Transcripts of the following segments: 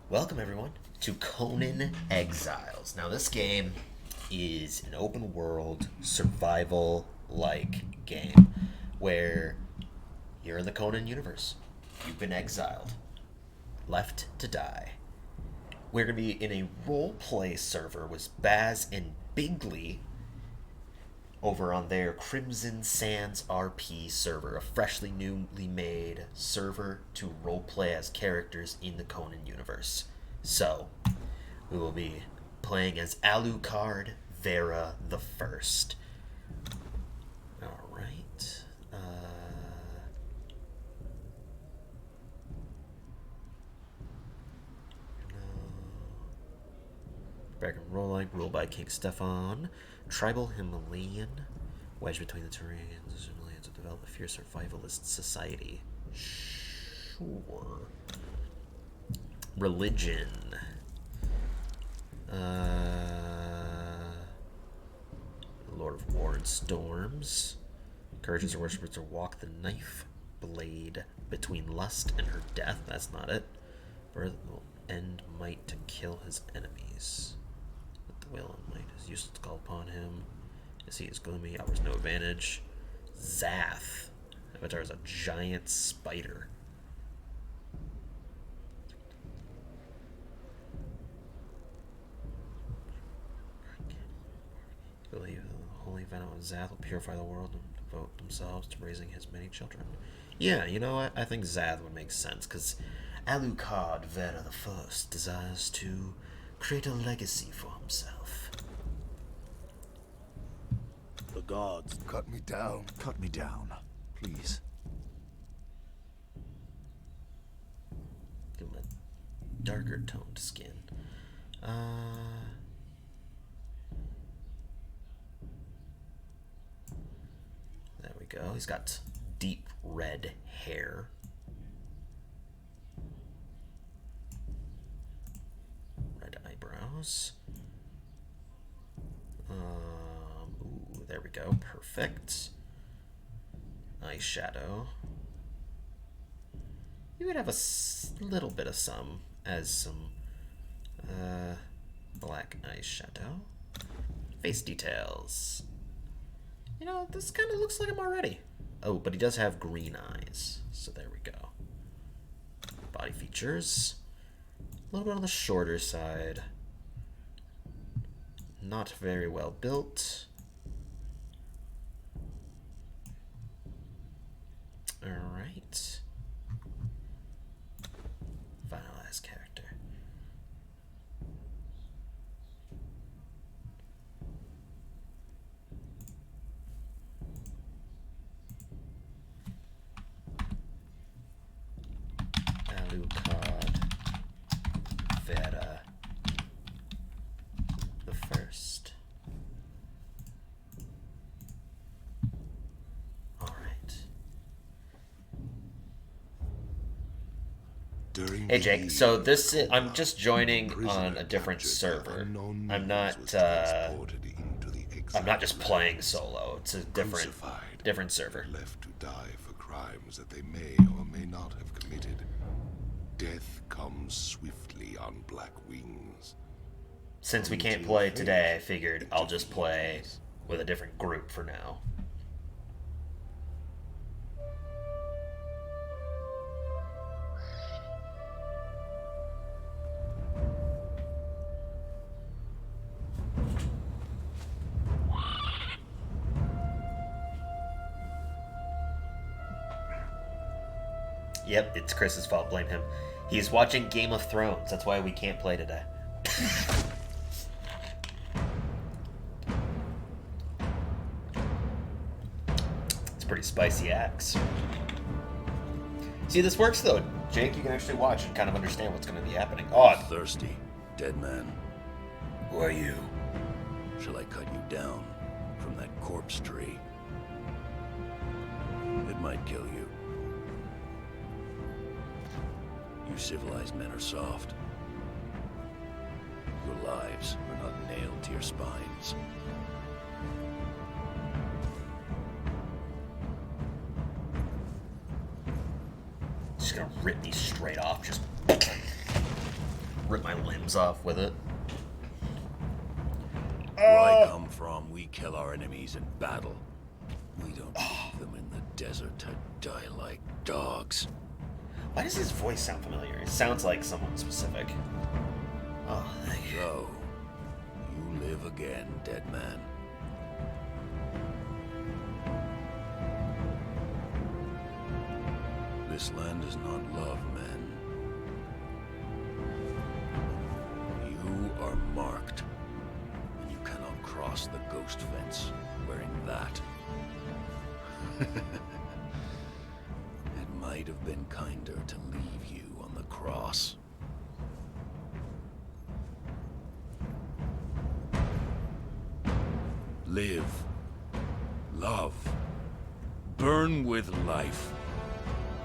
Welcome, everyone, to Conan Exiles. Now, this game is an open world survival like game where you're in the Conan universe. You've been exiled, left to die. We're going to be in a role play server with Baz and Bigley over on their Crimson Sands RP server, a freshly newly made server to roleplay as characters in the Conan universe. So, we will be playing as Alucard Vera the First. Alright. Back and roll like ruled by King Stefan. Tribal Himalayan. Wedged between the terrains. The Himalayans have developed a fierce survivalist society. Sure. Religion. Lord of War and Storms. Encourages her worshippers to walk the knife blade between lust and her death. That's not it. For the end might to kill his enemies. With the will and might is useless to call upon him. As he is gloomy, offers no advantage. Zath. Avatar is a giant spider. Believe the holy venom of Zath will purify the world and devote themselves to raising his many children. Yeah, you know what? I think Zath would make sense, because Alucard Vera the First desires to create a legacy for himself. The gods. Cut me down. Cut me down, please. Give him a darker toned skin. There we go. He's got deep red hair. Red eyebrows. Ooh, there we go. Perfect. Eyeshadow. You would have a little bit of some black eyeshadow. Face details. You know, this kind of looks like him already. Oh, but he does have green eyes. So there we go. Body features. A little bit on the shorter side. Not very well built. Alright. Finalized character. Alucard Vera the First. Hey Jake, so I'm just joining on a different server. I'm not just playing solo. It's a different server. Left to die for crimes that they may or may not have committed. Death comes swiftly on black wings. Since we can't play today, I figured I'll just play with a different group for now. Yep, it's Chris's fault. Blame him. He's watching Game of Thrones. That's why we can't play today. It's a pretty spicy axe. See, this works though. Jake, you can actually watch and kind of understand what's going to be happening. Oh, Thirsty, dead man. Who are you? Shall I cut you down from that corpse tree? It might kill you. You civilized men are soft. Your lives are not nailed to your spines. Just gonna rip these straight off. Just rip my limbs off with it. Where I come from, we kill our enemies in battle. We don't leave them in the desert to die like dogs. Why does his voice sound familiar? It sounds like someone specific. Oh, thank you. So, you live again, dead man. This land is not love, men. You are marked, and you cannot cross the ghost fence wearing that. It might have been kinder to leave you on the cross. Live. Love. Burn with life.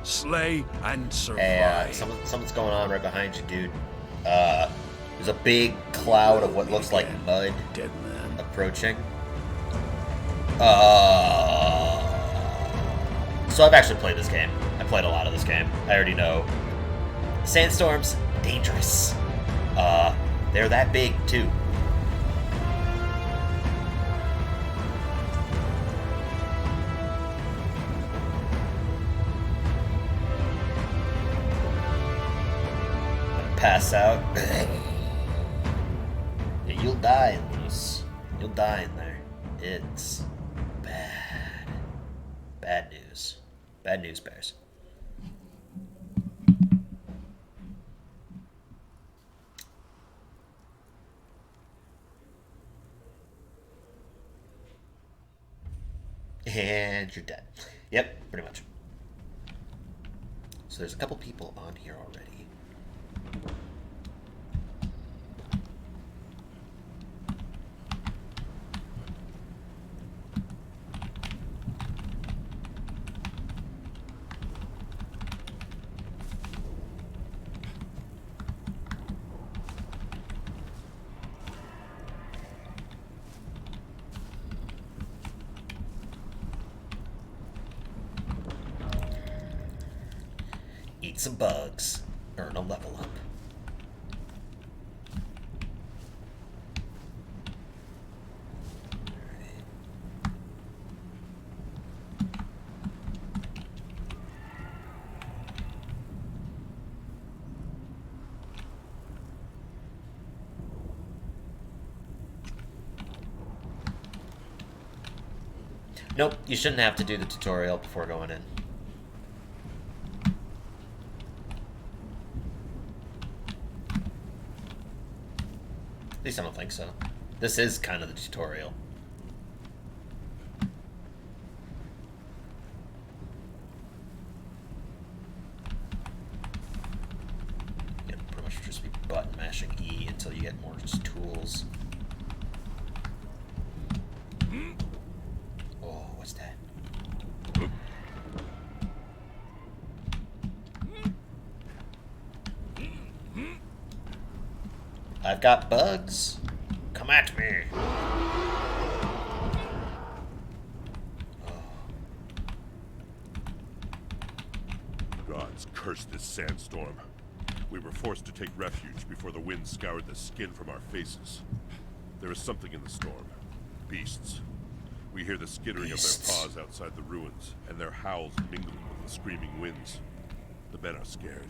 Slay and survive. Hey, something's going on right behind you, dude. There's a big cloud of what looks like mud Dead man. approaching. So I've actually played this game. I played a lot of this game. I already know. Sandstorms, dangerous. They're that big, too. Pass out. Yeah, you'll die in this. You'll die in there. It's bad. Bad news. Bad news bears. And you're dead. Yep, pretty much. So there's a couple people on here already. Eat some bugs. Earn a level up. Nope, you shouldn't have to do the tutorial before going in. At least I don't think so. This is kind of the tutorial. You know, pretty much just be button mashing E until you get more just tools. Oh, what's that? I've got bugs. Come at me. Gods curse this sandstorm. We were forced to take refuge before the wind scoured the skin from our faces. There is something in the storm. Beasts. We hear the skittering of their paws outside the ruins, and their howls mingling with the screaming winds. The men are scared.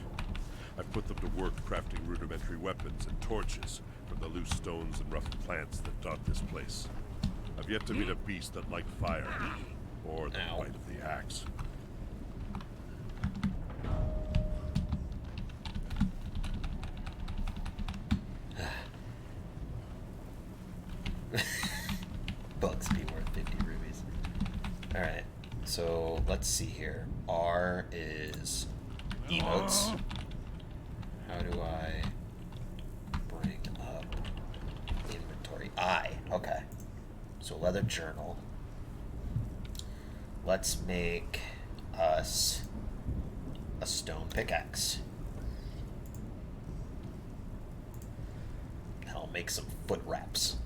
I've put them to work crafting rudimentary weapons and torches from the loose stones and rough plants that dot this place. I've yet to meet a beast that liked fire, or the bite of the axe. Bugs be worth 50 rubies. Alright, so let's see here. R is emotes. How do I bring up inventory? I. Okay. So leather journal. Let's make us a stone pickaxe. And I'll make some foot wraps.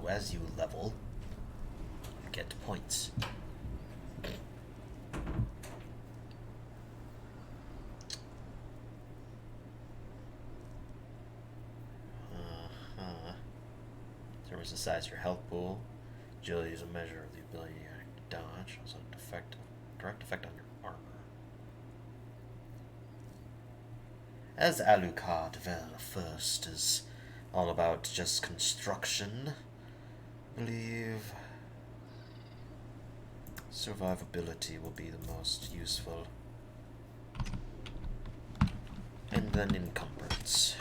as you level, you get points. Determines the size of your health pool. Agility is a measure of the ability to dodge. Also, direct effect on your armor. As Alucard Vel first is all about just construction, I believe survivability will be the most useful. And then encumbrance.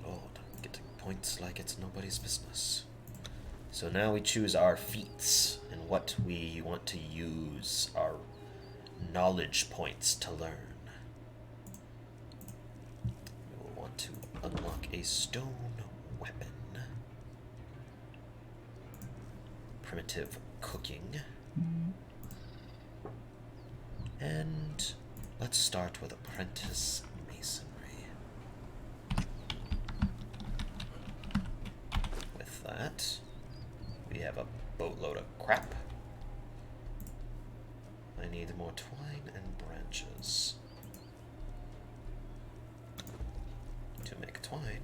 Lord, I'm getting points like it's nobody's business. So now we choose our feats and what we want to use our knowledge points to learn. We will want to unlock a stone weapon. Primitive cooking. And let's start with apprentice masonry. With that, we have a boatload of crap. I need more twine and branches. To make twine,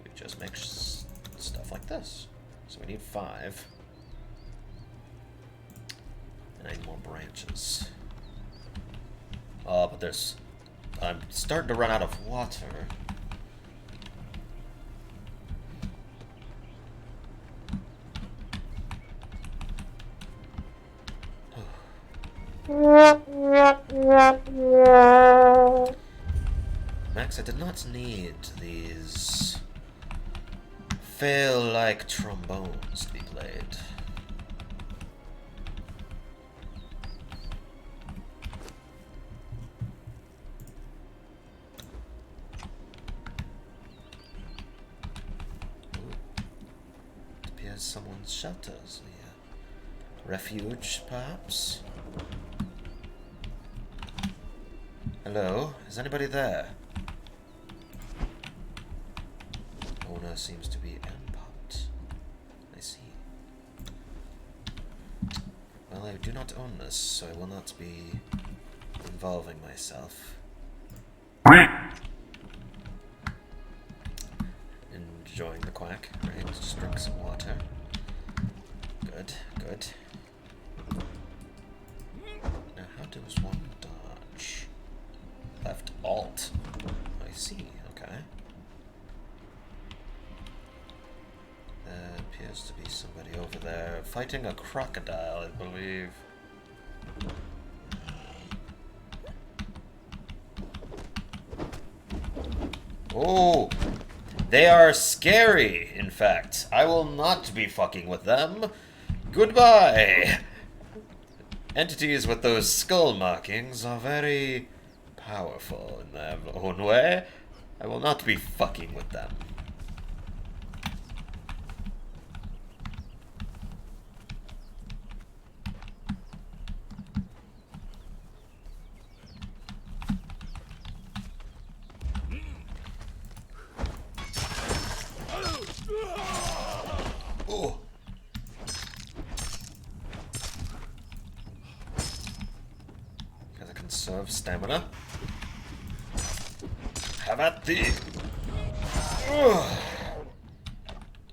we just make stuff like this. So we need 5. And I need more branches. Oh, but there's... I'm starting to run out of water. Max, I did not need these fail-like trombones to be played. It appears someone's shelters here. Refuge, perhaps? Hello? Is anybody there? Owner seems to be unpopped. I see. Well, I do not own this, so I will not be involving myself. Enjoying the quack, right? Just drink some water. Good, good. Now, how does one dodge? Left alt. I see, okay. There appears to be somebody over there fighting a crocodile, I believe. Oh! They are scary, in fact. I will not be fucking with them. Goodbye! Entities with those skull markings are very powerful in their own way. I will not be fucking with them. Oh. Because I conserve stamina. Have at thee.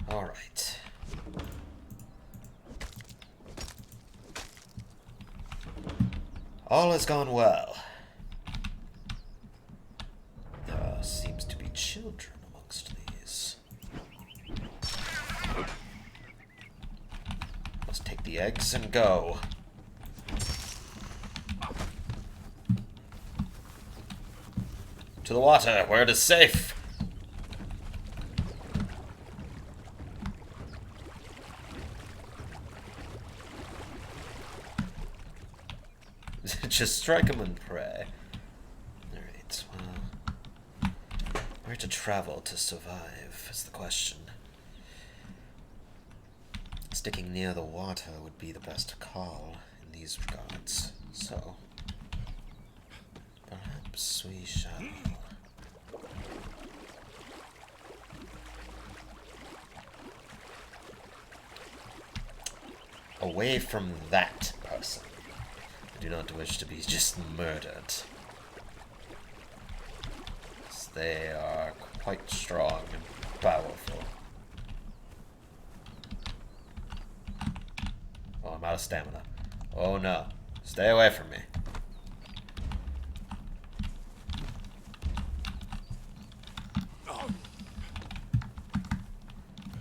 All right. All has gone well. There seems to be children amongst these. Must take the eggs and go. To the water, where it is safe. Just strike him and pray. Alright, well... where to travel to survive is the question. Sticking near the water would be the best call in these regards. So... perhaps... Perhaps we shall. Away from that person. I do not wish to be just murdered. They are quite strong and powerful. Oh, I'm out of stamina. Oh no. Stay away from me.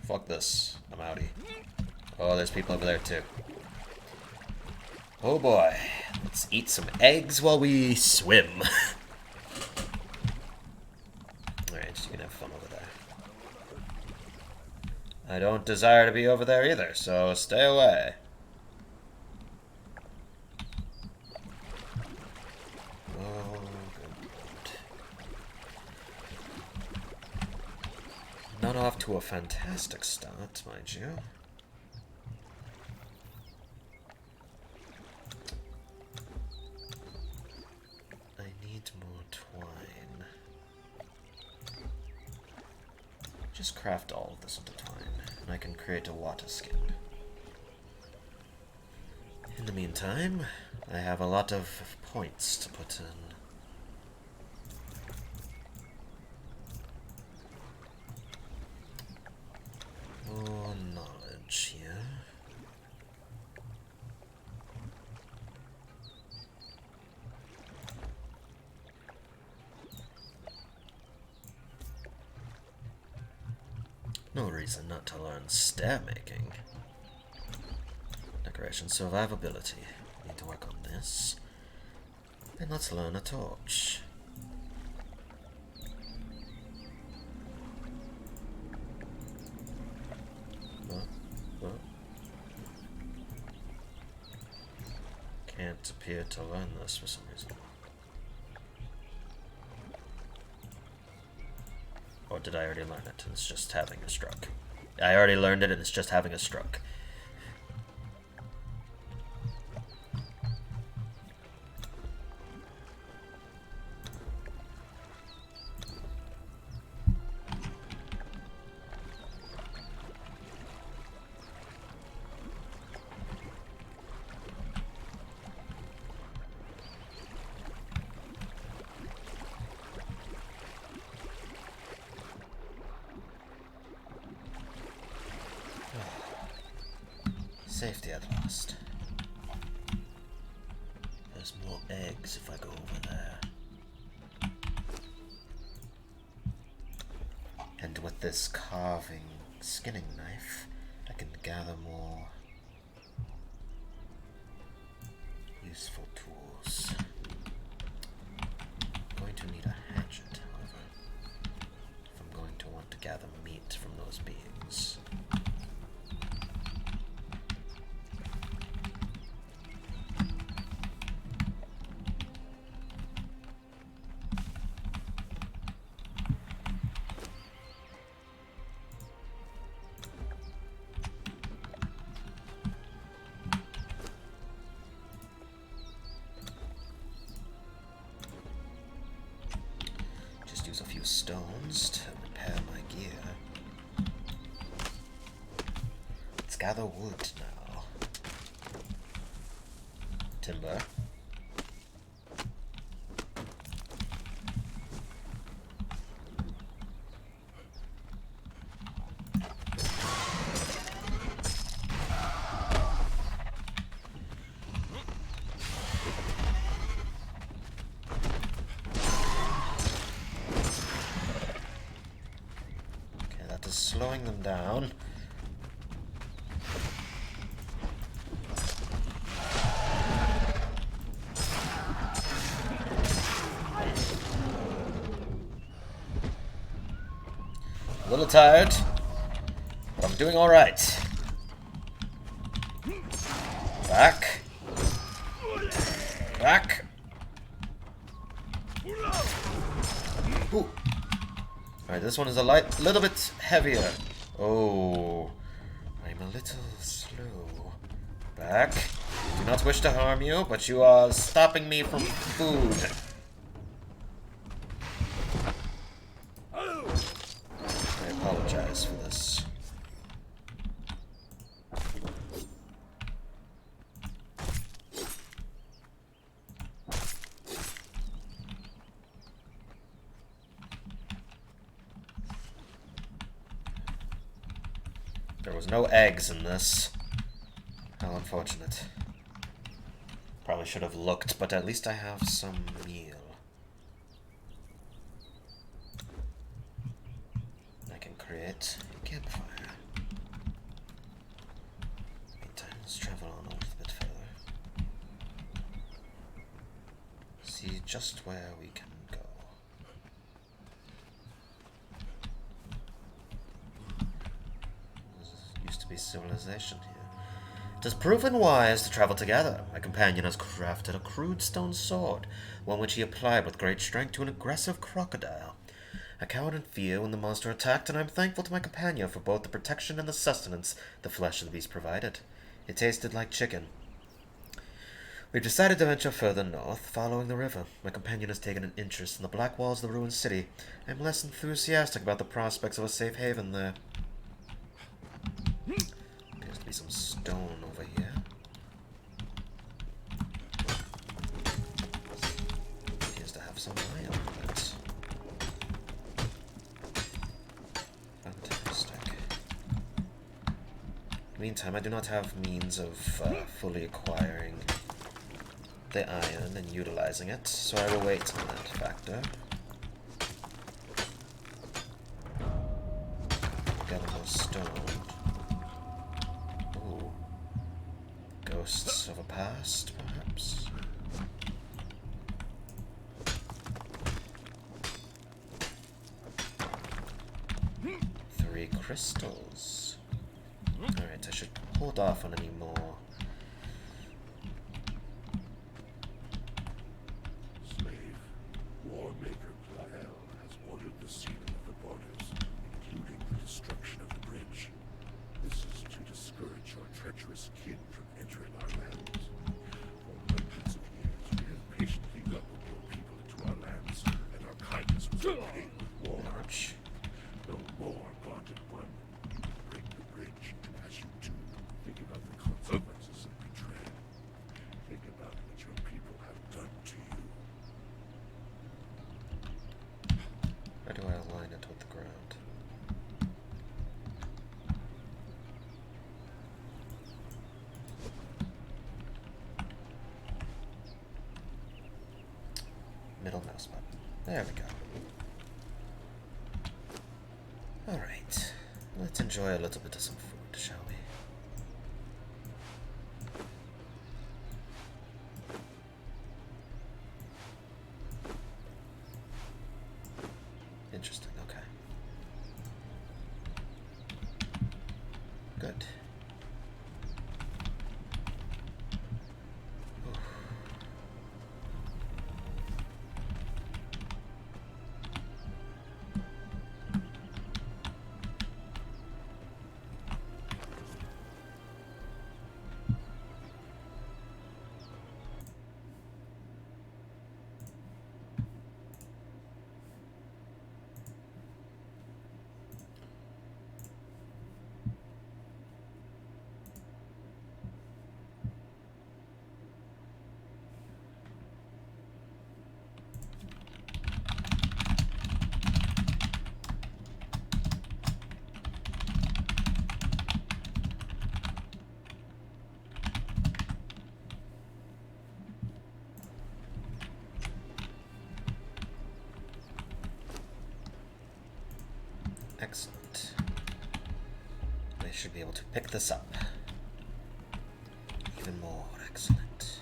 Fuck this. I'm outie. Oh, there's people over there too. Oh boy. Let's eat some eggs while we swim. Alright, you can have fun over there. I don't desire to be over there either, so stay away. Oh, good. Not off to a fantastic start, mind you. I need more twine. Just craft all of this into twine, and I can create a water skin. In the meantime, I have a lot of points to put in. More knowledge here. No reason not to learn stair making. Decoration survivability. Need to work on this. And let's learn a torch. What? Can't appear to learn this for some reason. Or did I already learn it? It's just having a stroke. I already learned it and it's just having a stroke. Safety at last. There's more eggs if I go over there. And with this carving, skinning knife, I can gather more useful tools. I'm going to need a hatchet, however, if I'm going to want to gather meat from those beings. Use a few stones to repair my gear. Let's gather wood now. Timber. Slowing them down. A little tired, but I'm doing all right. Back. Back. Ooh. Alright, this one is a little bit heavier. Oh, I'm a little slow. Back. Do not wish to harm you, but you are stopping me from food. price for this. There was no eggs in this. How unfortunate. Probably should have looked, but at least I have some meal. I can create a campfire. Meantime, let's travel on a little bit further. See just where we can go. There used to be civilization here. It has proven wise to travel together. My companion has crafted a crude stone sword, one which he applied with great strength to an aggressive crocodile. I cowered in fear when the monster attacked, and I am thankful to my companion for both the protection and the sustenance the flesh of the beast provided. It tasted like chicken. We've decided to venture further north, following the river. My companion has taken an interest in the black walls of the ruined city. I am less enthusiastic about the prospects of a safe haven there. Appears to be some stone over here. Appears to have some iron on it. Fantastic. Meantime, I do not have means of fully acquiring the iron and utilizing it, so I will wait on that factor. Get more stone. Ooh. Ghosts of a past, perhaps? Three crystals. Alright, I should hold off on any more. Slave, Warmaker Plael has ordered the sealing of the borders, including the destruction of the bridge. This is to discourage your treacherous kin from entering our lands. For hundreds of years, we have patiently welcomed your people into our lands, and our kindness was repaid with war. Ouch. No more, bonded one. Break the bridge, and as you do, think about the consequences of betrayal. Think about what your people have done to you. Where do I align it with the ground? Middle mouse button. There we go. Alright. Let's enjoy a little bit of some food, shall we? Interesting, okay. Good. Oof. Excellent. I should be able to pick this up. Even more excellent.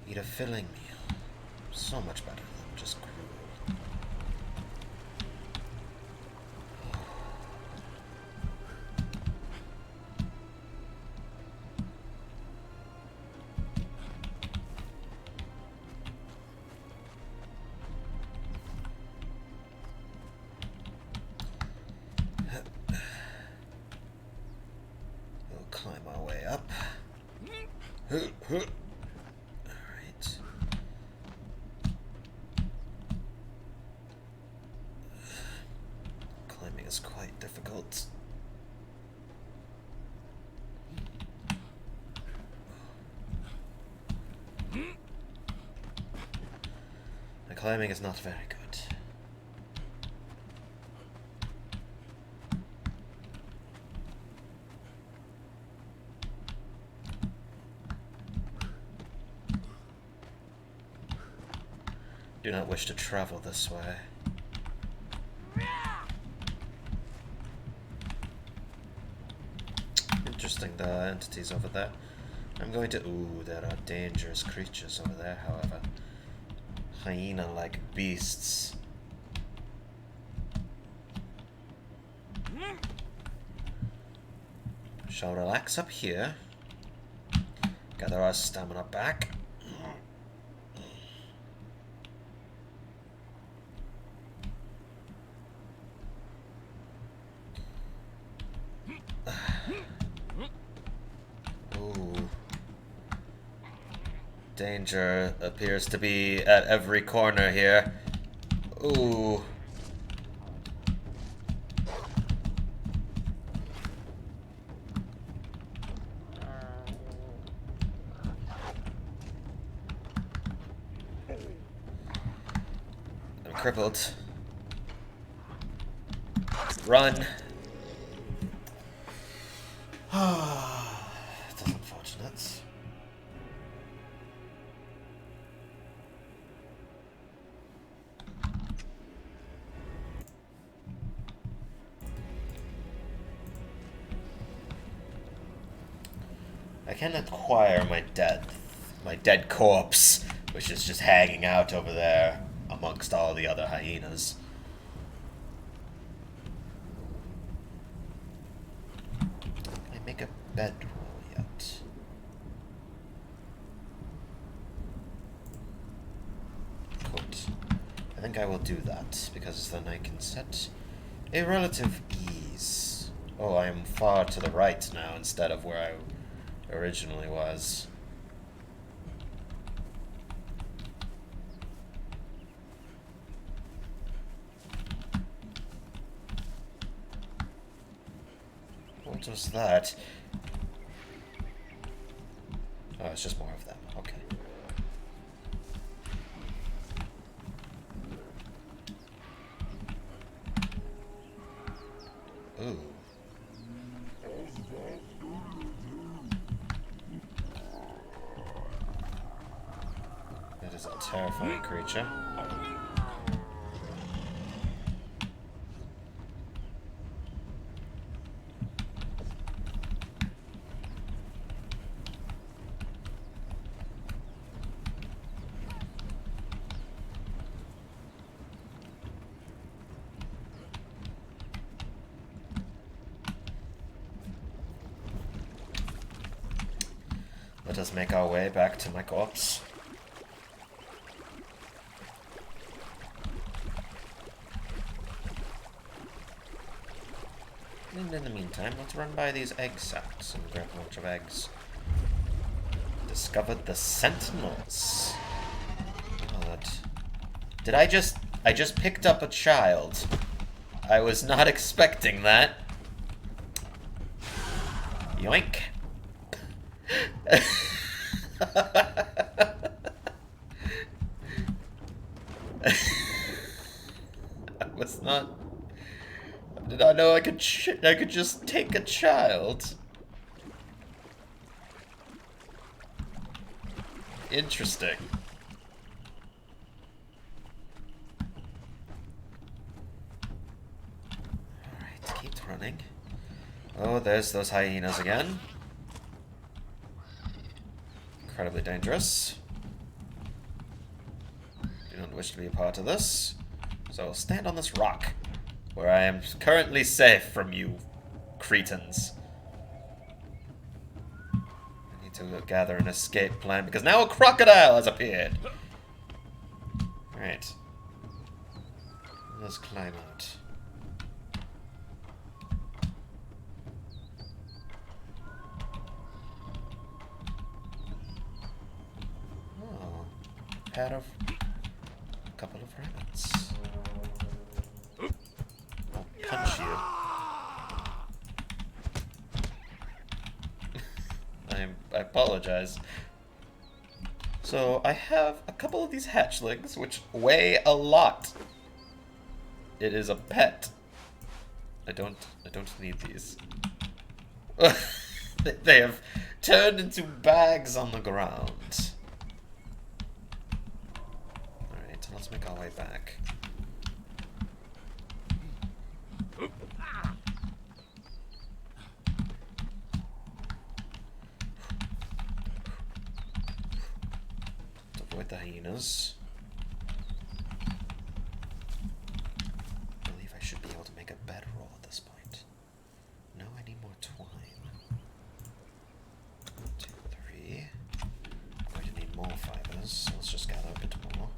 Eat a filling meal. So much better than just gruel. We'll climb our way up. Alright. difficult. My climbing is not very good. Do not wish to travel this way. Interesting, the entities over there. I'm going to... Ooh, there are dangerous creatures over there, however. Hyena-like beasts. Shall relax up here. Gather our stamina back. Danger appears to be at every corner here. Ooh. I'm crippled. Run. That's unfortunate. I can acquire my dead corpse, which is just hanging out over there amongst all the other hyenas. Can I make a bedroll yet? Good. I think I will do that, because then I can set a relative ease. Oh, I am far to the right now instead of where I originally was. What was that? Oh, it's just more of them. Okay. Ooh. That is a terrifying creature. Let us make our way back to my corpse. And in the meantime, let's run by these egg sacs and grab a bunch of eggs. Discovered the sentinels. God. Did I just picked up a child. I was not expecting that. Yoink. I was not... Did I know I could just take a child? Interesting. Alright, keep running. Oh, there's those hyenas again. Incredibly dangerous. Do not wish to be a part of this. So I'll stand on this rock, where I am currently safe from you cretins. I need to gather an escape plan, because now a crocodile has appeared! Alright. Let's climb out. Oh. Had a couple of rabbits. I'll punch you. apologize. So I have a couple of these hatchlings, which weigh a lot. It is a pet. I don't need these. They have turned into bags on the ground. Alright, let's make our way back. To avoid the hyenas. I believe I should be able to make a bedroll at this point. No, I need more twine. 1, 2, 3. I'm going to need more fibers, so let's just gather a bit more.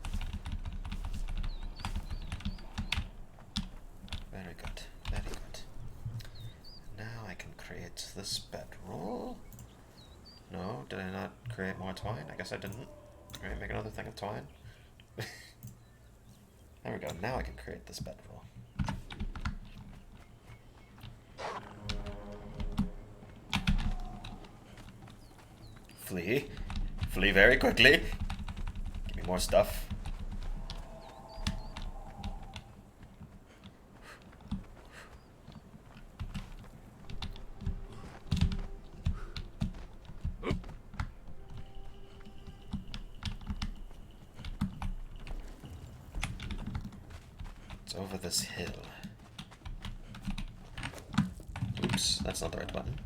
Very good, very good. Now I can create this bedroll. No, did I not create more twine? I guess I didn't. Alright, make another thing of twine. There we go, now I can create this bedroll. Flee. Flee very quickly. Give me more stuff. It's over this hill. Oops, that's not the right button.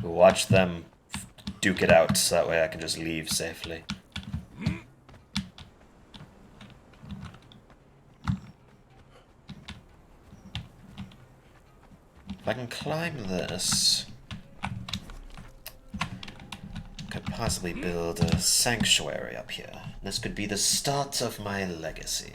We'll watch them duke it out, so that way I can just leave safely. If I can climb this, I could possibly build a sanctuary up here. This could be the start of my legacy.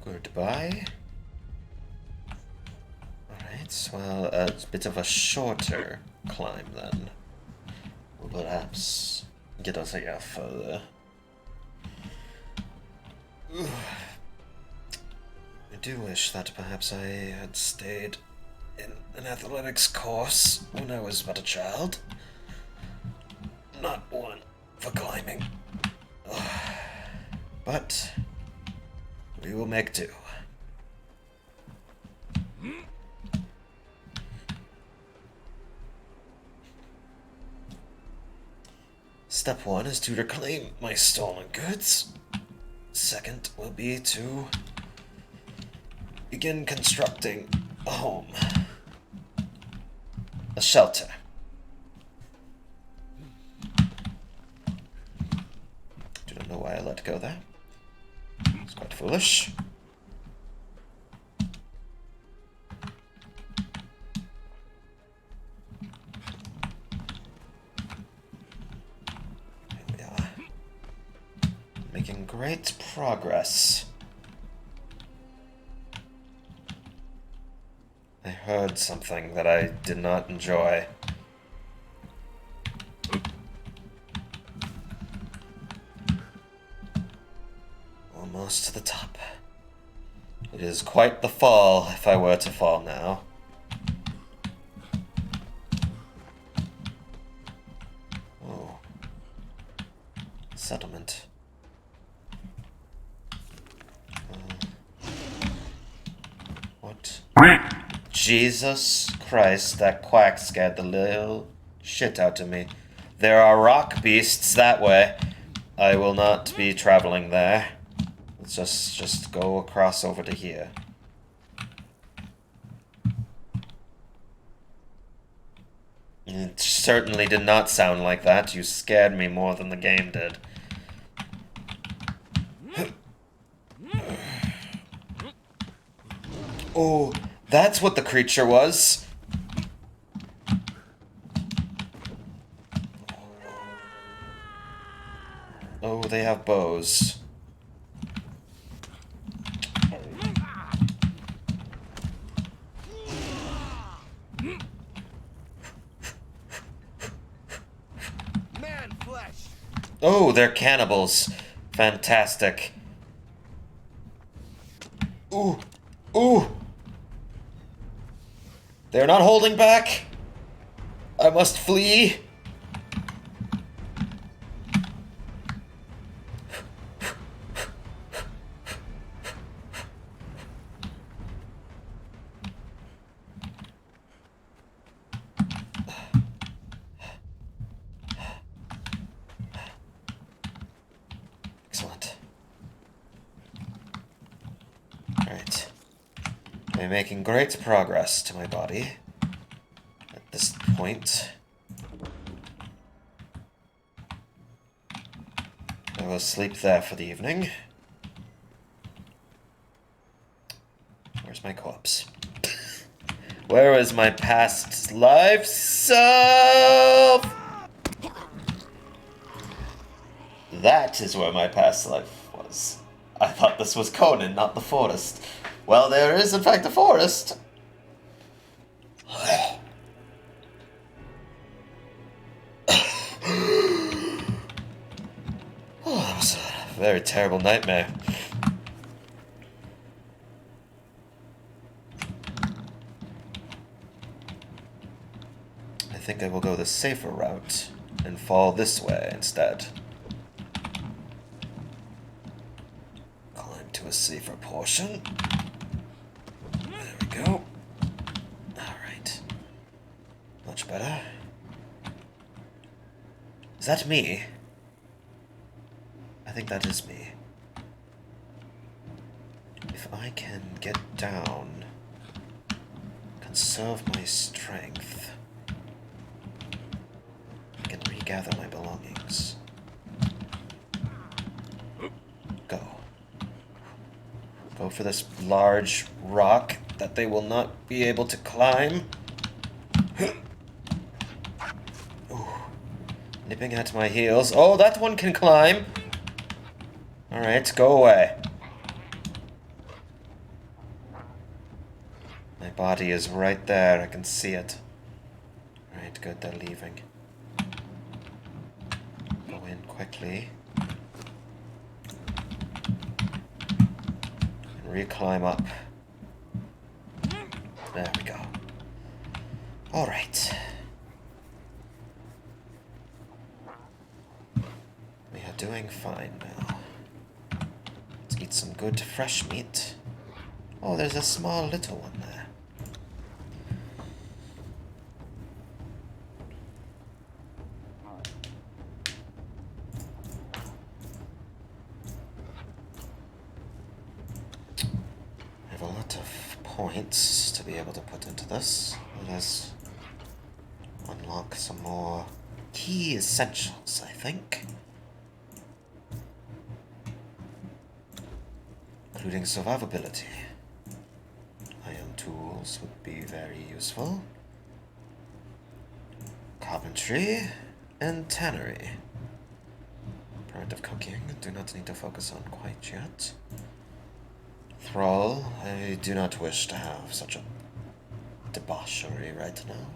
Goodbye. Alright, well, a bit of a shorter climb then. Will perhaps get us here further. I do wish that perhaps I had stayed in an athletics course when I was but a child. Not one for climbing. But we will make do. Step 1 is to reclaim my stolen goods. Second will be to begin constructing a home. A shelter. Do not know why I let go there. It's quite foolish. Here we are. Making great progress. I heard something that I did not enjoy. Almost to the top. It is quite the fall if I were to fall now. Oh. Settlement. What? Jesus Christ, that quack scared the little shit out of me. There are rock beasts that way. I will not be traveling there. Let's just go across over to here. It certainly did not sound like that. You scared me more than the game did. Oh, that's what the creature was. Oh, they have bows. Oh, they're cannibals. Fantastic. Ooh. Ooh. They're not holding back. I must flee. Excellent. Alright. I'm making great progress to my body. At this point, I will sleep there for the evening. Where's my corpse? Where is my past life self? That is where my past life was. I thought this was Conan, not the forest. Well, there is in fact a forest. Oh, that was a very terrible nightmare. I think I will go the safer route and fall this way instead. Climb to a safer portion. There we go. Alright. Much better. Is that me? I think that is me. If I can get down, conserve my strength, I can regather my belongings. Go. Go for this large rock that they will not be able to climb. Ooh. Nipping at my heels. Oh, that one can climb. Alright, go away. My body is right there. I can see it. Alright, good, they're leaving. Go in quickly. And re-climb up. There we go. Alright. We are doing fine now. Let's eat some good fresh meat. Oh, there's a small little one there. I have a lot of points to be able to put into this. Let's unlock some more key essentials, I think. Including survivability. Iron tools would be very useful. Carpentry and tannery. Primitive cooking, do not need to focus on quite yet. Thrall, I do not wish to have such a debauchery right now.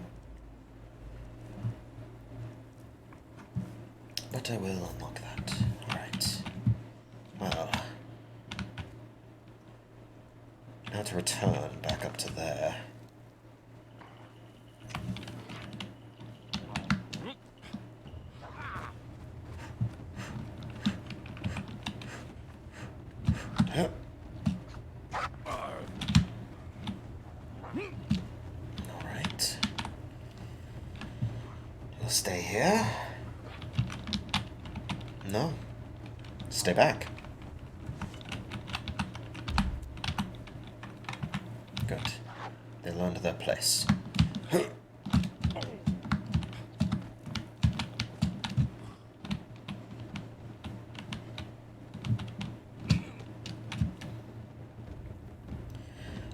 But I will unlock that. Alright. Well. Now to return back up to there. Yep. Alright. You'll stay here? No. Stay back. Good. They learned their place.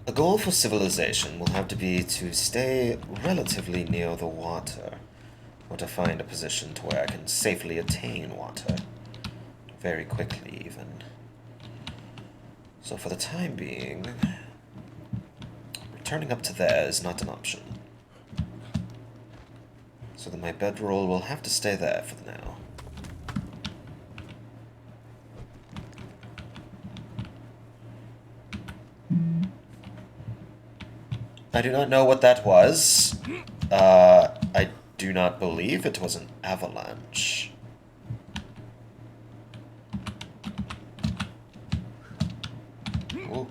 A goal for civilization will have to be to stay relatively near the water, or to find a position to where I can safely attain water. Very quickly, even. So for the time being, returning up to there is not an option. So then my bedroll will have to stay there for now. I do not know what that was. I do not believe it was an avalanche. Ooh.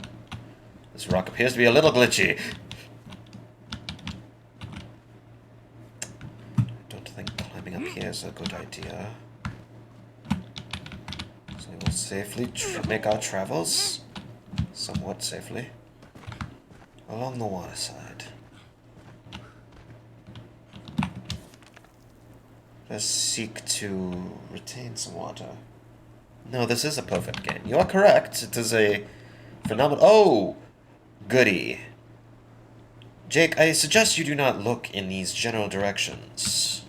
This rock appears to be a little glitchy. I don't think climbing up here is a good idea. So we will safely make our travels, somewhat safely, along the waterside. Let's seek to retain some water. No, this is a perfect game. You are correct. It is a phenomenal... Oh! Goody. Jake, I suggest you do not look in these general directions.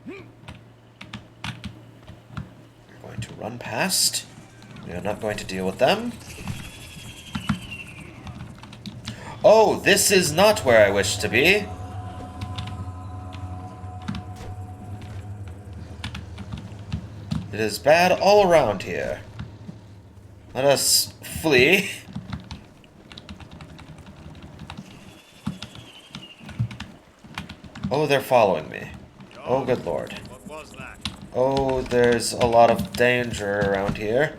We're going to run past. We are not going to deal with them. Oh, this is not where I wish to be. It is bad all around here. Let us flee. Oh, they're following me. Oh, good lord. What was that? Oh, there's a lot of danger around here.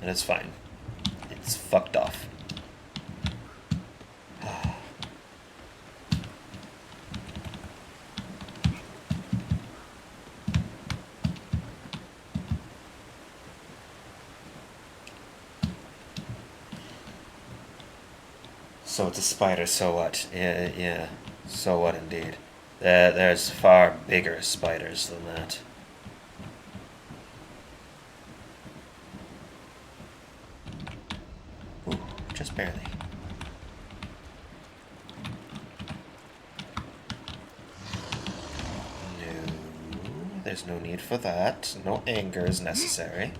And it's fine. It's fucked off. So it's a spider, so what? Yeah, so what indeed. There's far bigger spiders than that. Ooh, just barely. No, there's no need for that. No anger is necessary.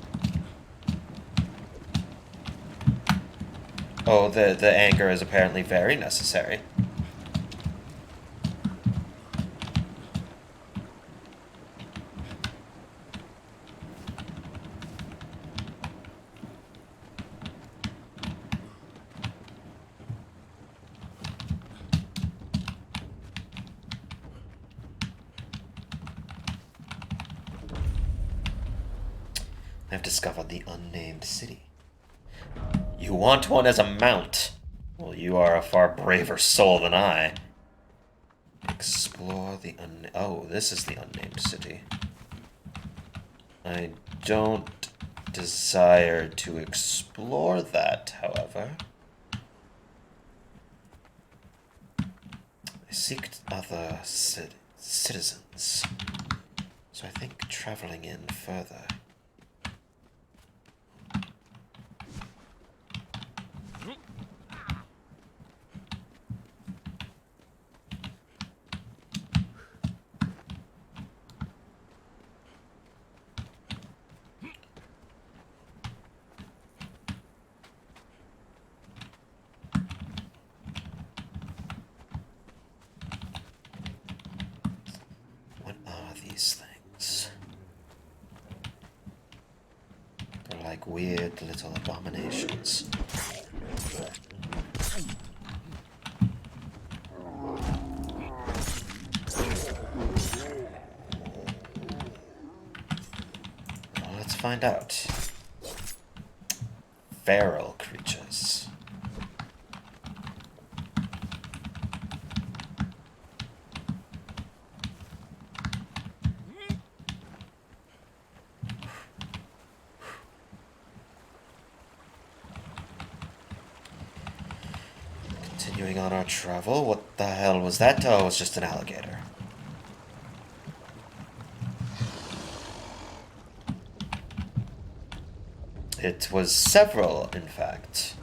Oh, the anger is apparently very necessary. I've discovered the unnamed city. You want one as a mount? Well, you are a far braver soul than I. Explore the Oh, this is the unnamed city. I don't desire to explore that, however. I seek other citizens. So I think traveling in further. What are these things? They're like weird little abominations. Well, let's find out. Feral creatures. Continuing on our travel, what the hell was that? Oh, it's just an alligator. It was several, in fact.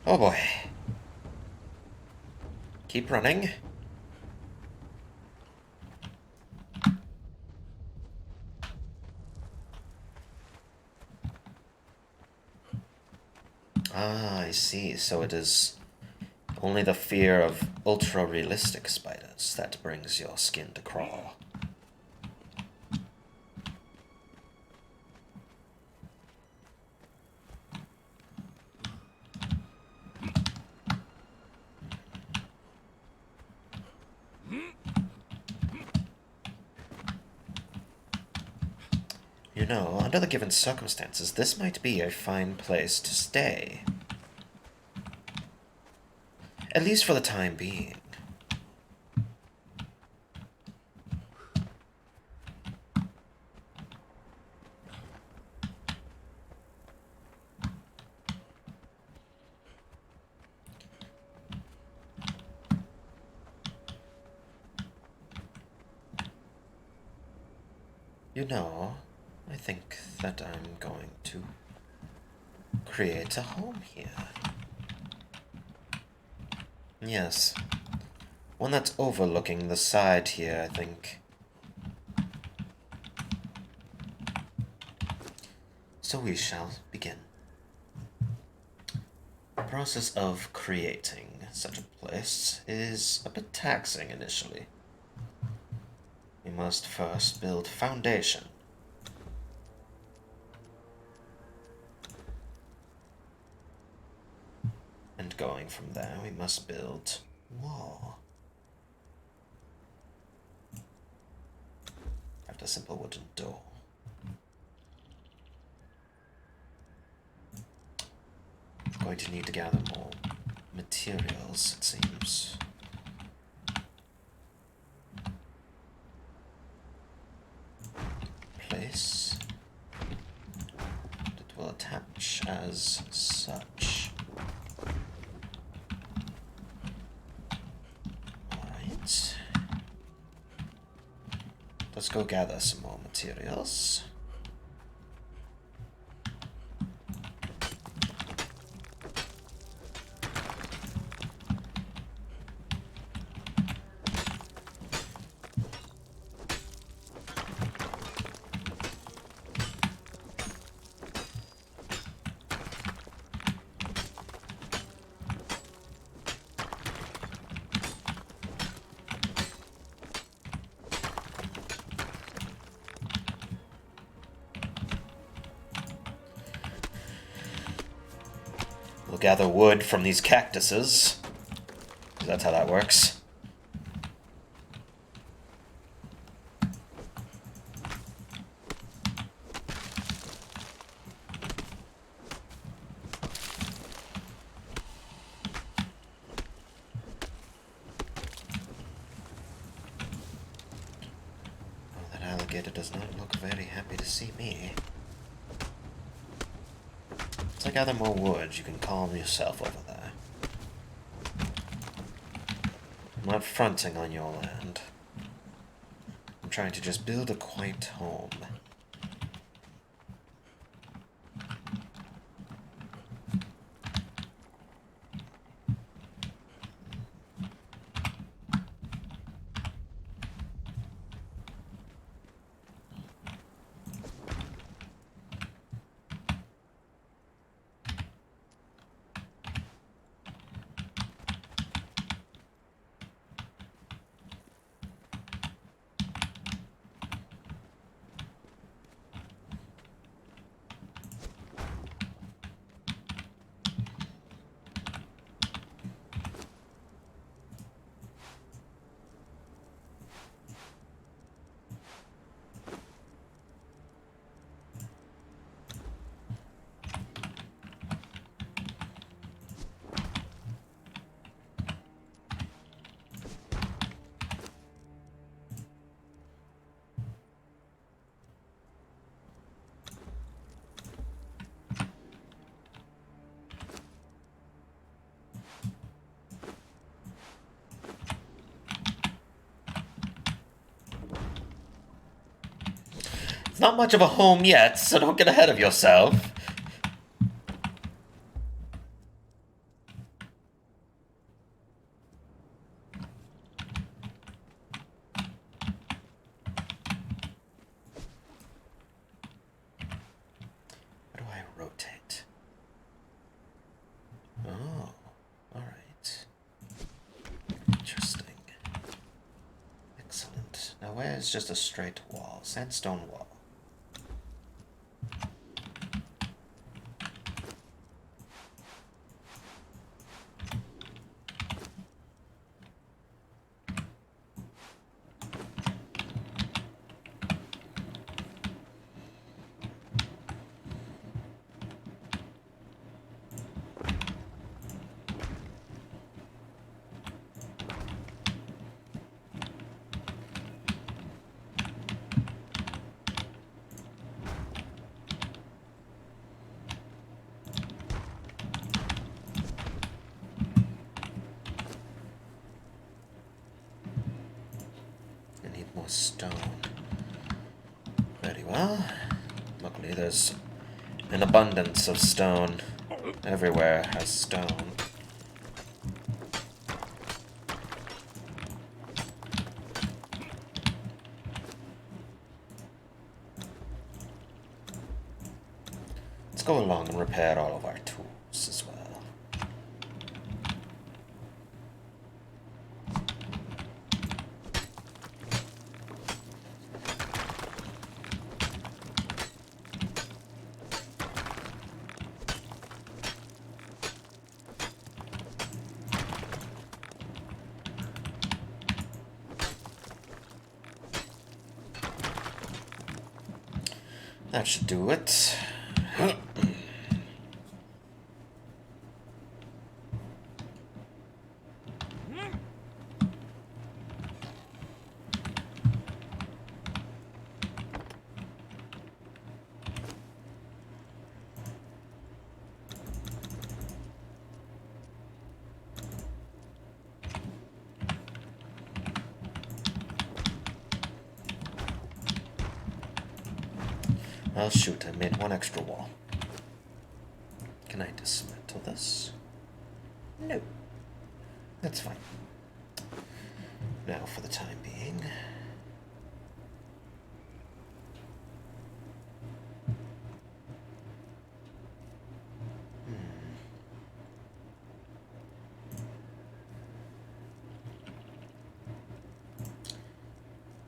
Oh boy. Keep running. Ah, I see. So it is only the fear of ultra-realistic spiders that brings your skin to crawl. You know, under the given circumstances, this might be a fine place to stay. At least for the time being. You know, I think that I'm going to create a home here. Yes. One that's overlooking the side here, I think. So we shall begin. The process of creating such a place is a bit taxing initially. We must first build foundation. And going from there, we must build wall. Craft a simple wooden door. I'm going to need to gather more materials, it seems. Place. It will attach as such. Alright. Let's go gather some more materials. We'll gather wood from these cactuses. That's how that works. Oh, that alligator does not look very happy to see me. As I gather more wood, you can calm yourself over there. I'm not fronting on your land. I'm trying to just build a quiet home. It's not much of a home yet, so don't get ahead of yourself. where is just a straight wall? Sandstone wall. More stone. Very well. Luckily there's an abundance of stone. Everywhere has stone. Let's go along and repair all of our tools as well. That should do it. Oh shoot, I made one extra wall. Can I dismantle this? No. That's fine. Now for the time being.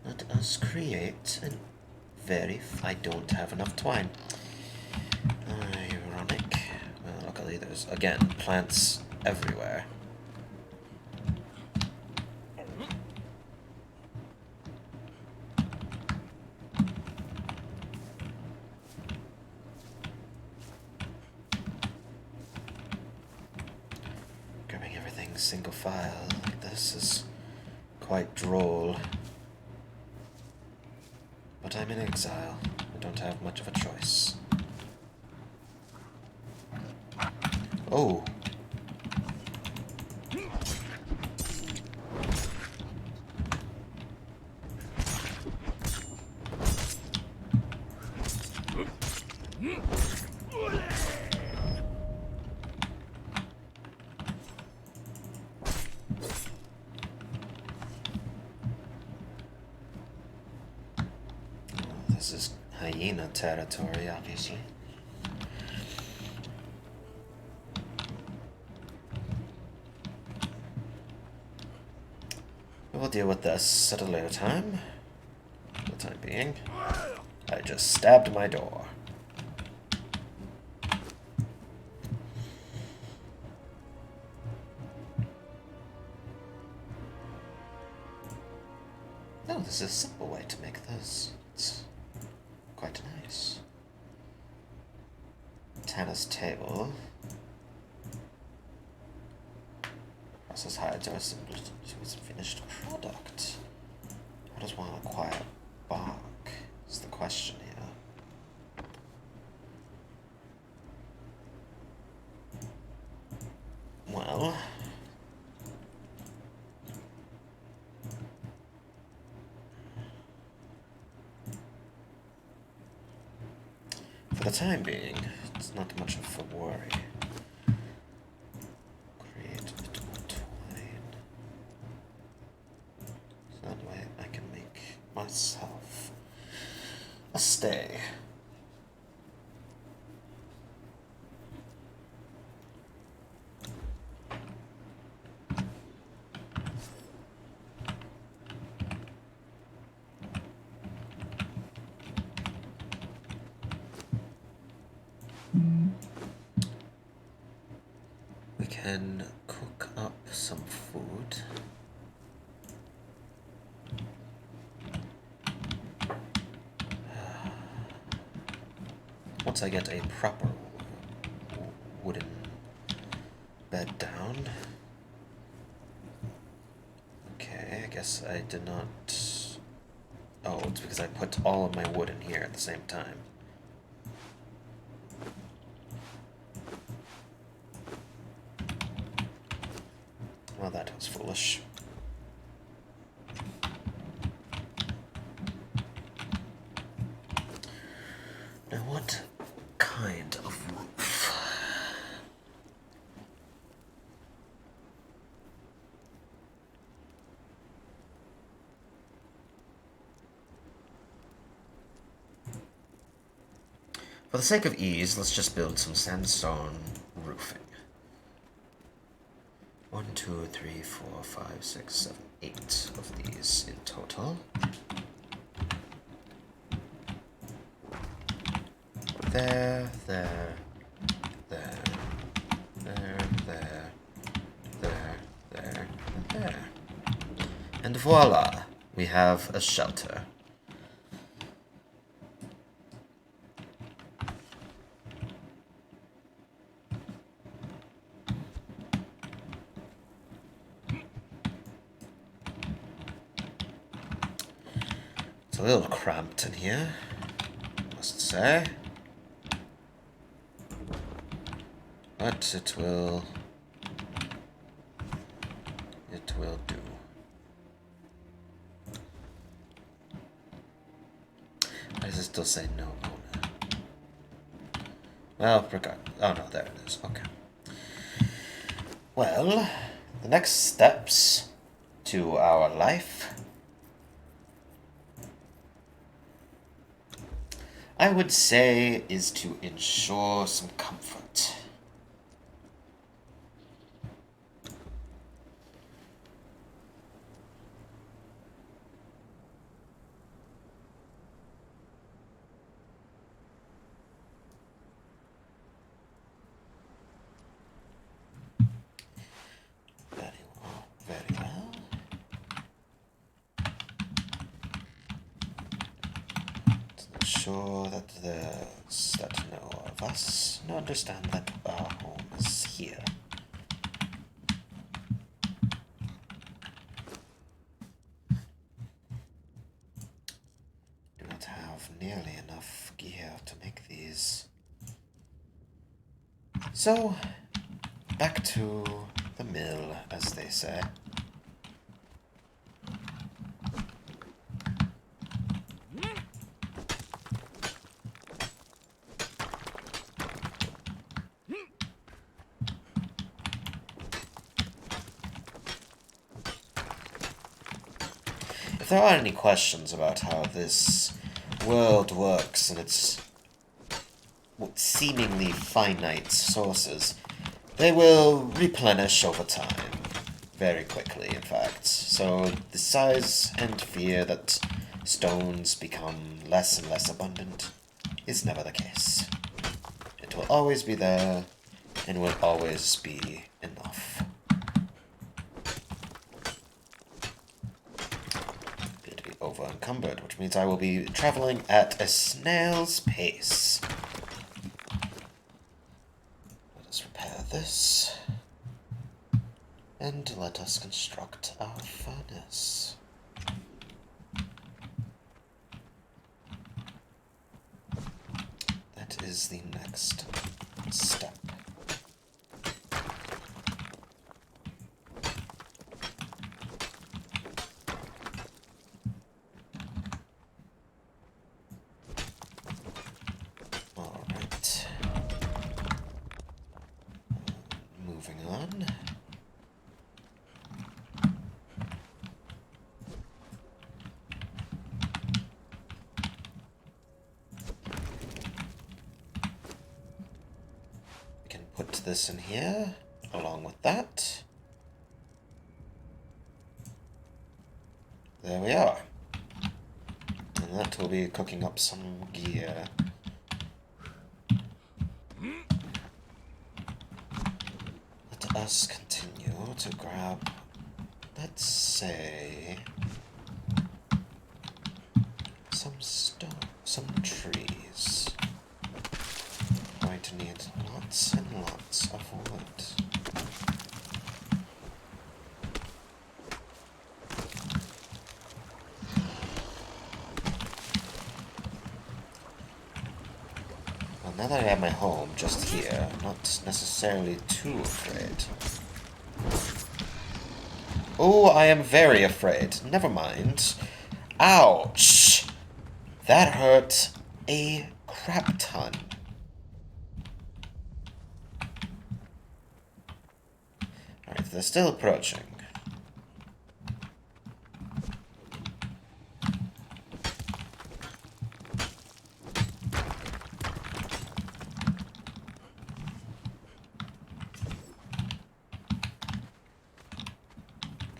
Let us create an I don't have enough twine. Ironic. Well, luckily there's, again, plants everywhere. Grabbing everything single file like this is quite droll. But I'm in exile. I don't have much of a choice. Oh. This is hyena territory, obviously. We'll deal with this at a later time. For the time being, I just stabbed my door. Oh, this is a simple way to make this. It's quite nice. Tanner's table. Process hides are assembled to its finished product. How does one acquire bark? Is the question here. Well, for the time being, it's not much of a worry. Create a bit more twine. So that way I can make myself a stay. can cook up some food. Once I get a proper wooden bed down. Okay, I guess I did not... Oh, it's because I put all of my wood in here at the same time. Well, that was foolish. Now, what kind of roof? For the sake of ease, let's just build some sandstone roofing. 1, 2, 3, 4, 5, 6, 7, 8 of these in total. There, there, there, there, there, there, there, and there. And voila, we have a shelter. It's a little cramped in here, I must say. But it will do. Why does it still say no owner? Well, forgot. Oh no, there it is. Okay. Well, the next steps to our life, I would say, is to ensure some comfort. Very well. To ensure that those that know of us understand that our home is here. Do not have nearly enough gear to make these. So, back to the mill, as they say. If there are any questions about how this world works and its seemingly finite sources, they will replenish over time. Very quickly, in fact. So the size and fear that stones become less and less abundant is never the case. It will always be there, and will always be enough. Appear to be over encumbered, which means I will be traveling at a snail's pace. Let us repair this. And let us construct our furnace. That is the next step. All right. Moving on. Put this in here, along with that. There we are. And that will be cooking up some gear. Let us continue to grab, let's say, some stone, some trees. Going to need lots and lots of wood. Well, now that I have my home just here, I'm not necessarily too afraid. Oh, I am very afraid. Never mind. Ouch! That hurt a crap ton. Alright, they're still approaching.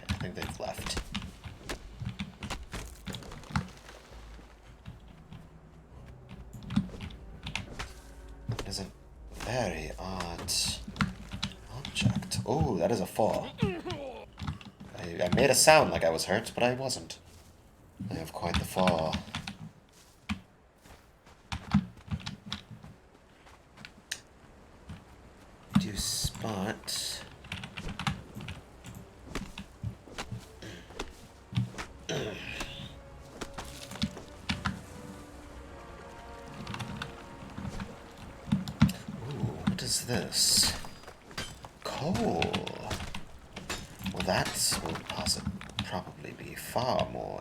I think they've left. It is a very odd object. Oh, that is a fall. I made a sound like I was hurt, but I wasn't. I have quite the fall. Do spot. What is this? Coal. Well, that will probably be far more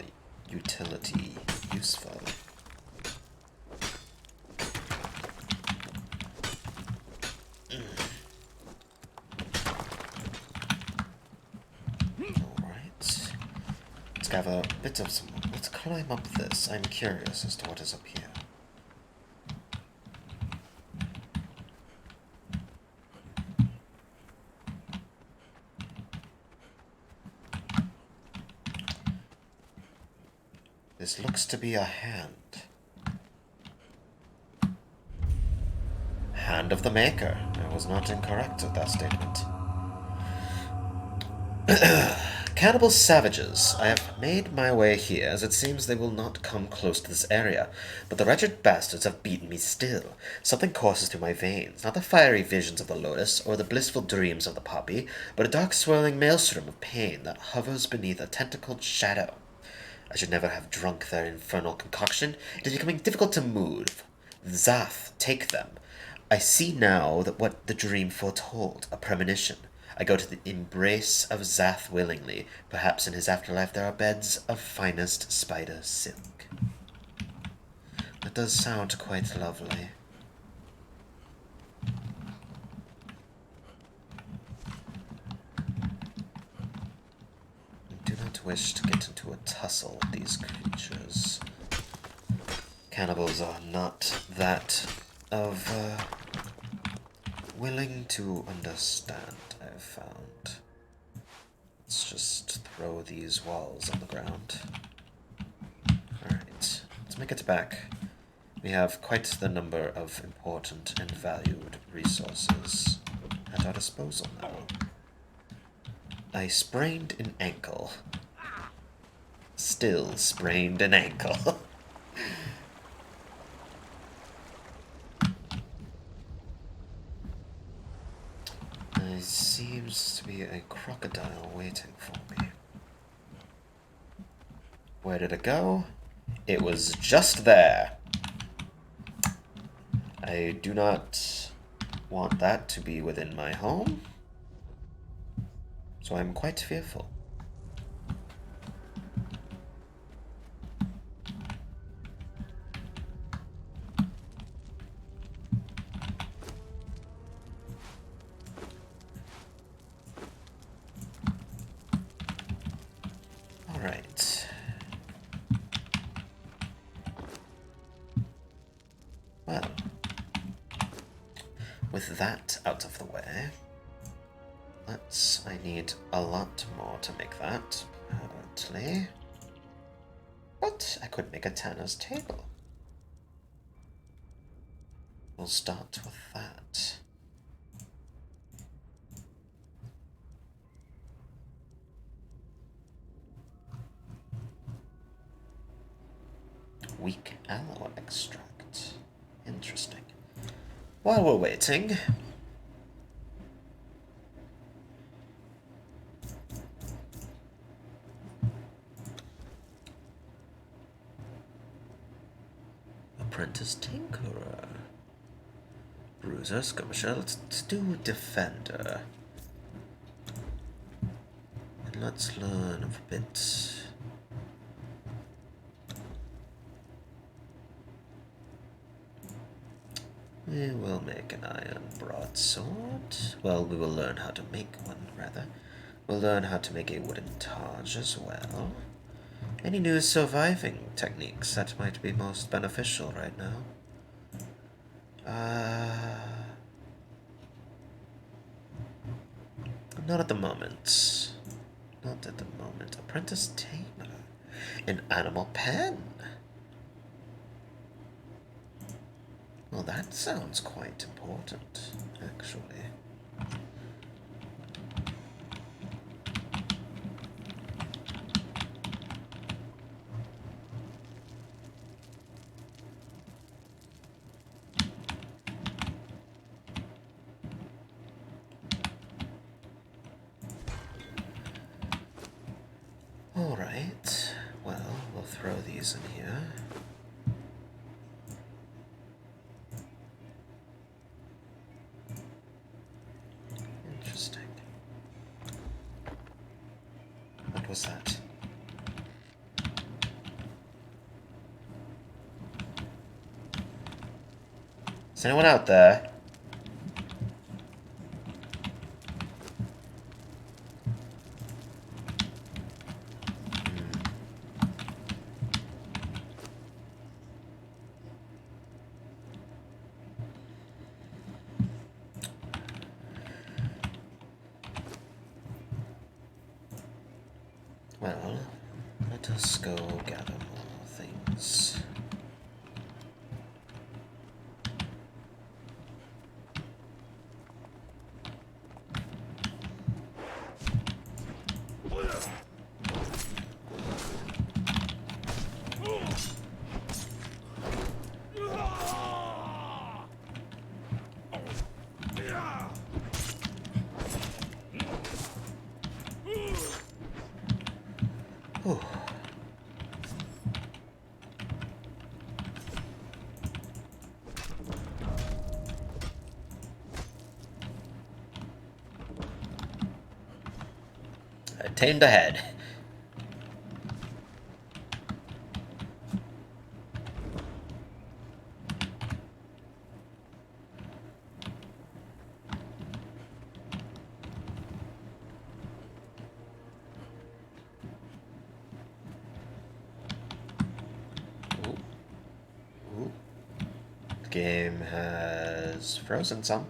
utility useful. Alright. Let's have a bit of some. Let's climb up this. I'm curious as to what is up here. This looks to be a hand. Hand of the Maker. I was not incorrect with that statement. Cannibal savages. I have made my way here, as it seems they will not come close to this area. But the wretched bastards have beaten me still. Something courses through my veins, not the fiery visions of the lotus, or the blissful dreams of the poppy, but a dark swirling maelstrom of pain that hovers beneath a tentacled shadow. I should never have drunk their infernal concoction. It is becoming difficult to move. Zath, take them. I see now that what the dream foretold, a premonition. I go to the embrace of Zath willingly. Perhaps in his afterlife there are beds of finest spider silk. That does sound quite lovely. I do not wish to get into a tussle with these creatures. Cannibals are not that of willing to understand, I've found. Let's just throw these walls on the ground. Alright, let's make it back. We have quite the number of important and valued resources at our disposal now. I sprained an ankle. Still sprained an ankle. There seems to be a crocodile waiting for me. Where did it go? It was just there. I do not want that to be within my home, so I'm quite fearful. Alright. Well, with that out of the way, I need a lot more to make that, apparently. But I could make a tanner's table. We'll start with that. weak aloe extract. Interesting. While we're waiting, apprentice tinkerer, bruiser, skirmisher. Let's do defender, and let's learn a bit. We will make an iron broadsword. Well, we will learn how to make one, rather. We'll learn how to make a wooden targe as well. Any new surviving techniques that might be most beneficial right now? Not at the moment. Not at the moment. Apprentice tamer. An animal pen. Well, that sounds quite important, actually. Alright, well, we'll throw these in here. Interesting. What was that? Is anyone out there? Well, let us go gather more things. Whew. I tamed ahead. Game has frozen some.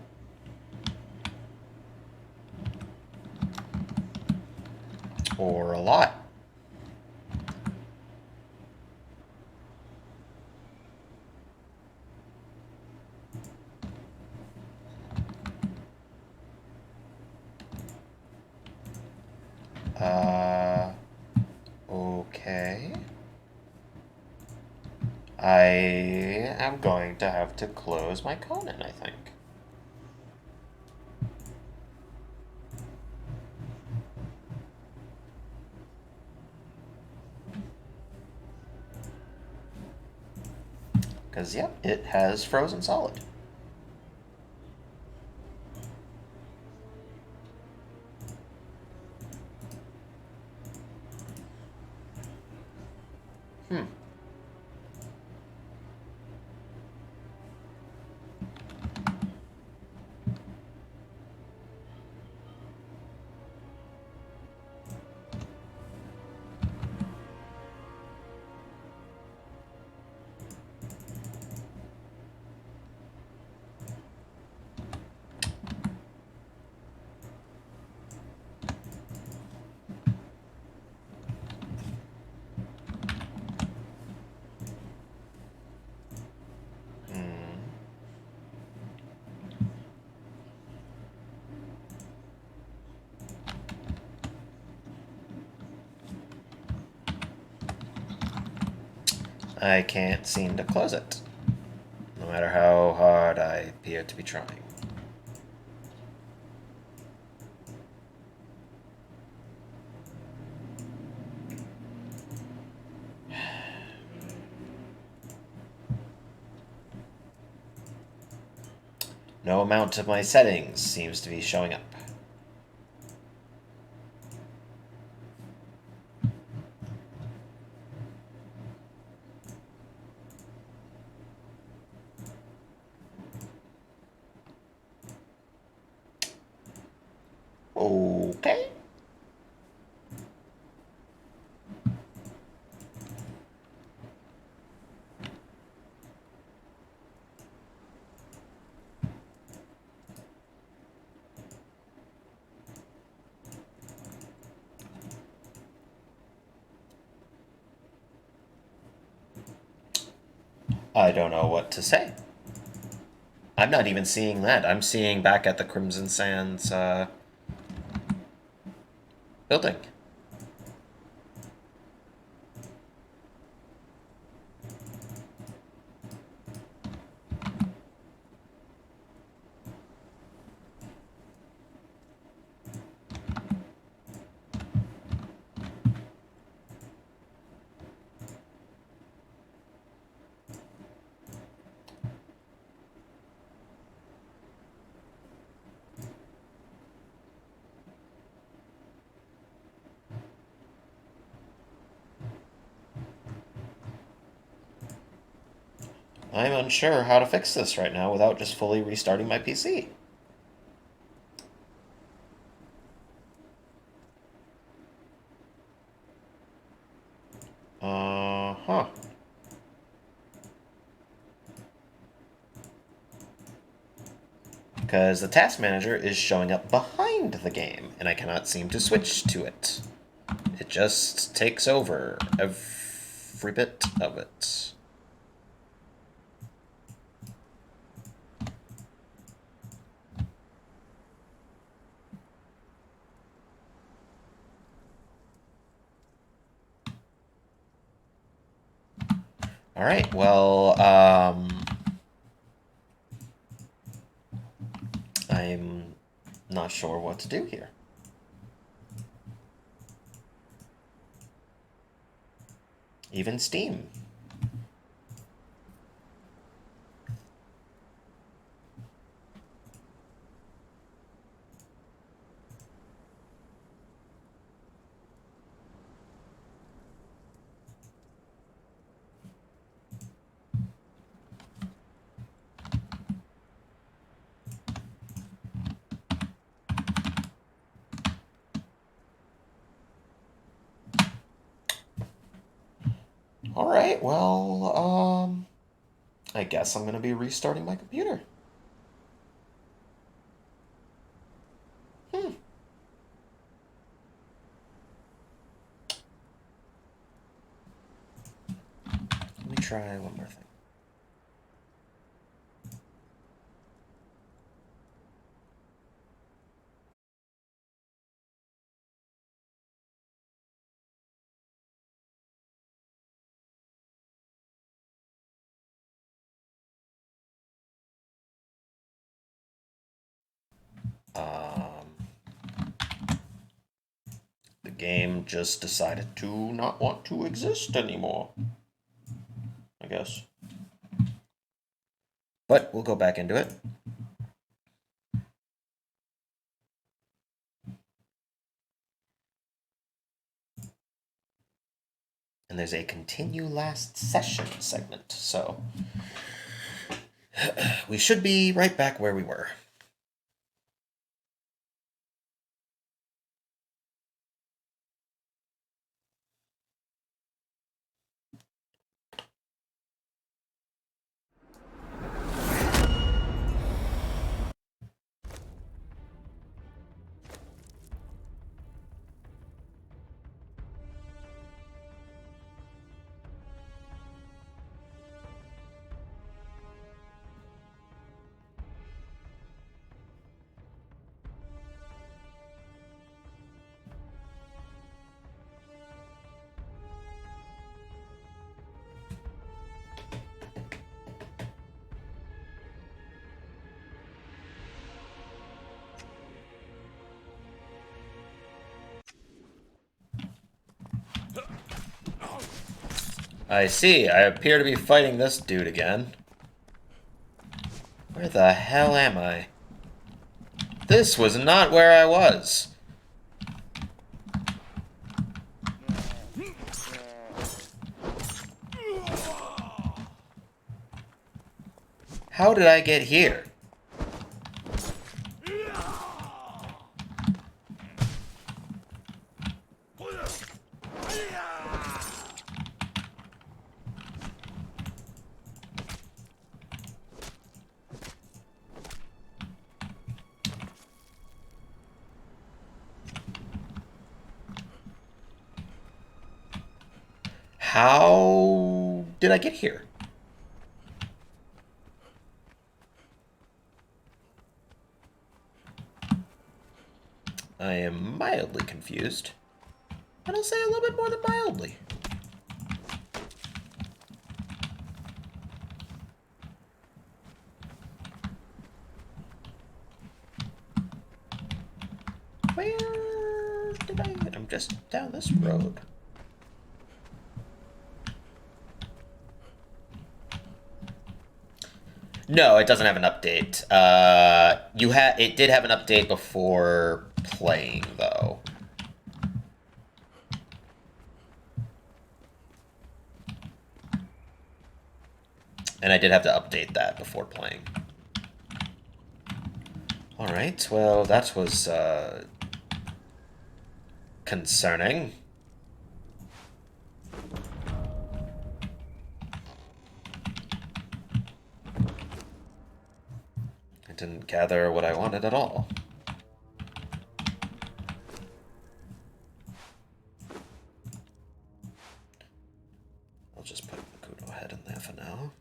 Or a lot. Okay. I am going to have to close my Conan, I think. Because, yep, it has frozen solid. I can't seem to close it, no matter how hard I appear to be trying. No amount of my settings seems to be showing up. Okay. I don't know what to say. I'm not even seeing that. I'm seeing back at the Crimson Sands building. I'm unsure how to fix this right now without just fully restarting my PC. Huh. Because the task manager is showing up behind the game, and I cannot seem to switch to it. It just takes over every bit of it. All right, well, I'm not sure what to do here. Even Steam. All right, well, I guess I'm going to be restarting my computer. Hmm. Let me try one more thing. The game just decided to not want to exist anymore, I guess. But we'll go back into it. And there's a continue last session segment, so we should be right back where we were. I see. I appear to be fighting this dude again. Where the hell am I? This was not where I was. How did I get here? How did I get here? I am mildly confused. And I'll say a little bit more than mildly. Where did I... I'm just down this road. No, it doesn't have an update. It did have an update before playing, though. And I did have to update that before playing. Alright, well, that was, concerning. I didn't gather what I wanted at all. I'll just put Kudo head in there for now.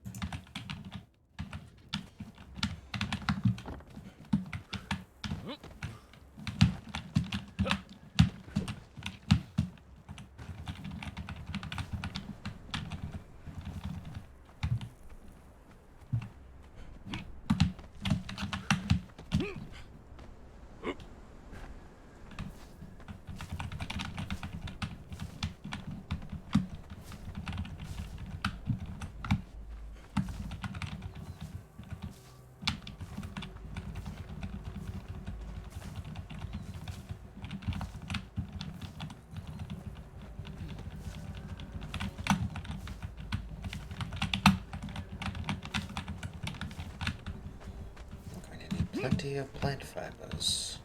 Plenty of plant fibers.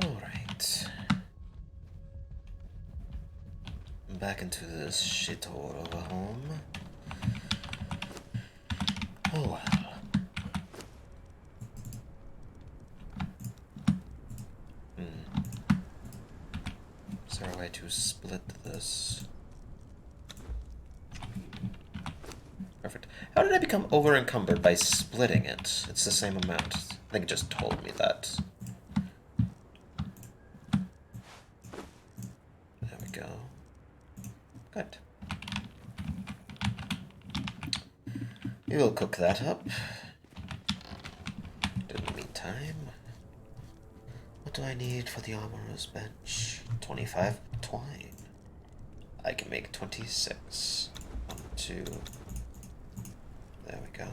Alright. Back into this shithole of a home. Oh well. Is there a way to split this? Perfect. How did I become over-encumbered by splitting it? It's the same amount. I think it just told me that. There we go. Good. We will cook that up. In the meantime, what do I need for the armorer's bench? 25 twine. I can make 26. 1, 2. There we go.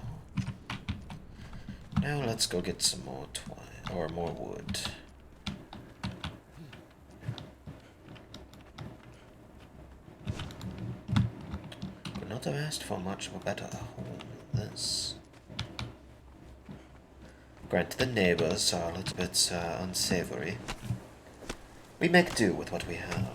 Now let's go get some more twine, or more wood. Would not have asked for much more better home than this. Granted, the neighbors are a little bit unsavory. We make do with what we have.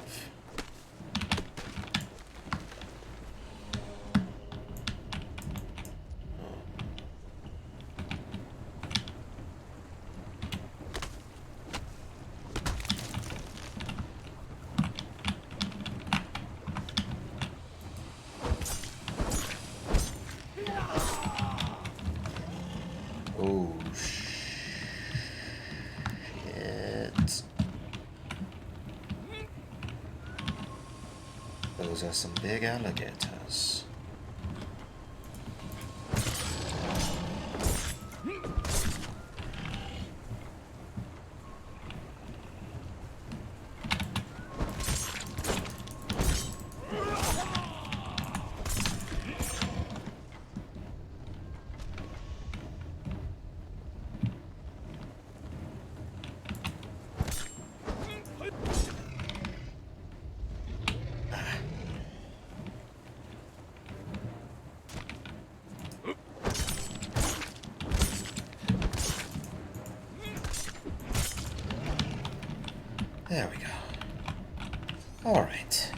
Oh, shit. Those are some big alligators. There we go. All right.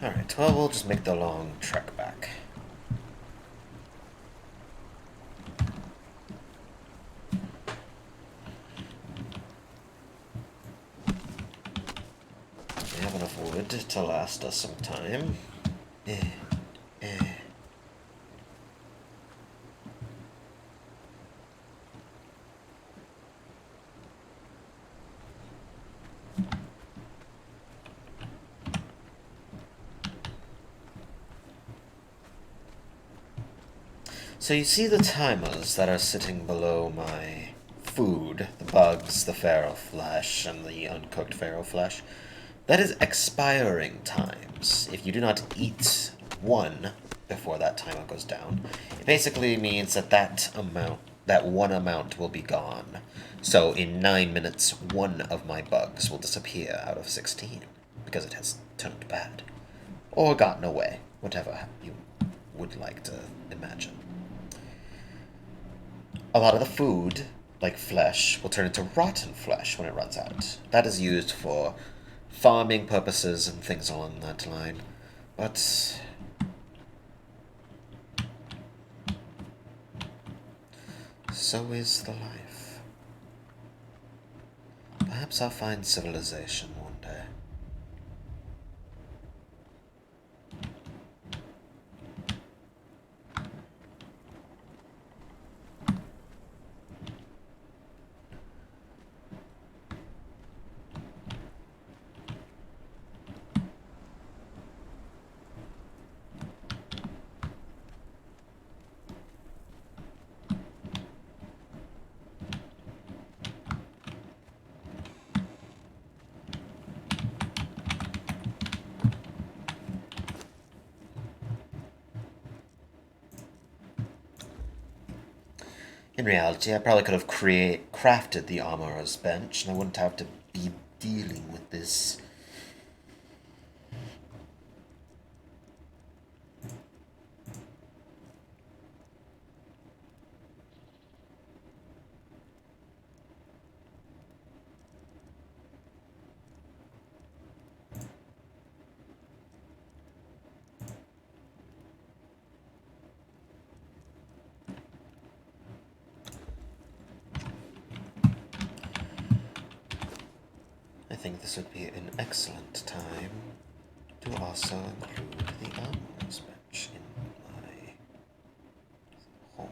Alright, well, we'll just make the long trek back. We have enough wood to last us some time. Eh. So you see the timers that are sitting below my food, the bugs, the feral flesh, and the uncooked feral flesh. That is expiring times. If you do not eat one before that timer goes down, it basically means that that one amount will be gone. So in 9 minutes, one of my bugs will disappear out of 16 because it has turned bad. Or gotten away, whatever you would like to imagine. A lot of the food, like flesh, will turn into rotten flesh when it runs out. That is used for farming purposes and things along that line. But so is the life. Perhaps I'll find civilization one day. In reality, I probably could have crafted the armorer's bench, and I wouldn't have to be dealing with this. this would be an excellent time to also include the armorer's bench in my home.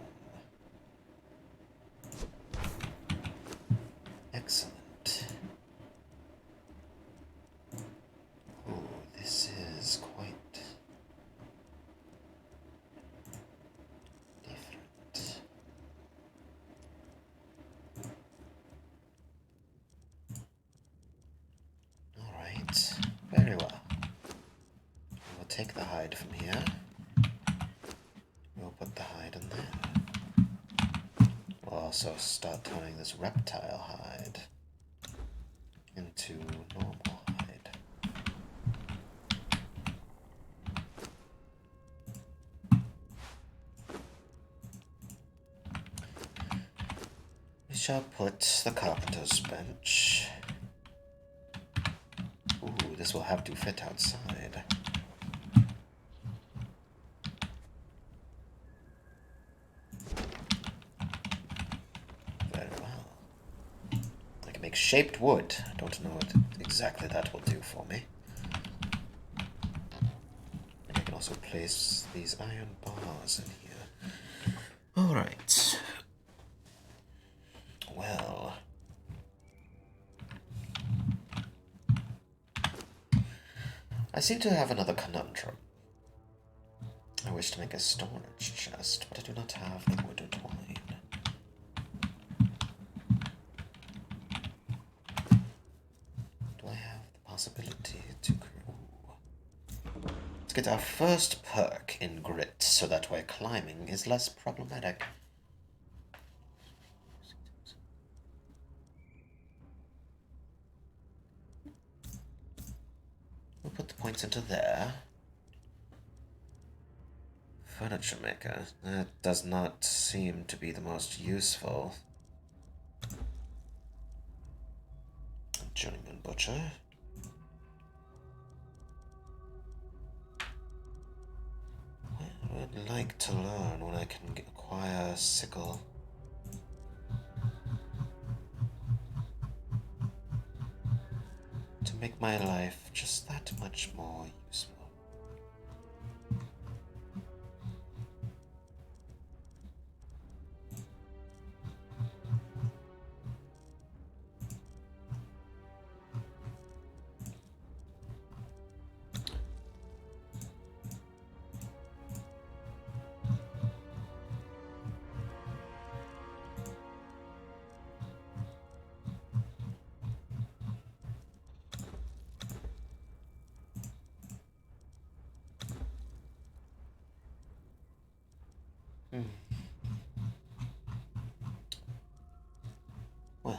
Excellent. Oh, this is quite different. Alright, very well. We'll take the hide from here. We'll put the hide in there. We'll also start turning this reptile hide into normal hide. We shall put the carpenter's bench. Ooh, this will have to fit outside. Very well. I can make shaped wood. I don't know what exactly that will do for me. And I can also place these iron bars in here. Alright. Well. I seem to have another conundrum. I wish to make a storage chest, but I do not have the wood or twine. Do I have the possibility to... Ooh. Let's get our first perk in grit, so that way climbing is less problematic. We'll put the points into there. Furniture maker. That does not seem to be the most useful. Journeyman butcher. I would like to learn when I can acquire a sickle. To make my life just that much more useful. Well,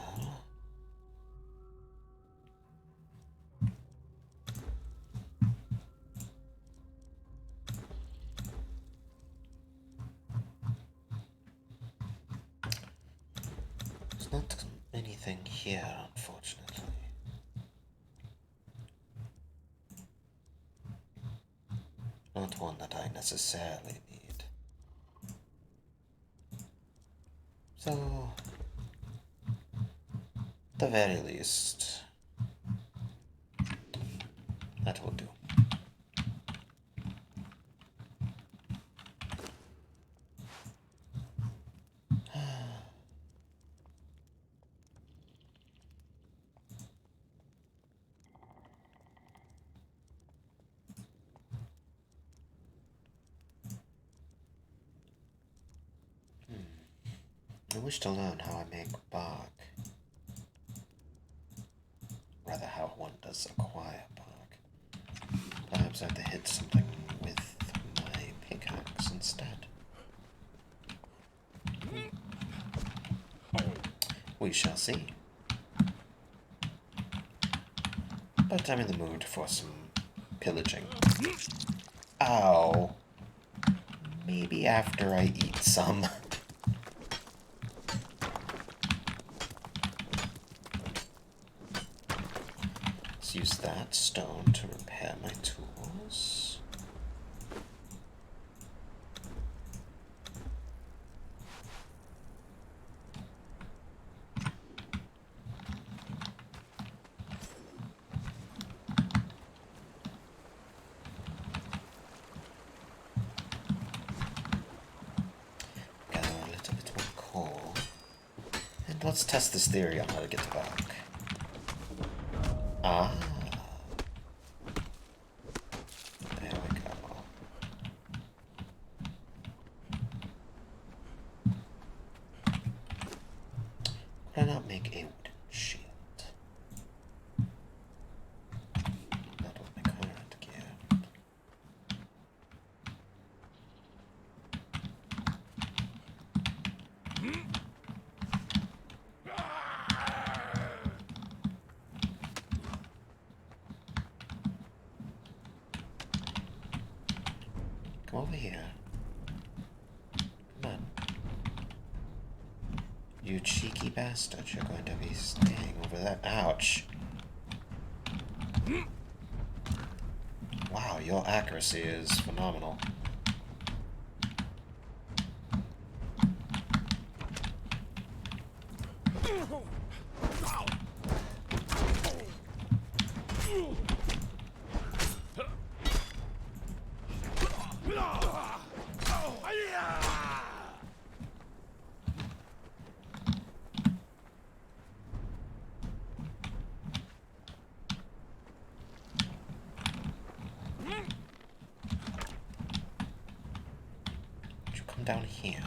there's not anything here, unfortunately. Not one that I necessarily need. So, at the very least, that will do. I wish to learn how I make bark. Rather, how one does acquire bark. Perhaps I have to hit something with my pickaxe instead. We shall see. But I'm in the mood for some pillaging. Ow. Maybe after I eat some. Let's use that stone to repair my tools. let's test this theory on how to get back. Ah. There we go. Could I not make a wooden shield? That would make current gear. Come over here. Come on. You cheeky bastard, you're going to be staying over there. Ouch. Wow, your accuracy is phenomenal. Come down here.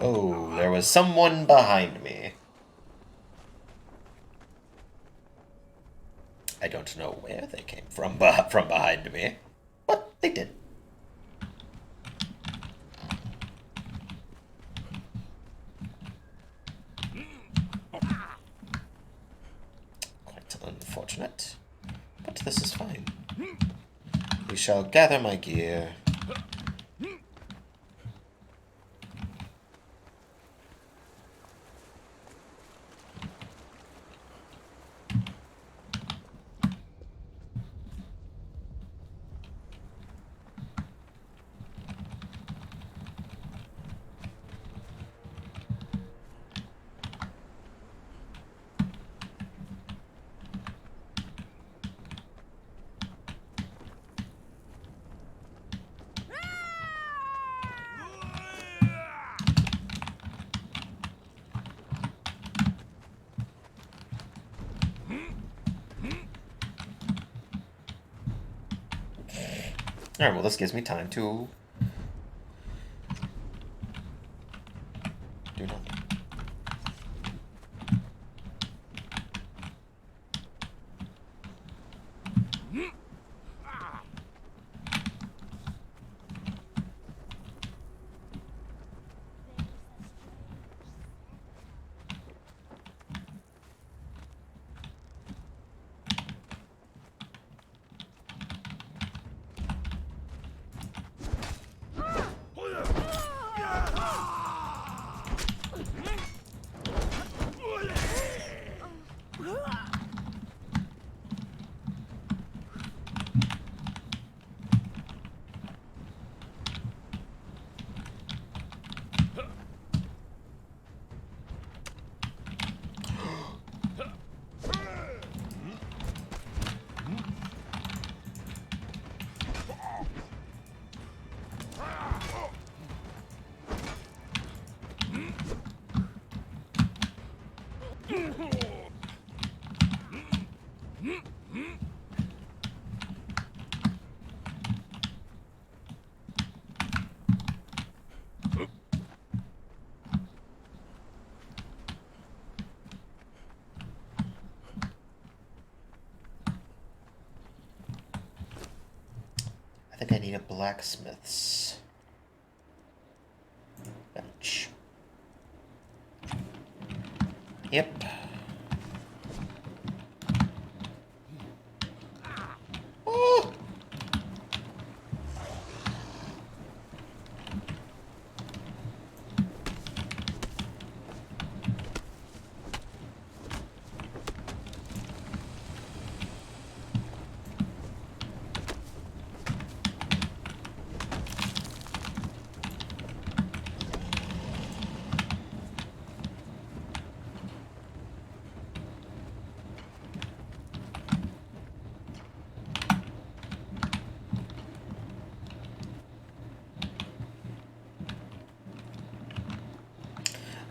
Oh, there was someone behind me. I don't know where they came from behind me, but they did. Quite unfortunate, but this is fine. We shall gather my gear. Alright, well, this gives me time to do nothing. I think I need a blacksmith's bench. Yep. Oh!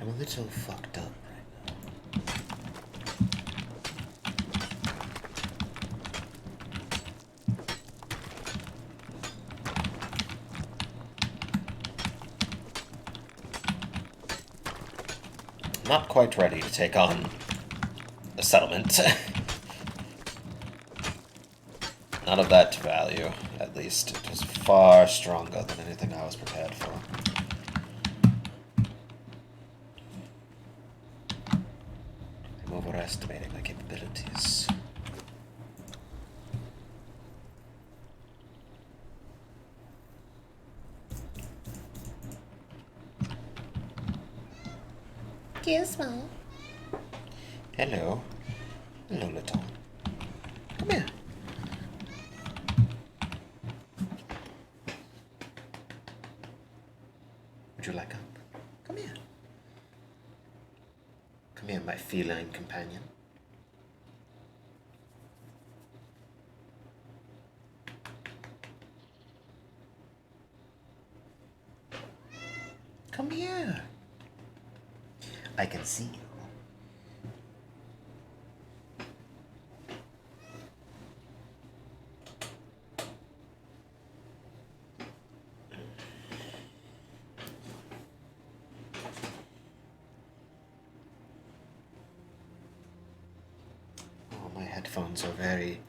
I'm a little fucked up right now. Not quite ready to take on a settlement. Not of that value, at least. It was far stronger than anything I was prepared for. I'm overestimating my capabilities. Gizmo. Hello. Hello, little. Come here. Would you like up? Come here. Come here, my feline companion. Come here. I can see you. Oh, my headphones are very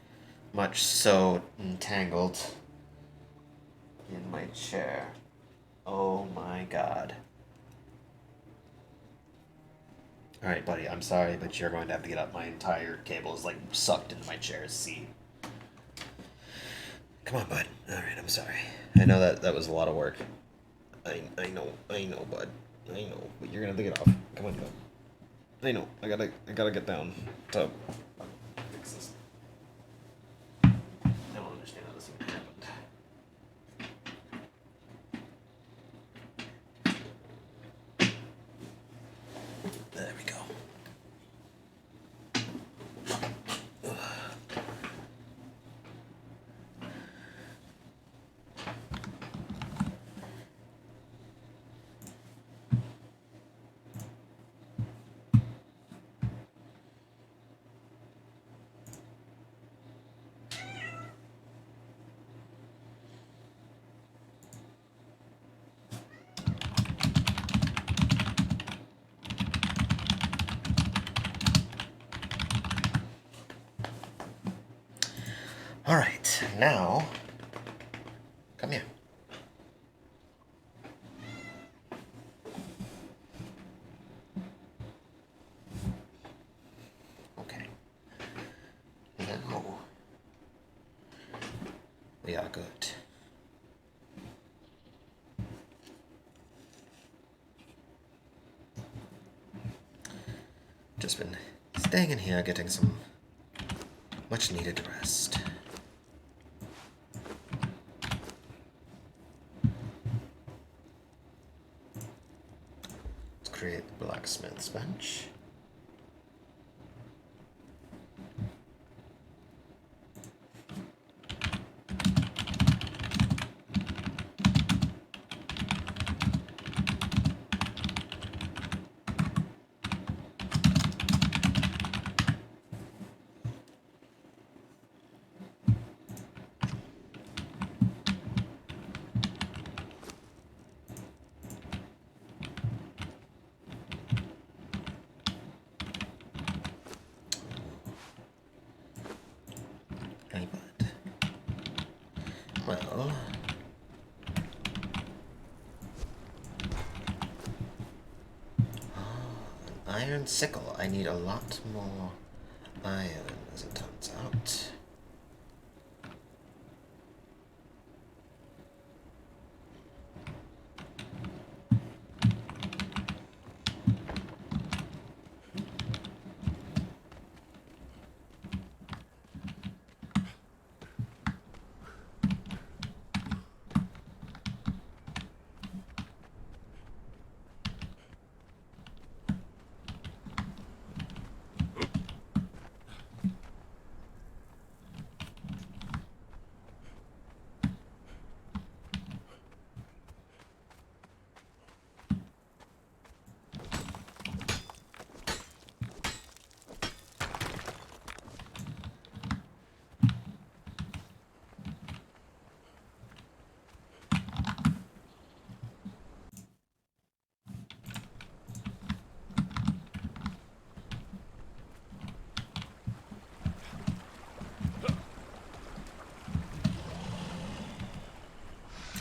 much so entangled in my chair. Oh my god. Alright, buddy, I'm sorry, but you're going to have to get up. My entire cable is, like, sucked into my chair's seat. Come on, bud. Alright, I'm sorry. I know that was a lot of work. I know, bud. I know, but you're gonna have to get off. Come on, bud. I know, I gotta get down to fix this. I don't understand how this even happened. There we go. Alright, now, come here. Okay. Now, we are good. Just been staying in here getting some much needed rest. Create the blacksmith's bench. Hey, bud. Well, an iron sickle. I need a lot more iron, as it turns out.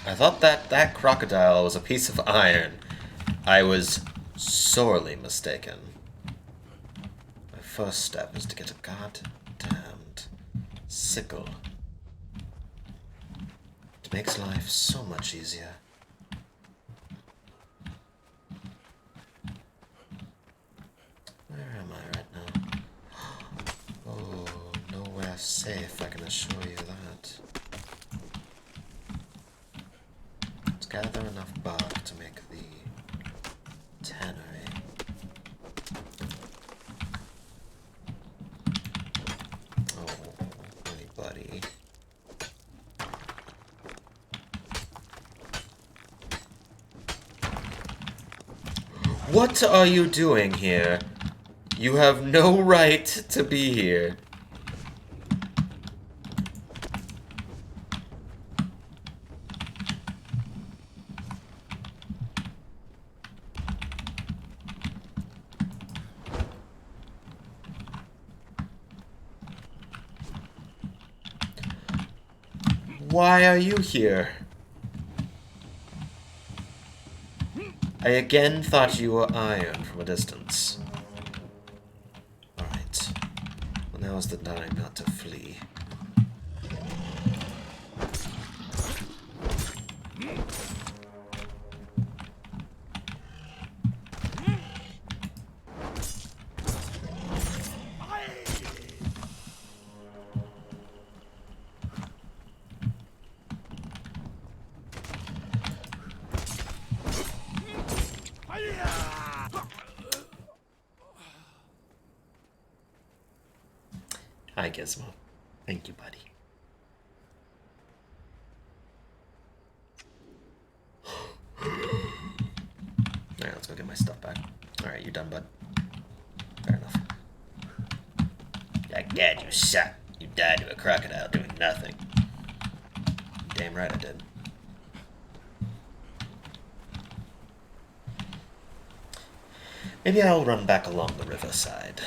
I thought that crocodile was a piece of iron. I was sorely mistaken. My first step is to get a goddamned sickle. It makes life so much easier. Where am I right now? Oh, nowhere safe, I can assure you that. Let's gather enough bark to make the tannery. Oh, my buddy. What are you doing here? You have no right to be here. Why are you here? I again thought you were iron from a distance. Alright. Well, now is the time not to flee. Hi, Gizmo. Thank you, buddy. Alright, let's go get my stuff back. Alright, you done, bud? Fair enough. Dad, you suck. You died to a crocodile doing nothing. Damn right I did. Maybe I'll run back along the riverside.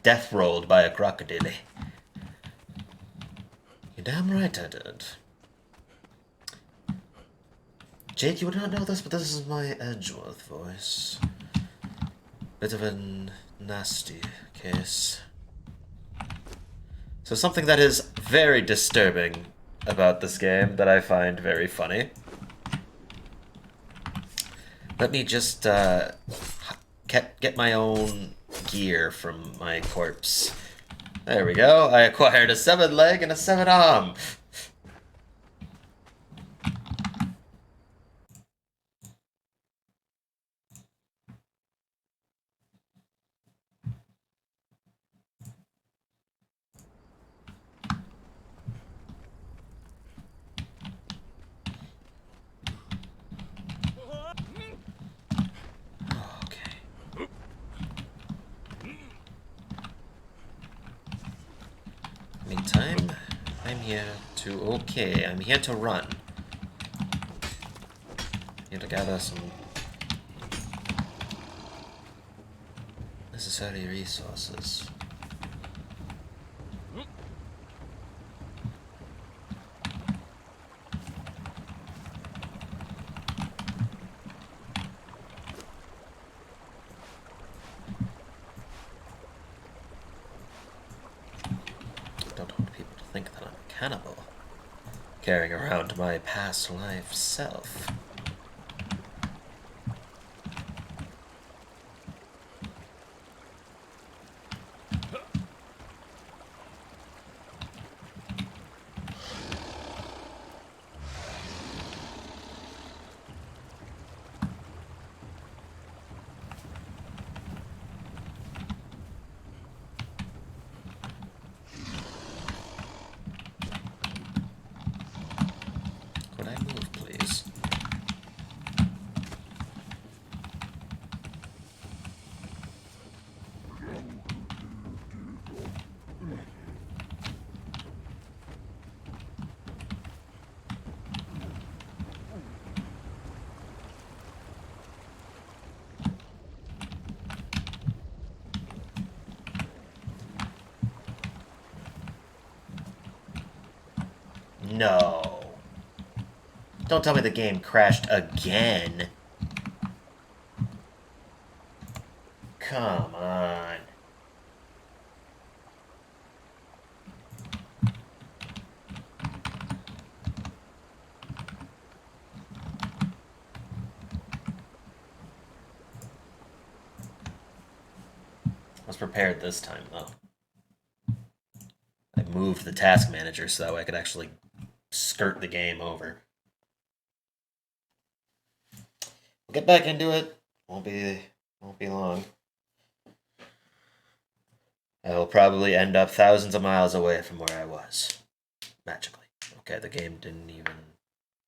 Death rolled by a crocodile. You're damn right I did. Jake, you would not know this, but this is my Edgeworth voice. Bit of a nasty case. So something that is very disturbing about this game that I find very funny. Let me just get my own gear from my corpse. There we go. I acquired a 7 leg and a 7 arm. Meantime, I'm here to run. Here to gather some necessary resources. Don't want people to think that I'm a cannibal, carrying around my past life self. Could I move, please? No. Don't tell me the game crashed again. Come on. I was prepared this time, though. I moved the task manager so I could actually skirt the game over. We'll get back into it. Won't be long. I will probably end up thousands of miles away from where I was. Magically. Okay, the game didn't even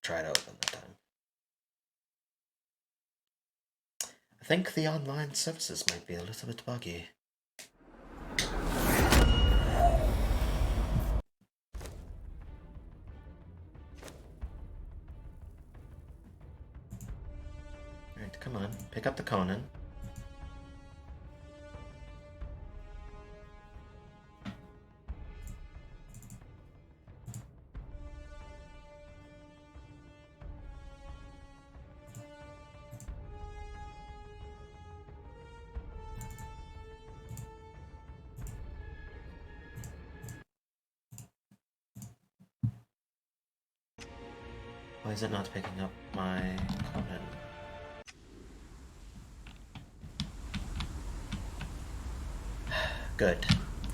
try to open that time. I think the online services might be a little bit buggy. Alright, come on. Pick up the Conan. Why is it not picking up my Conan? Good.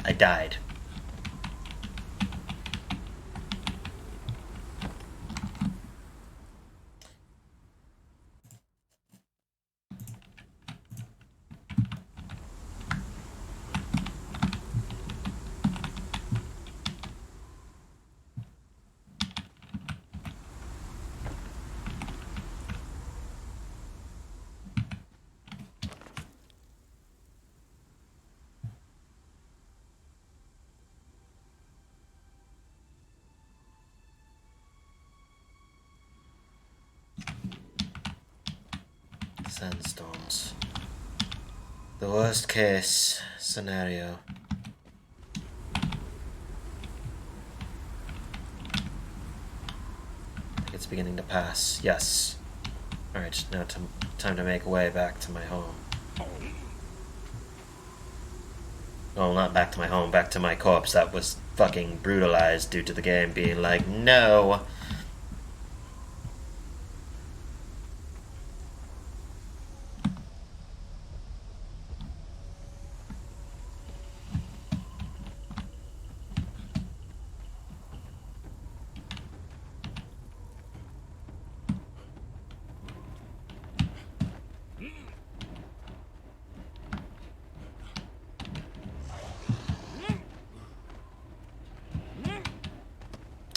I died. Sandstorms. The worst case scenario. I think it's beginning to pass. Yes. Alright, now time to make way back to my home. Well, not back to my home, back to my corpse that was fucking brutalized due to the game being like, no!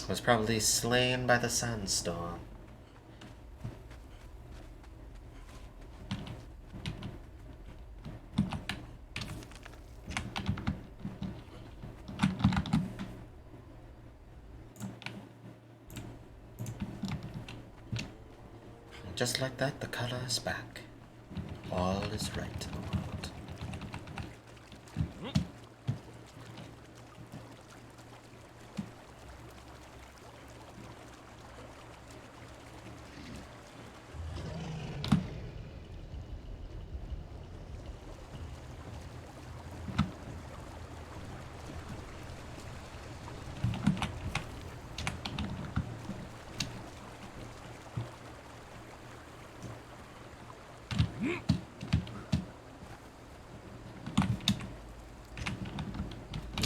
Was probably slain by the sandstorm. And just like that, the color is back. All is right in the world.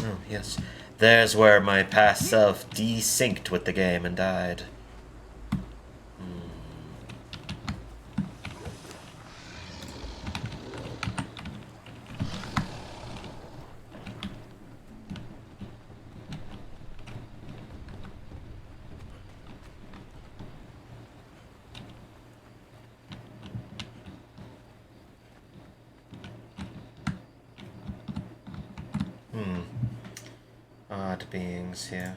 Oh, yes. There's where my past self desynced with the game and died. Odd beings here.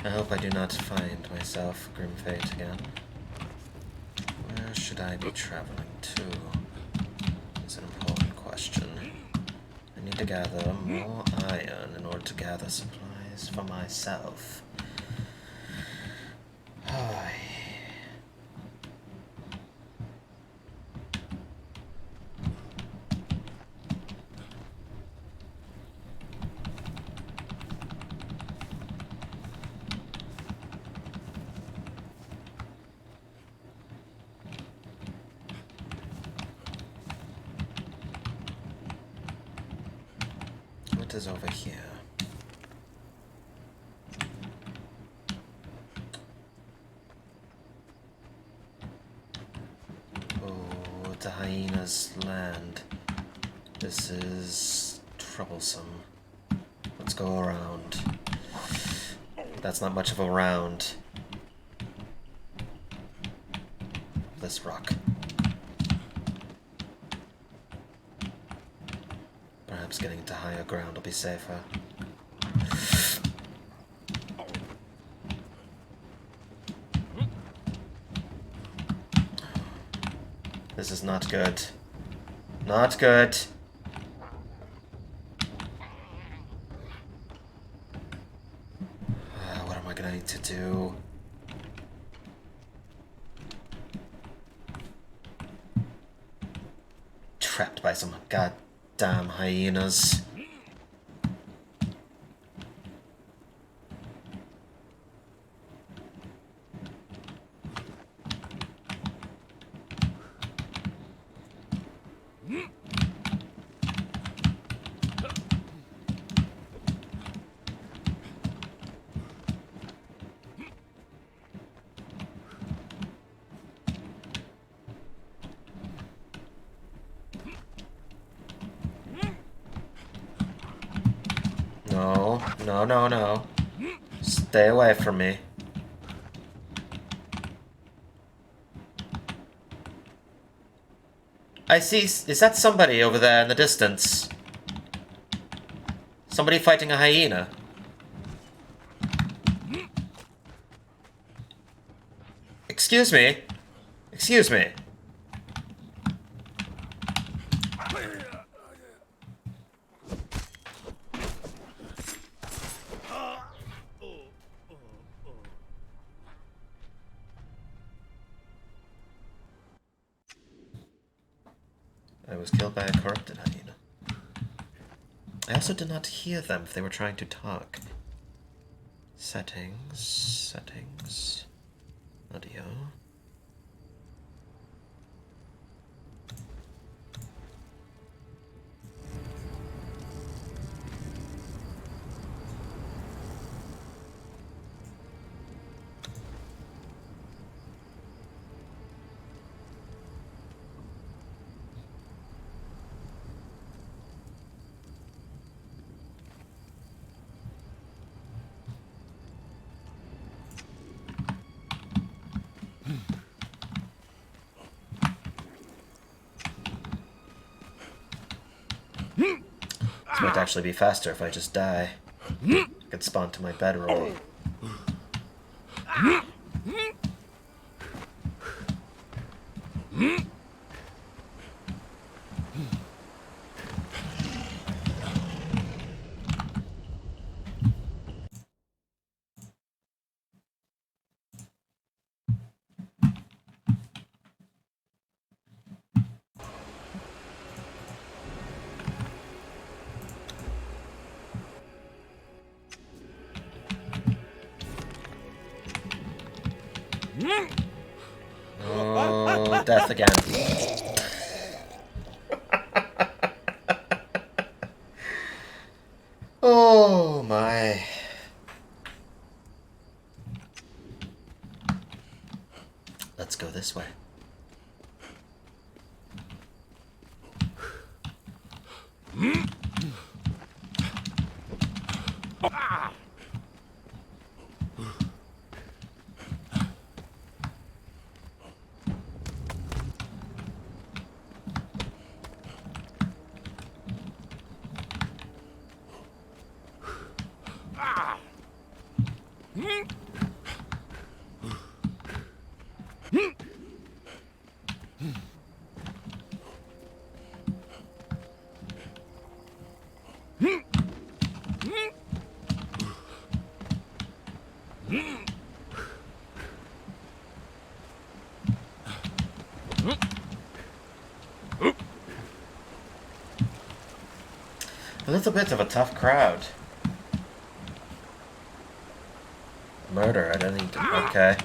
I hope I do not find myself grim fate again. Where should I be traveling to? Is an important question. I need to gather more iron in order to gather supplies for myself. Ay. What is over here? Oh, the hyena's land. This is troublesome. Let's go around. That's not much of a round. This rock. Perhaps getting to higher ground will be safer. This is not good. Not good. What am I gonna need to do? Trapped by some goddamn hyenas. No, no, no, no. Stay away from me. I see. Is that somebody over there in the distance? Somebody fighting a hyena? Excuse me? Excuse me? I was killed by a corrupted hyena. I also did not hear them if they were trying to talk. Settings, settings, audio. This might actually be faster if I just die. I could spawn to my bedroll. Oh, death again. Oh my. Let's go this way. A little bit of a tough crowd. Murder, I don't need to... Okay.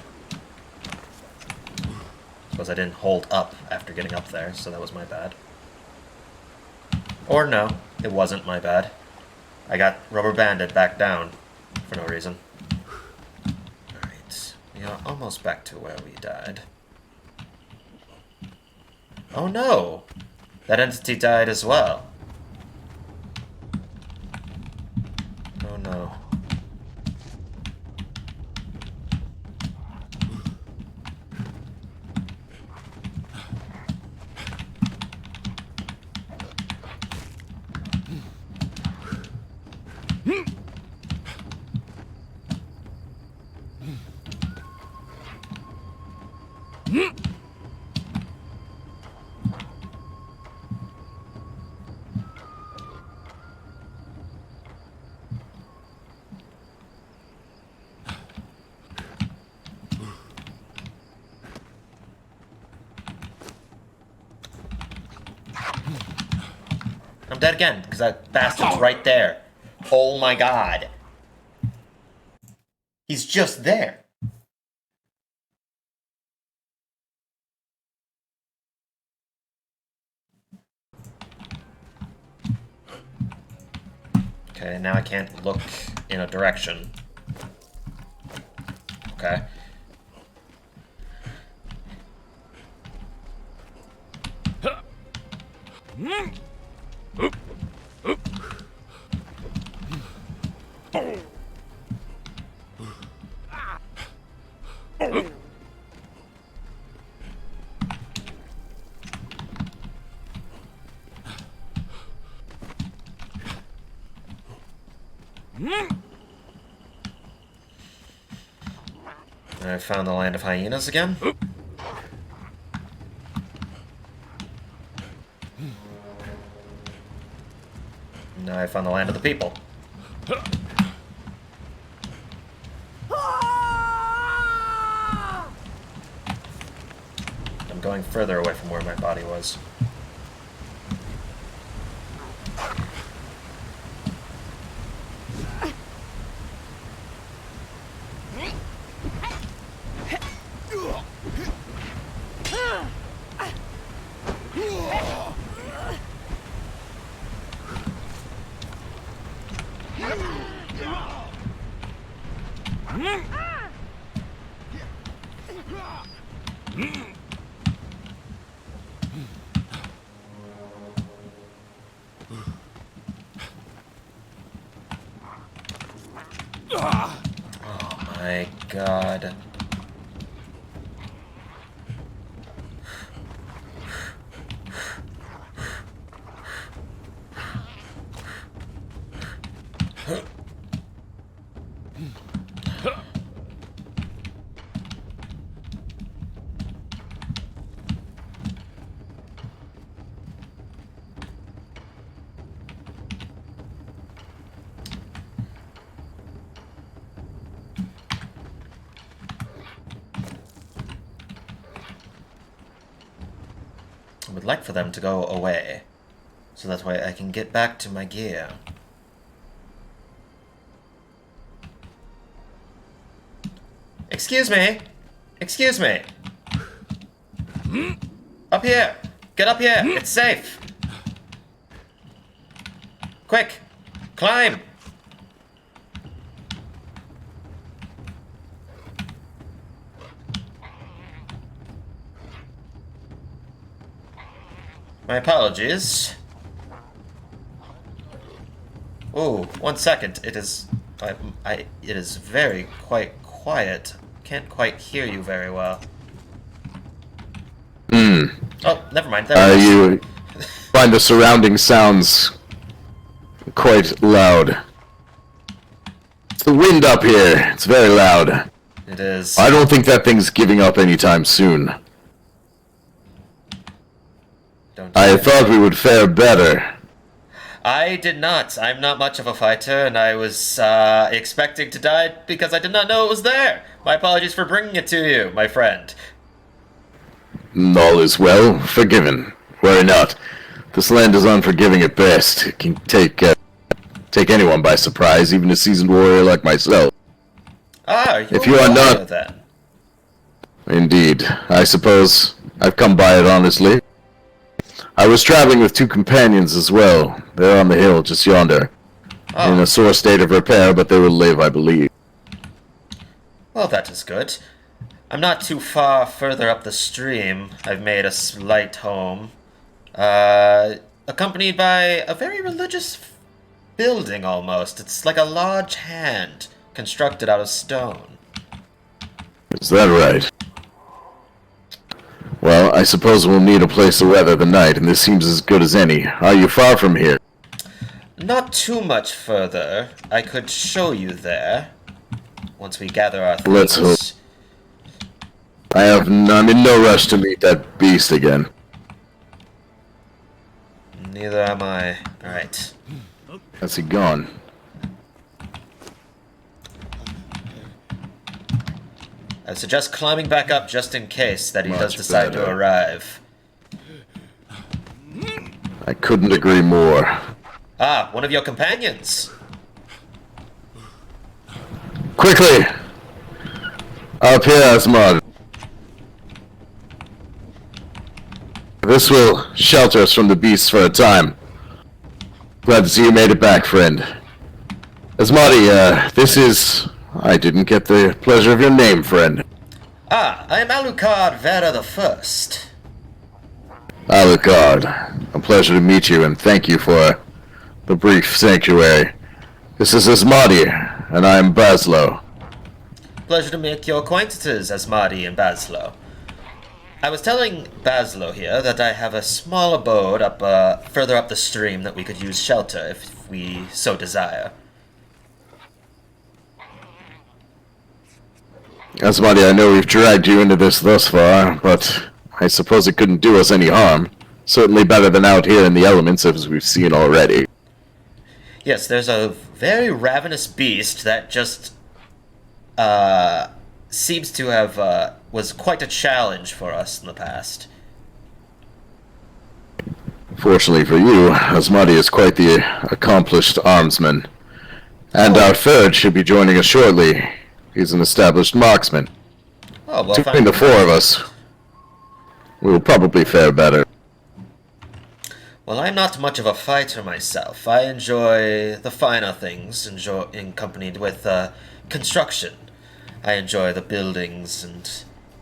Suppose I didn't hold up after getting up there, so that was my bad. Or no, it wasn't my bad. I got rubber banded back down for no reason. Alright, we are almost back to where we died. Oh no! That entity died as well. Oh no. I'm dead again, because that bastard's right there. Oh my god. He's just there. Okay, now I can't look in a direction. Okay. I found the land of hyenas again. Now I found the land of the people. I'm going further away from where my body was. Oh my god. I would like for them to go away, so that way I can get back to my gear. Excuse me! Excuse me! Up here! Get up here! It's safe! Quick! Climb! My apologies. Oh, 1 second. It is... it is very quite quiet. Can't quite hear you very well. Oh, never mind. There You find the surrounding sounds quite loud. It's the wind up here. It's very loud. It is. I don't think that thing's giving up anytime soon. Don't I thought we would fare better. I did not. I'm not much of a fighter, and I was expecting to die because I did not know it was there. My apologies for bringing it to you, my friend. All is well. Forgiven. Worry not. This land is unforgiving at best. It can take anyone by surprise, even a seasoned warrior like myself. Ah, If you are not- then. Indeed. I suppose I've come by it honestly. I was traveling with 2 companions as well. They're on the hill just yonder. In Oh, a sore state of repair, but they will live, I believe. well, that is good. I'm not too far further up the stream. I've made a slight home, accompanied by a very religious building almost. It's like a large hand constructed out of stone. Is that right? Well, I suppose we'll need a place to weather the night, and this seems as good as any. Are you far from here? Not too much further. I could show you there once we gather our things. Let's hope. I'm in no rush to meet that beast again. Neither am I. Alright. Has he gone? I suggest climbing back up just in case that he does Much decide to better. arrive. I couldn't agree more. Ah, one of your companions. Quickly! Up here, Asmod. This will shelter us from the beasts for a time. Glad to see you made it back, friend. Asmodi, this is... I didn't get the pleasure of your name, friend. Ah, I am Alucard Vera the First. Alucard, a pleasure to meet you, and thank you for the brief sanctuary. This is Asmodi, and I am Baslo. Pleasure to make your acquaintances, Asmadi and Baslo. I was telling Baslo here that I have a small abode up further up the stream that we could use shelter if we so desire. Asmodi, I know we've dragged you into this thus far, but I suppose it couldn't do us any harm. Certainly better than out here in the elements, as we've seen already. Yes, there's a very ravenous beast that just seems to have was quite a challenge for us in the past. Fortunately for you, Asmodi is quite the accomplished armsman. And our third should be joining us shortly. He's an established marksman. Oh, well, Between the 4 of us, we will probably fare better. Well, I'm not much of a fighter myself. I enjoy the finer things, accompanied with construction. I enjoy the buildings and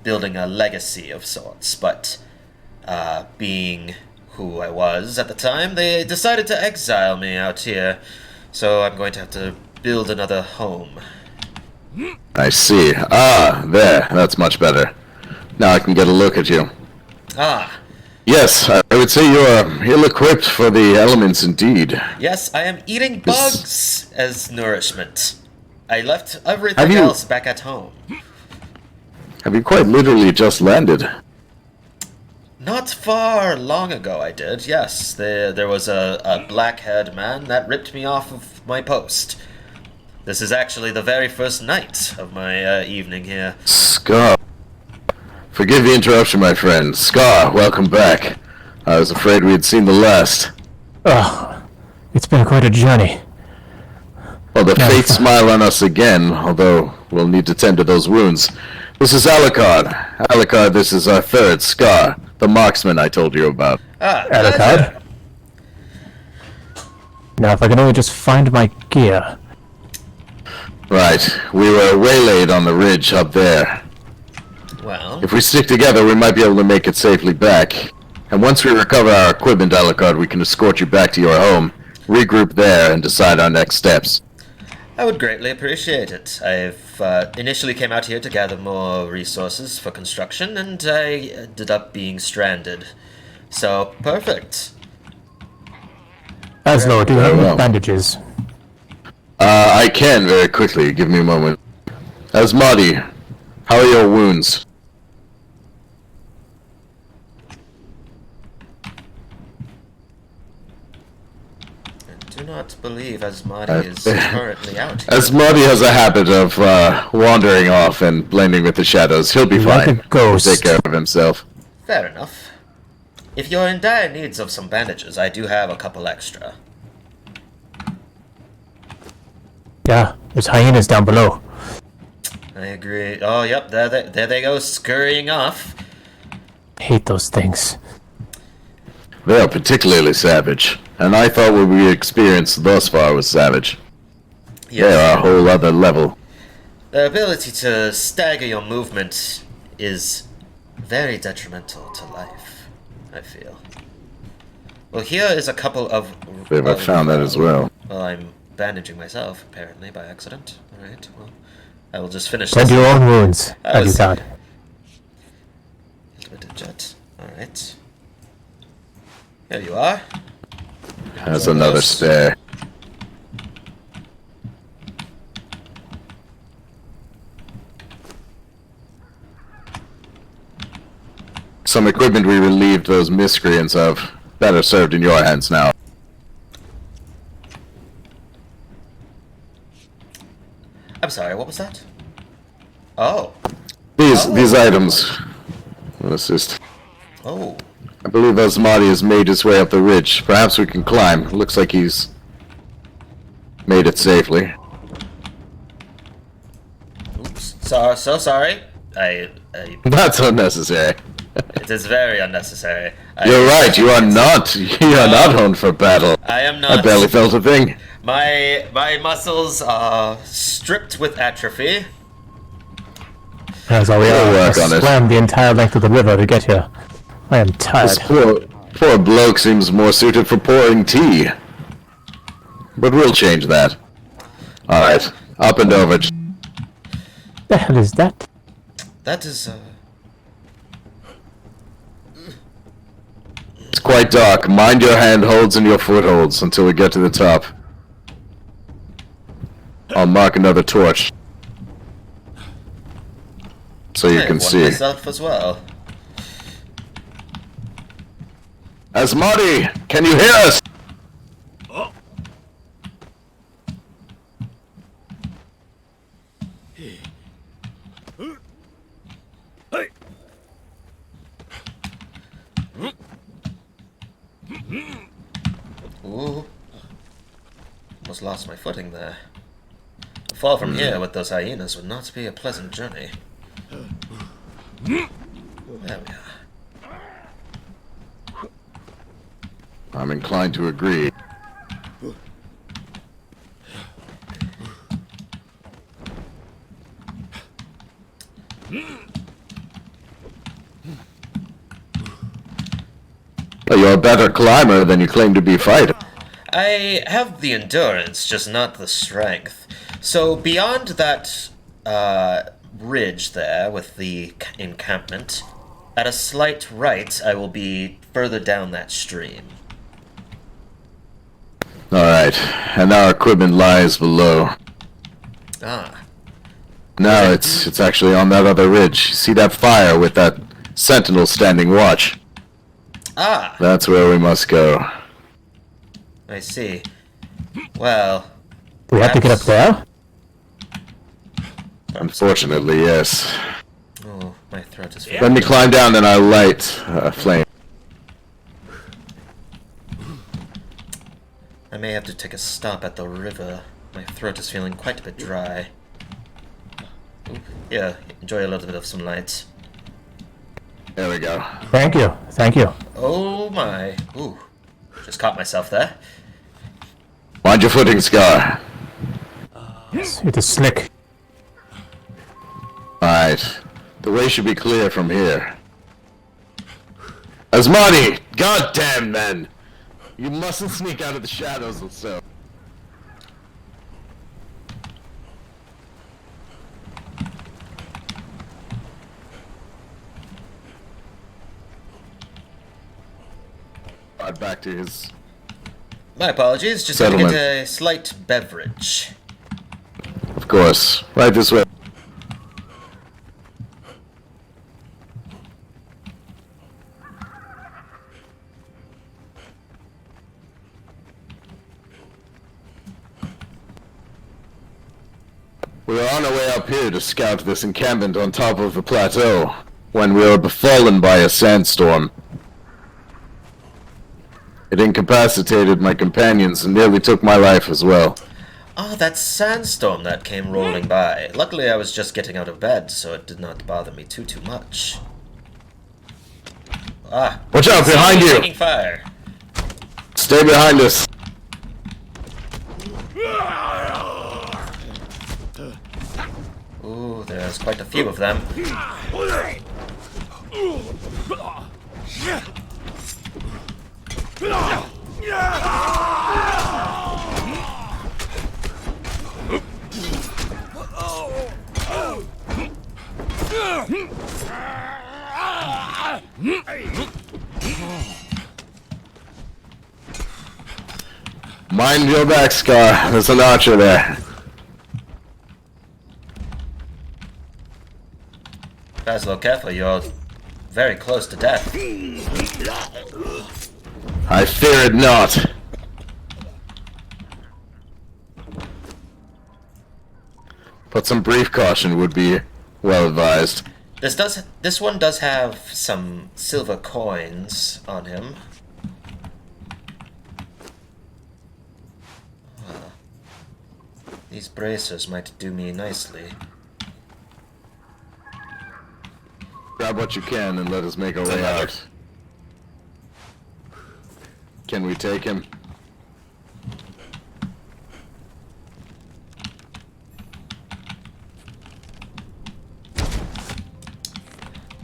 building a legacy of sorts, but being who I was at the time, they decided to exile me out here, so I'm going to have to build another home. I see. Ah, there. That's much better. Now I can get a look at you. Ah, Yes, I would say you are ill-equipped for the elements indeed. yes, I am eating bugs as nourishment. I left Have everything you- else back at home. Have you quite literally just landed? Not far long ago I did, yes. There was a black-haired man that ripped me off of my post. This is actually the very first night of my evening here. Scar. Forgive the interruption, my friend. Scar, welcome back. I was afraid we had seen the last. Oh, it's been quite a journey. Well, the No, fates fa- smile on us again, although we'll need to tend to those wounds. This is Alucard. Alucard, this is our third, Scar, the marksman I told you about. Ah, Alucard? pleasure. Now, if I can only just find my gear. Right, we were waylaid on the ridge up there. Well, If we stick together, we might be able to make it safely back. And once we recover our equipment, Alucard, we can escort you back to your home, regroup there, and decide our next steps. I would greatly appreciate it. I've initially came out here to gather more resources for construction, and I ended up being stranded. So, perfect. Aslo, do you have Very any well. bandages? I can very quickly. Give me a moment. Asmati, how are your wounds? I do not believe Asmati is currently out here. Asmati has a habit of wandering off and blending with the shadows. He'll be Like fine. a ghost. He'll take care of himself. Fair enough. If you're in dire needs of some bandages, I do have a couple extra. Yeah, there's hyenas down below. I agree. Oh, yep, there they go, scurrying off. Hate those things. They are particularly savage, and I thought what we experienced thus far was savage. They are a whole other level. Their ability to stagger your movement is very detrimental to life, I feel. Well, here is a couple of... I found that as well. Well, I'm bandaging myself, apparently, by accident. Alright, well, I will just finish Tend this. your own wounds, as you thought. Jet. Alright. Here you are. That's another spare. Some equipment we relieved those miscreants of. Better served in your hands now. I'm sorry, what was that? Oh. These items. Assist. Oh. I believe Asmati has made his way up the ridge. Perhaps we can climb. Looks like he's made it safely. Oops. So sorry. That's unnecessary. It is very unnecessary. You're right. You are not. You are not honed for battle. I am not. I barely felt a thing. My muscles are stripped with atrophy. As all we We'll are, work I on it. swam the entire length of the river to get here. I am tired. This poor bloke seems more suited for pouring tea. But we'll change that. Alright. Up and over. The hell is that? That is It's quite dark. Mind your handholds and your footholds until we get to the top. I'll mark another torch. So you I can have one see. myself as well. Asmati, can you hear us? Ooh. Almost lost my footing there. A fall from here with those hyenas would not be a pleasant journey. There we are. I'm inclined to agree. You're a better climber than you claim to be fighter. I have the endurance, just not the strength. So beyond that ridge there with the encampment, at a slight right, I will be further down that stream. Alright, and our equipment lies below. Ah, No, it's actually on that other ridge. See that fire with that sentinel standing watch? ah, That's where we must go. I see. Well, We have to get up there? Unfortunately, yes. oh, my throat is Let me climb down and I'll light a flame. I may have to take a stop at the river. My throat is feeling quite a bit dry. Ooh, yeah, enjoy a little bit of some light. There we go. Thank you. Thank you. Oh my. Ooh, just caught myself there. Mind your footing, Scar. It is slick. Alright. The way should be clear from here. Asmati! Goddamn, men! You mustn't sneak out of the shadows and so. Back to his... My apologies, just had to get Settlement. a slight beverage. course. Right this way. We were on our way up here to scout this encampment on top of the plateau, when we were befallen by a sandstorm. It incapacitated my companions and nearly took my life as well. Oh, that sandstorm that came rolling by. Luckily, I was just getting out of bed, so it did not bother me too much. Ah! Watch out, behind you! Taking fire. Stay behind us. Ooh, there's quite a few of them. Mind your back, Scar. There's an archer there. Basil, careful, you're very close to death. I fear it not. But some brief caution would be well advised. This one does have some silver coins on him. These bracers might do me nicely. Grab what you can and let us make our way out. Can we take him?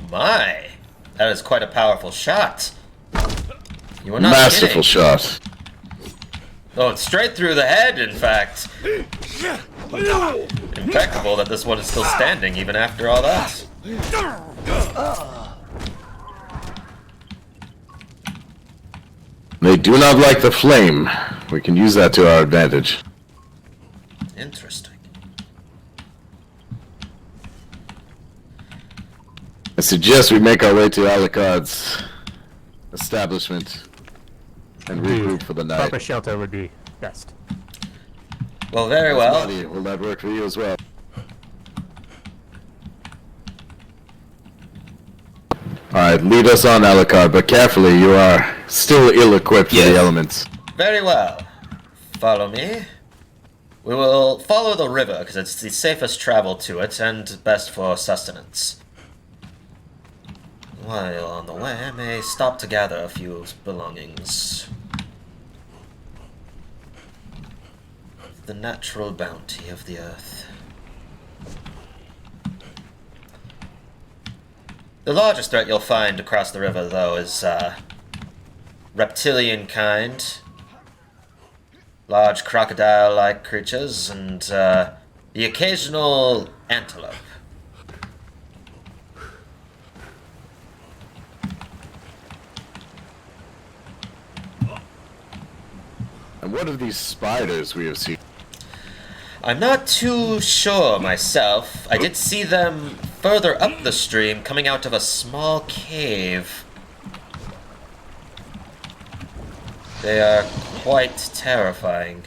My! That is quite a powerful shot. You were not Masterful kidding. shot. Oh, it's straight through the head, in fact. Impeccable that this one is still standing even after all that. They do not like the flame. We can use that to our advantage. Interesting. I suggest we make our way to Alucard's establishment and regroup for the night. Proper shelter would be best. Well, very well. Buddy, will that work for you as well? Alright, lead us on, Alucard, but carefully, you are still ill-equipped for the elements. Very well. Follow me. We will follow the river, because it's the safest travel to it, and best for sustenance. While on the way, I may stop to gather a few belongings. The natural bounty of the earth. The largest threat you'll find across the river, though, is reptilian kind, large crocodile-like creatures, and the occasional antelope. And what of these spiders we have seen? I'm not too sure myself. I did see them further up the stream, coming out of a small cave. They are quite terrifying.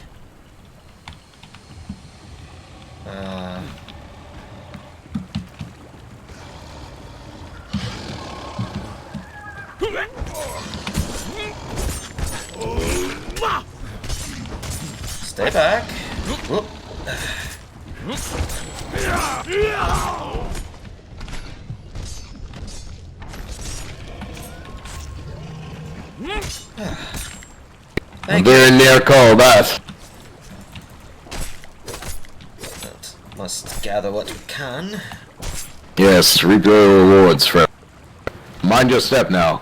Stay back. Whoop. A very near call, that. Must gather what we can. Yes, reap your rewards, friend. Mind your step now.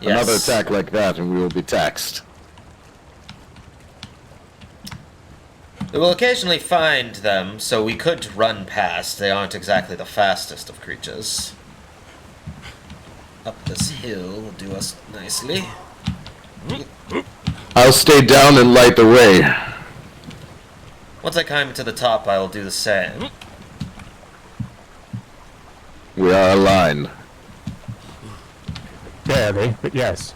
Yes. Another attack like that and we will be taxed. We will occasionally find them, so we could run past. They aren't exactly the fastest of creatures. Up this hill will do us nicely. I'll stay down and light the way. Once I climb to the top, I will do the same. We are aligned. Barely, but yes.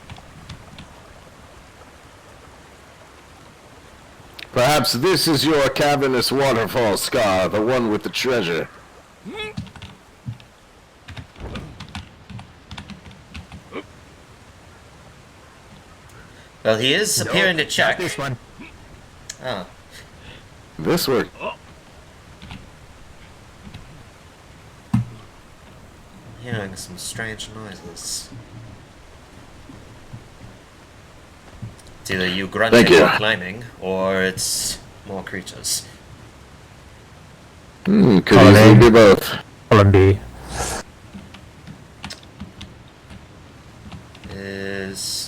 Perhaps this is your cavernous waterfall, Scar, the one with the treasure. Well, he is appearing to Not check. this one. Oh. This worked. Hearing some strange noises. It's either you grunting Thank you. or climbing, or it's more creatures. Could Oh, easily they- be both. Column B.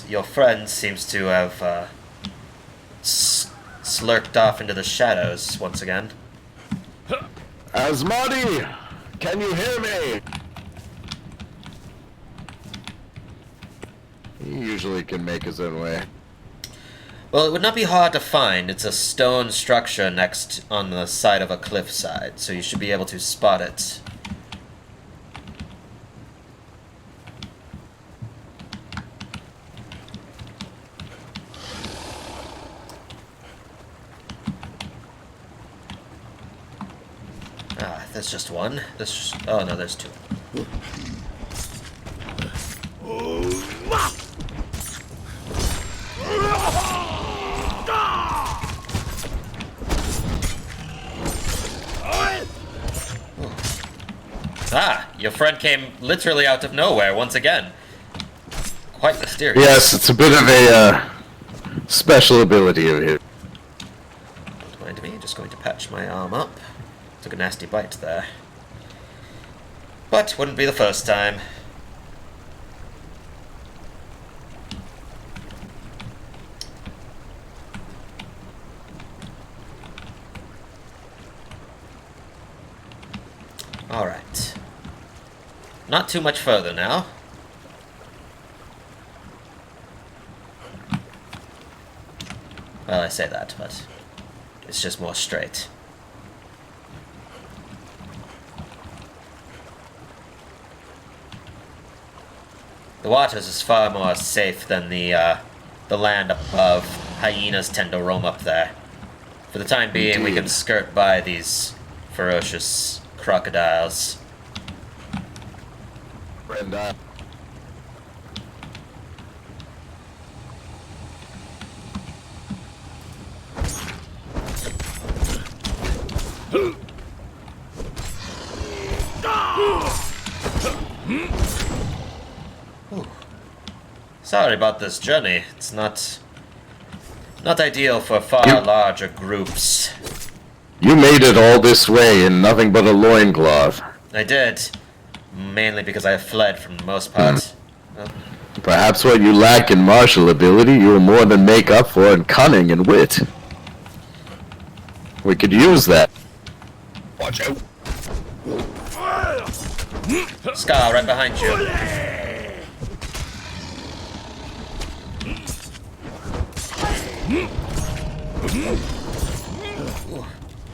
Your friend seems to have slurked off into the shadows once again. Asmodi! Can you hear me? He usually can make his own way. Well, it would not be hard to find. It's a stone structure next on the side of a cliffside, so you should be able to spot it. Ah, there's just one. Oh no, there's two. Ah, your friend came literally out of nowhere once again. Quite mysterious. Yes, it's a bit of a special ability of his. Don't mind me, just going to patch my arm up. Took a nasty bite there. But wouldn't be the first time. Alright. Not too much further now. Well, I say that, but it's just more straight. The waters is far more safe than the land up above. Hyenas tend to roam up there. For the time being, we can Indeed. skirt by these ferocious crocodiles. And, Sorry about this journey. It's not ideal for far You- larger groups. you made it all this way in nothing but a loincloth. I did, mainly because I have fled from the most part. Perhaps what you lack in martial ability, you will more than make up for in cunning and wit. We could use that. Watch out. Scar, right behind you. Ooh,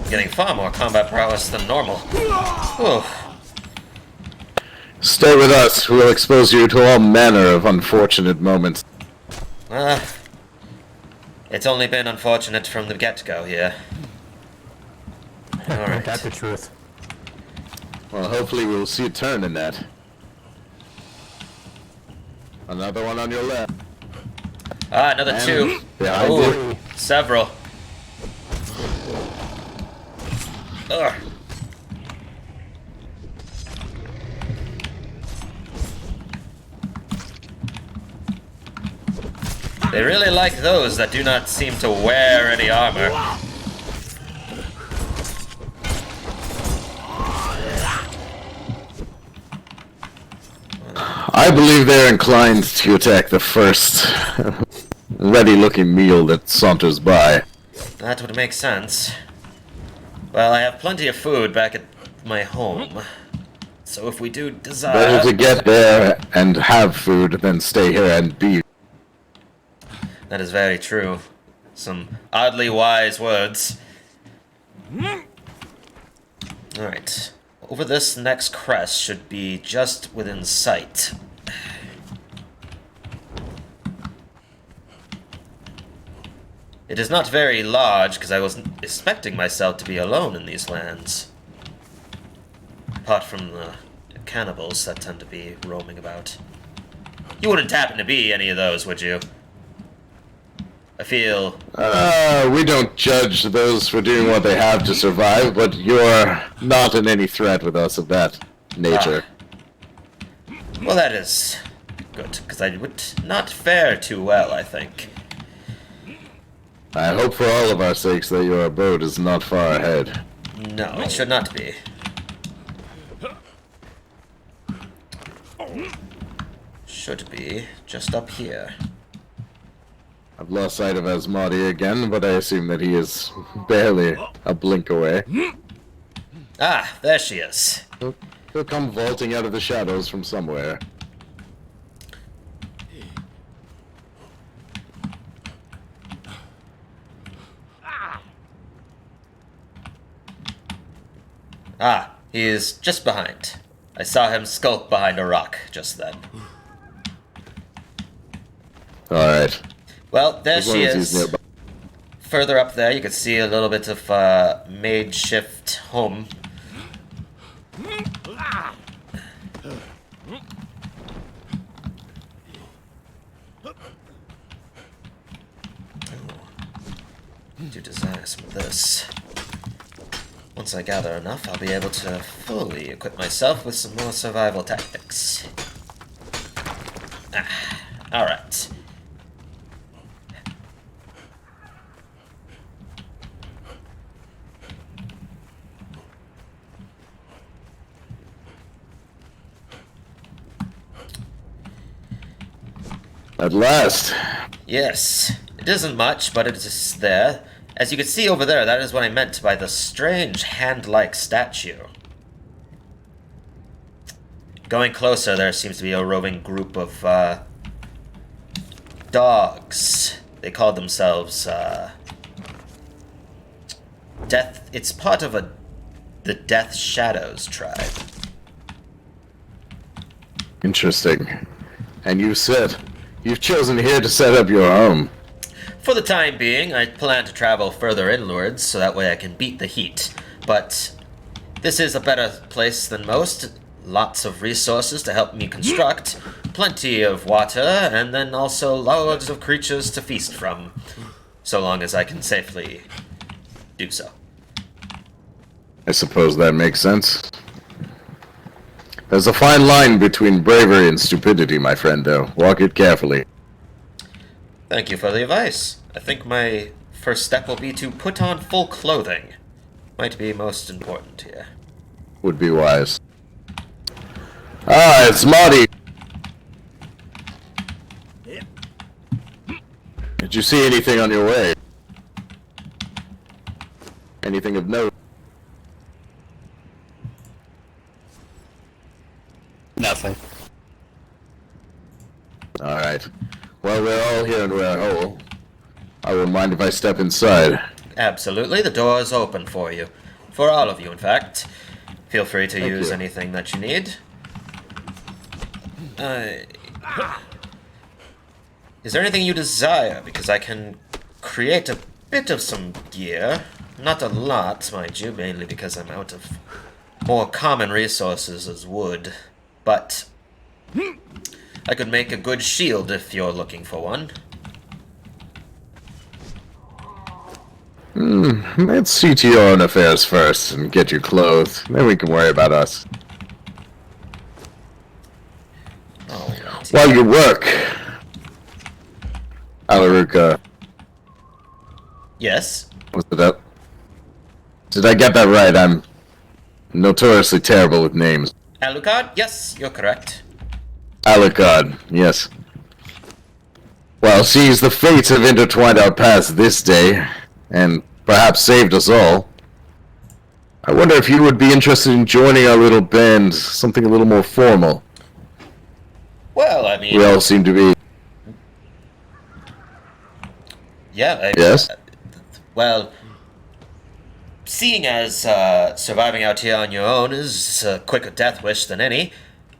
getting far more combat prowess than normal. Ooh. Stay with us. We'll expose you to all manner of unfortunate moments. It's only been unfortunate from the get-go here. Ain't that Alright. the truth? Well, hopefully we'll see a turn in that. Another one on your left. Ah, another And two. behind Ooh, you. several. Ugh. They really like those that do not seem to wear any armor. I believe they're inclined to attack the first ready-looking meal that saunters by. That would make sense. Well, I have plenty of food back at my home. So if we do desire... Better to get there and have food than stay here and be. That is very true. Some oddly wise words. Alright. Over this next crest should be just within sight. It is not very large, because I wasn't expecting myself to be alone in these lands. Apart from the cannibals that tend to be roaming about. You wouldn't happen to be any of those, would you? I feel... We don't judge those for doing what they have to survive, but you're not in any threat with us of that nature. Well, that is good, because I would not fare too well, I think. I hope for all of our sakes that your abode is not far ahead. No, it should not be. Should be just up here. I've lost sight of Asmodi again, but I assume that he is barely a blink away. Ah, there she is. He'll come vaulting out of the shadows from somewhere. Ah, he is just behind. I saw him skulk behind a rock just then. Alright. Well, there As long she as he's is. nearby. Further up there, you can see a little bit of mage shift home. Do desire some of this. Once I gather enough, I'll be able to fully equip myself with some more survival tactics. Alright. At last. Yes, it isn't much, but it is there. As you can see over there, that is what I meant by the strange hand-like statue. Going closer, there seems to be a roving group of dogs. They call themselves Death. It's part of the Death Shadows tribe. Interesting. And you've chosen here to set up your home. For the time being, I plan to travel further inwards so that way I can beat the heat. But this is a better place than most. Lots of resources to help me construct, plenty of water, and then also loads of creatures to feast from, so long as I can safely do so. I suppose that makes sense. There's a fine line between bravery and stupidity, my friend, though. Walk it carefully. Thank you for the advice. I think my first step will be to put on full clothing. Might be most important here. Would be wise. Ah, it's Marty. Did you see anything on your way? Anything of note? Nothing. Alright. Well, we're all here and we're whole. I wouldn't mind if I step inside. Absolutely, the door is open for you. For all of you, in fact. Feel free to Thank use you. anything that you need. Is there anything you desire? Because I can create a bit of some gear. Not a lot, mind you, mainly because I'm out of more common resources as wood. But I could make a good shield if you're looking for one. Let's see to your own affairs first and get you clothed. Then we can worry about us. Alright. While you work, Alaruka, Yes? was it up? Did I get that right? I'm notoriously terrible with names. Alucard? Yes, you're correct. Alucard, yes. Well, sees the fates have intertwined our paths this day, and perhaps saved us all. I wonder if you would be interested in joining our little band, something a little more formal. Well, I mean... We all seem to be... Yeah, Yes? Well, seeing as surviving out here on your own is a quicker death wish than any,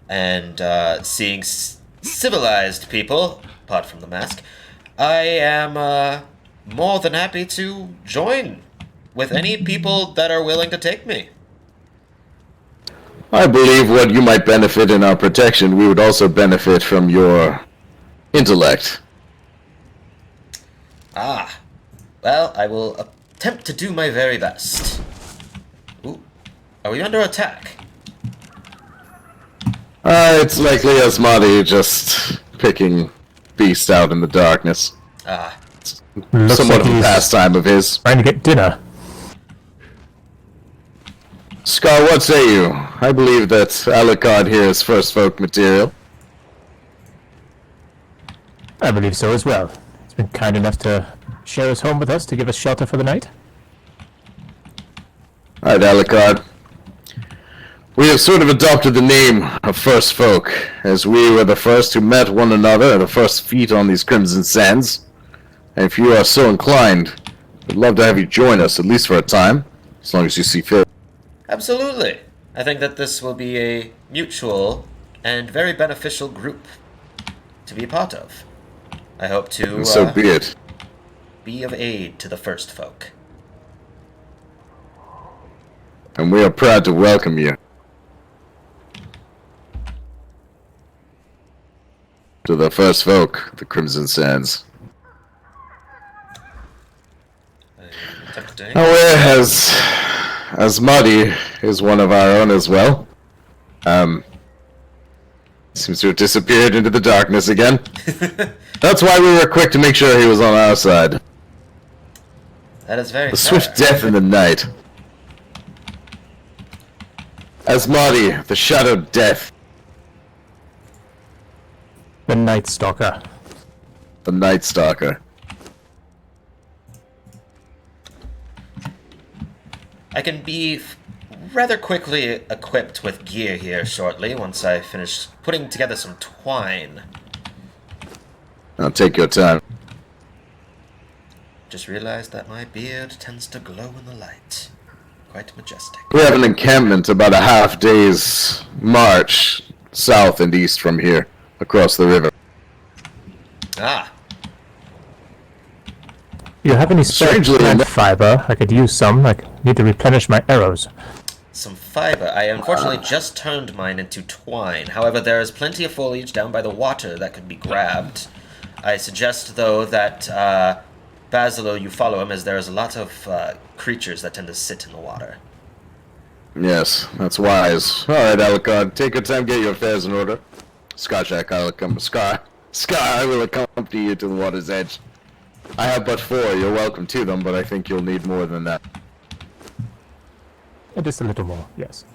and seeing civilized people, apart from the mask, I am more than happy to join with any people that are willing to take me. I believe what you might benefit in our protection, we would also benefit from your intellect. Ah, well, I will attempt to do my very best. Ooh, are we under attack? It's likely Asmati just picking beast out in the darkness. Ah, Looks Somewhat like of a he's pastime of his. trying to get dinner. Scar, what say you? I believe that Alucard here is first folk material. I believe so as well. He's been kind enough to share his home with us to give us shelter for the night. Alright, Alucard. We have sort of adopted the name of First Folk, as we were the first who met one another, the first feet on these Crimson Sands. And if you are so inclined, we'd love to have you join us, at least for a time, as long as you see fit. absolutely. I think that this will be a mutual and very beneficial group to be a part of. I hope to And so be it. be of aid to the first folk. And we are proud to welcome you to the First Folk, the Crimson Sands. Tempting. However, as Muddy is one of our own as well. Seems to have disappeared into the darkness again. That's why we were quick to make sure he was on our side. That is very The fair. swift death in the night. Asmati, the shadowed death. The Night Stalker. The Night Stalker. I can be rather quickly equipped with gear here shortly once I finish putting together some twine. Now take your time. Just realized that my beard tends to glow in the light. Quite majestic. We have an encampment about a half day's march south and east from here, across the river. Ah, You have any spare Strangely plant enough- fiber? I could use some. I need to replenish my arrows. some fiber. I unfortunately just turned mine into twine. However, there is plenty of foliage down by the water that could be grabbed. I suggest, though, that Basilo, you follow him, as there is a lot of creatures that tend to sit in the water. Yes, that's wise. Alright, Alucard, take your time, get your affairs in order. Scarjack, I'll come. Scar, I will accompany you to the water's edge. I have but 4, you're welcome to them, but I think you'll need more than that. Just a little more, yes.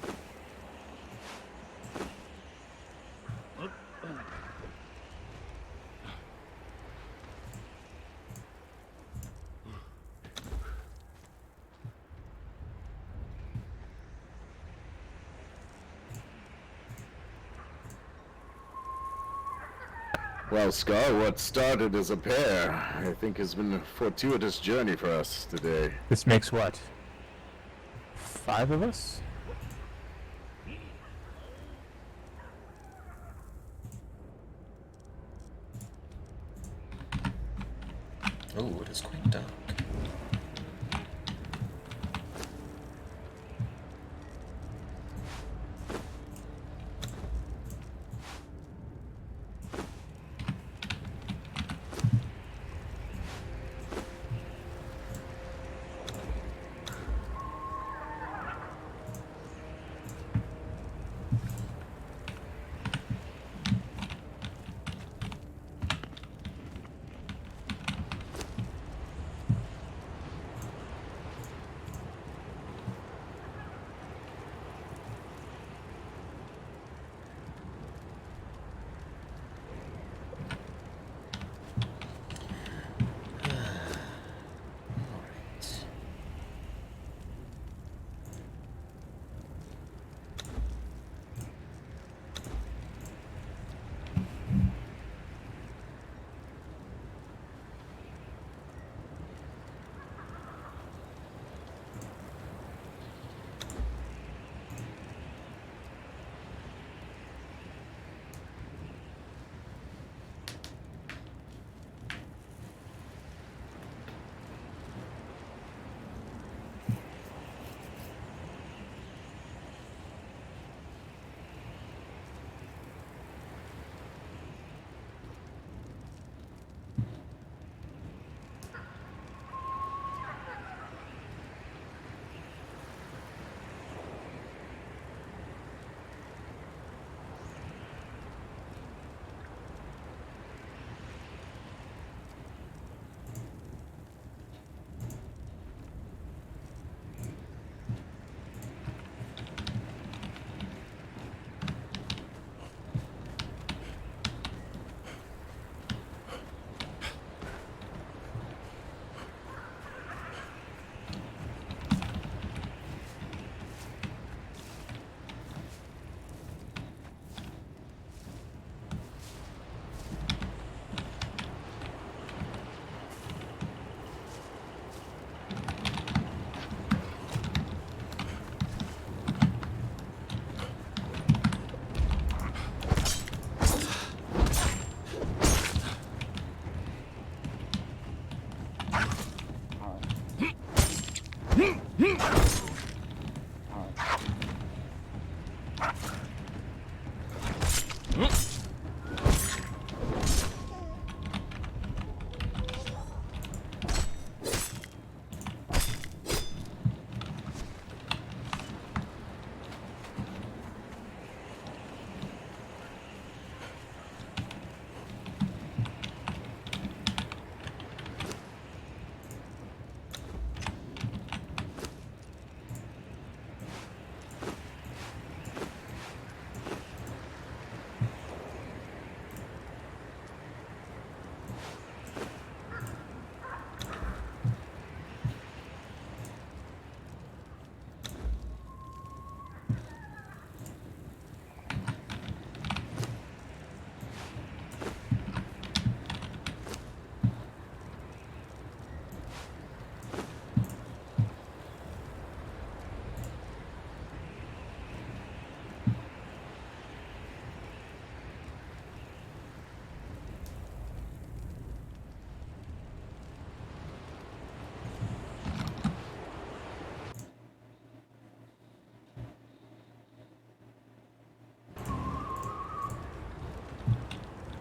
Well, Scar, what started as a pair, I think has been a fortuitous journey for us today. This makes what? 5 of us? Oh, it is quite dark.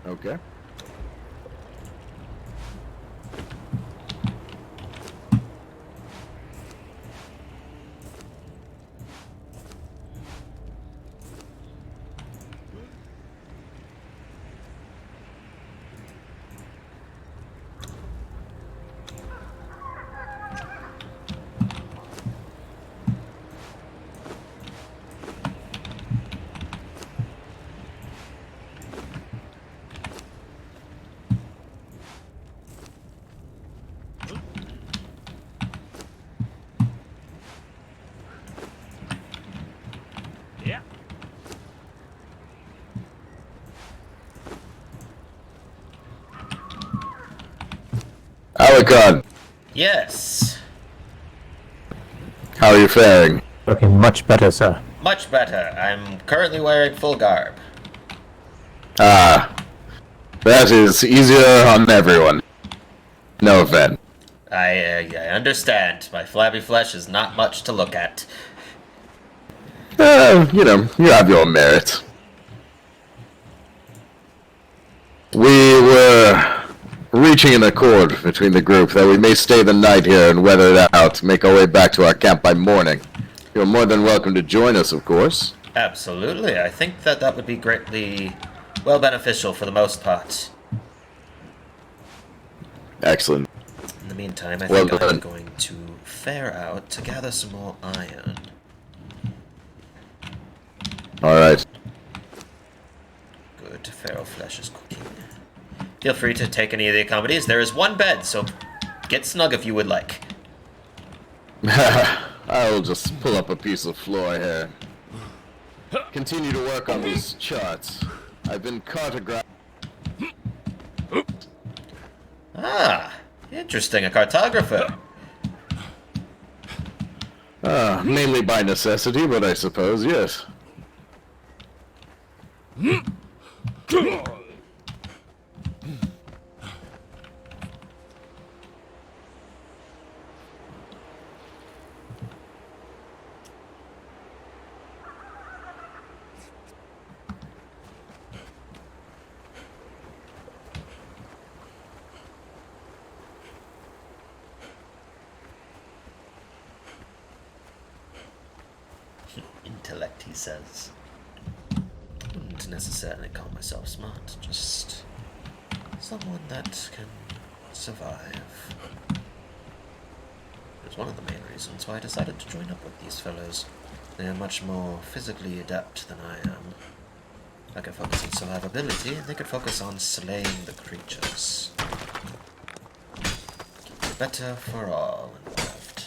Okay. Yeah. Alicon, Yes. how are you faring? Looking much better, sir. Much better. I'm currently wearing full garb. Ah, that is easier on everyone. No offense. I understand. My flabby flesh is not much to look at. You have your merits. We were reaching an accord between the group that we may stay the night here and weather it out, make our way back to our camp by morning. You're more than welcome to join us, of course. Absolutely. I think that would be greatly, well, beneficial for the most part. Excellent. In the meantime, I Well think I'm done. going to fare out to gather some more iron. Alright. Good. Pharaoh flesh is cooking. Feel free to take any of the accommodations. There is one bed, so get snug if you would like. I'll just pull up a piece of floor here. Continue to work on these charts. I've been cartographing. Ah, interesting. A cartographer. Mainly by necessity, but I suppose, yes. Intellect, he says. Wouldn't necessarily call myself smart, just someone that can survive. It was one of the main reasons why I decided to join up with these fellows. They are much more physically adept than I am. I could focus on survivability, and they could focus on slaying the creatures. Better for all involved.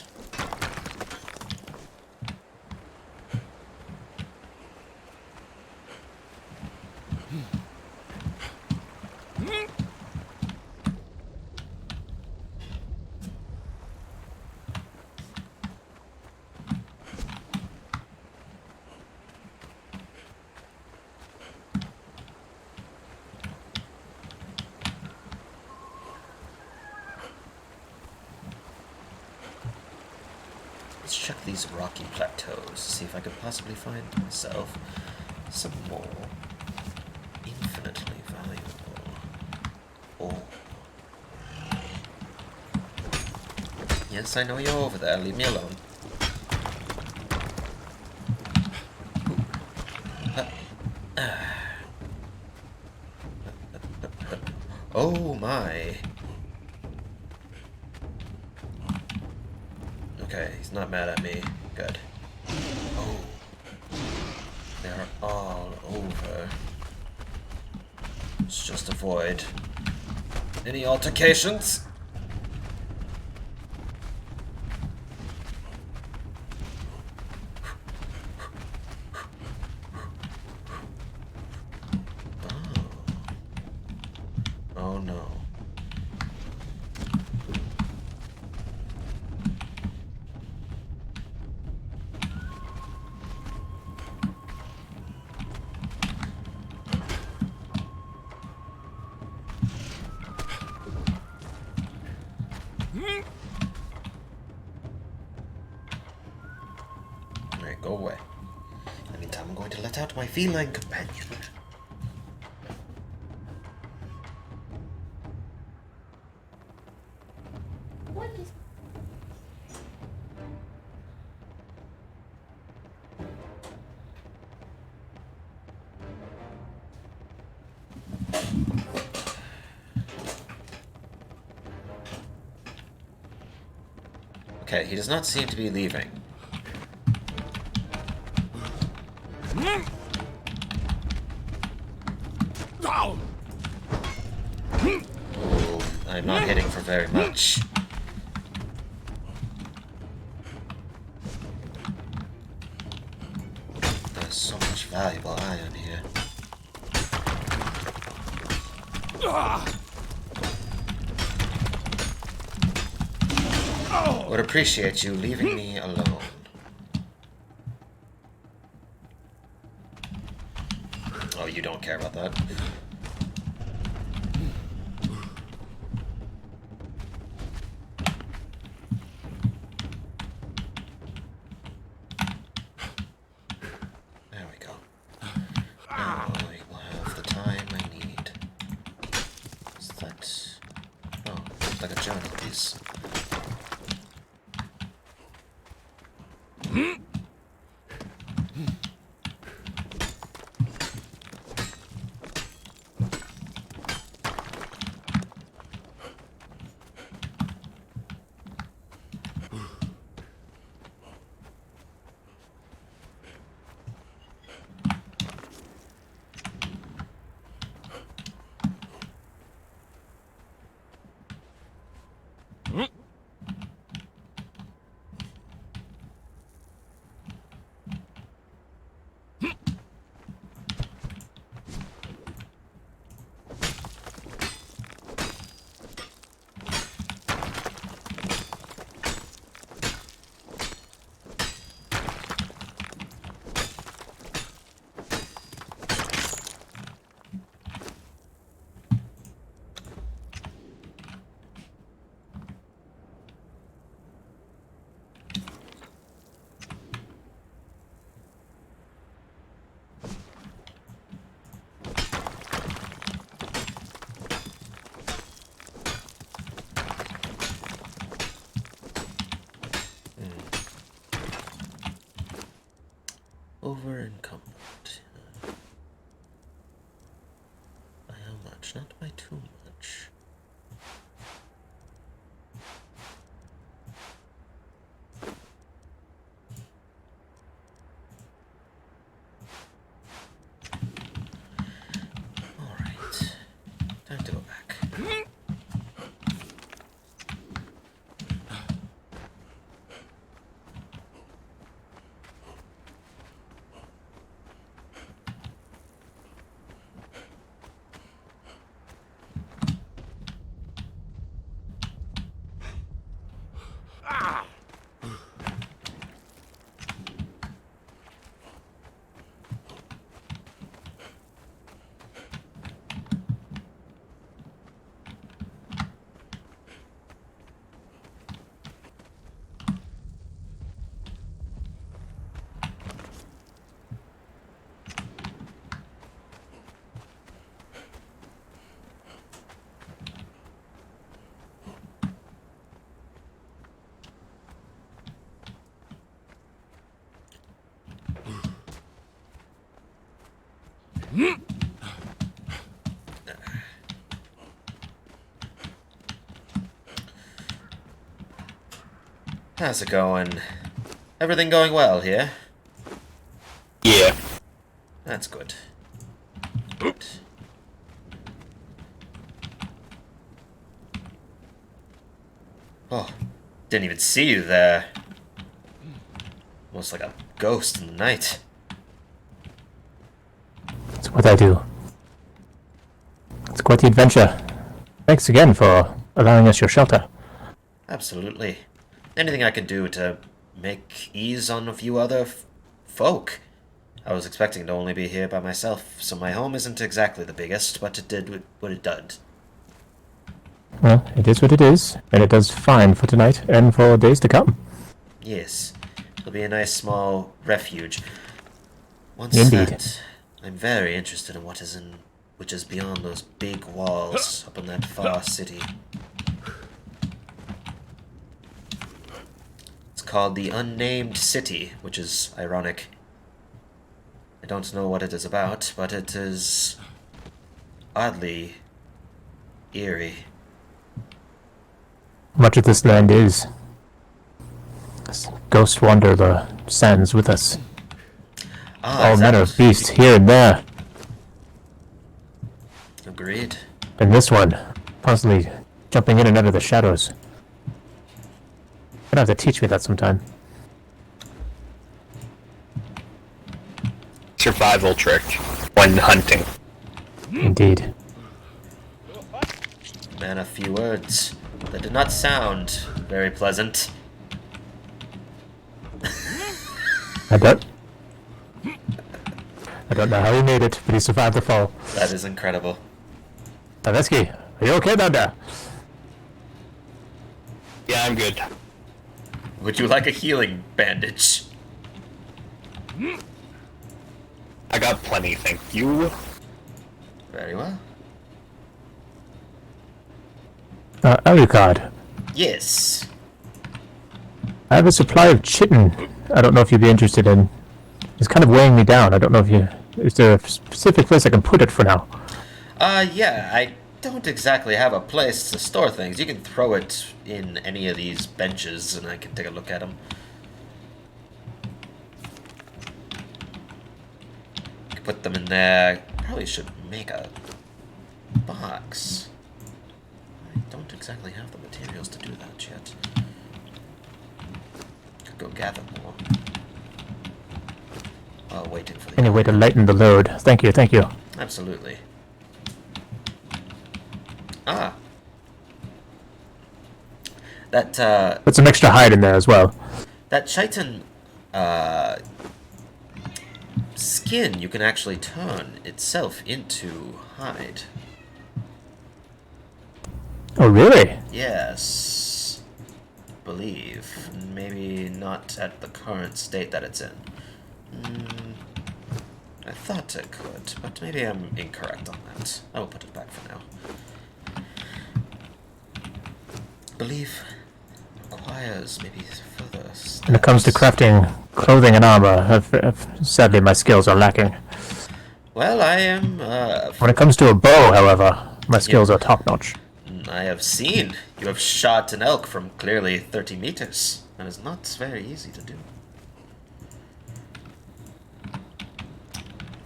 let's check these rocky plateaus, see if I could possibly find myself some more infinitely valuable ore. Yes, I know you're over there. Leave me alone. Oh my. Okay, he's not mad at me. Good. Oh. They're all over. Let's just avoid any altercations. Oh no. Alright, go away. In the meantime, I'm going to let out my feline companion. What is... Okay, he does not seem to be leaving. Oh, I'm not hitting for very much. There's so much valuable iron here. Would appreciate you leaving me alone. Oh, you don't care about that. There we go. Now I will have the time I need. Is that... Oh, looks like a journal piece. Over encumbered. By how much? Not by too much. Alright. Time to go back. How's it going? Everything going well here? Yeah. That's good. Oh, didn't even see you there. Almost like a ghost in the night. It's what I do. It's quite the adventure. Thanks again for allowing us your shelter. Absolutely. Anything I can do to make ease on a few other folk. I was expecting to only be here by myself, so my home isn't exactly the biggest, but it did what it did. Well, it is what it is, and it does fine for tonight and for days to come. Yes, it'll be a nice small refuge. Once Indeed. that, I'm very interested in which is beyond those big walls up in that far city. It's called the Unnamed City, which is ironic. I don't know what it is about, but it is oddly eerie. Much of this land is. This ghost wander the sands with us. All manner of beasts here and there. Agreed. And this one, constantly jumping in and out of the shadows. You're gonna have to teach me that sometime. Survival trick when hunting. Indeed. Man, a few words that did not sound very pleasant. I don't know how he made it, but he survived the fall. That is incredible. Tavesky, are you okay down there? Yeah, I'm good. Would you like a healing bandage? I got plenty, thank you. Very well. Alucard, Yes. I have a supply of chitin. I don't know if you'd be interested in. It's kind of weighing me down. I don't know if you... Is there a specific place I can put it for now? Yeah, I don't exactly have a place to store things. You can throw it in any of these benches and I can take a look at them. Put them in there. Probably should make a box. I don't exactly have the materials to do that yet. Could go gather more. While waiting for the... Any way to lighten the load? Thank you, thank you. Absolutely. Ah. That, Put some extra hide in there as well. that chitin, skin you can actually turn itself into hide. Oh, really? Yes. Believe. Maybe not at the current state that it's in. I thought it could, but maybe I'm incorrect on that. I will put it back for now. Believe requires maybe further steps. When it comes to crafting clothing and armor, sadly my skills are lacking. Well, I am, When it comes to a bow, however, my skills are top-notch. I have seen you have shot an elk from clearly 30 meters. That is not very easy to do.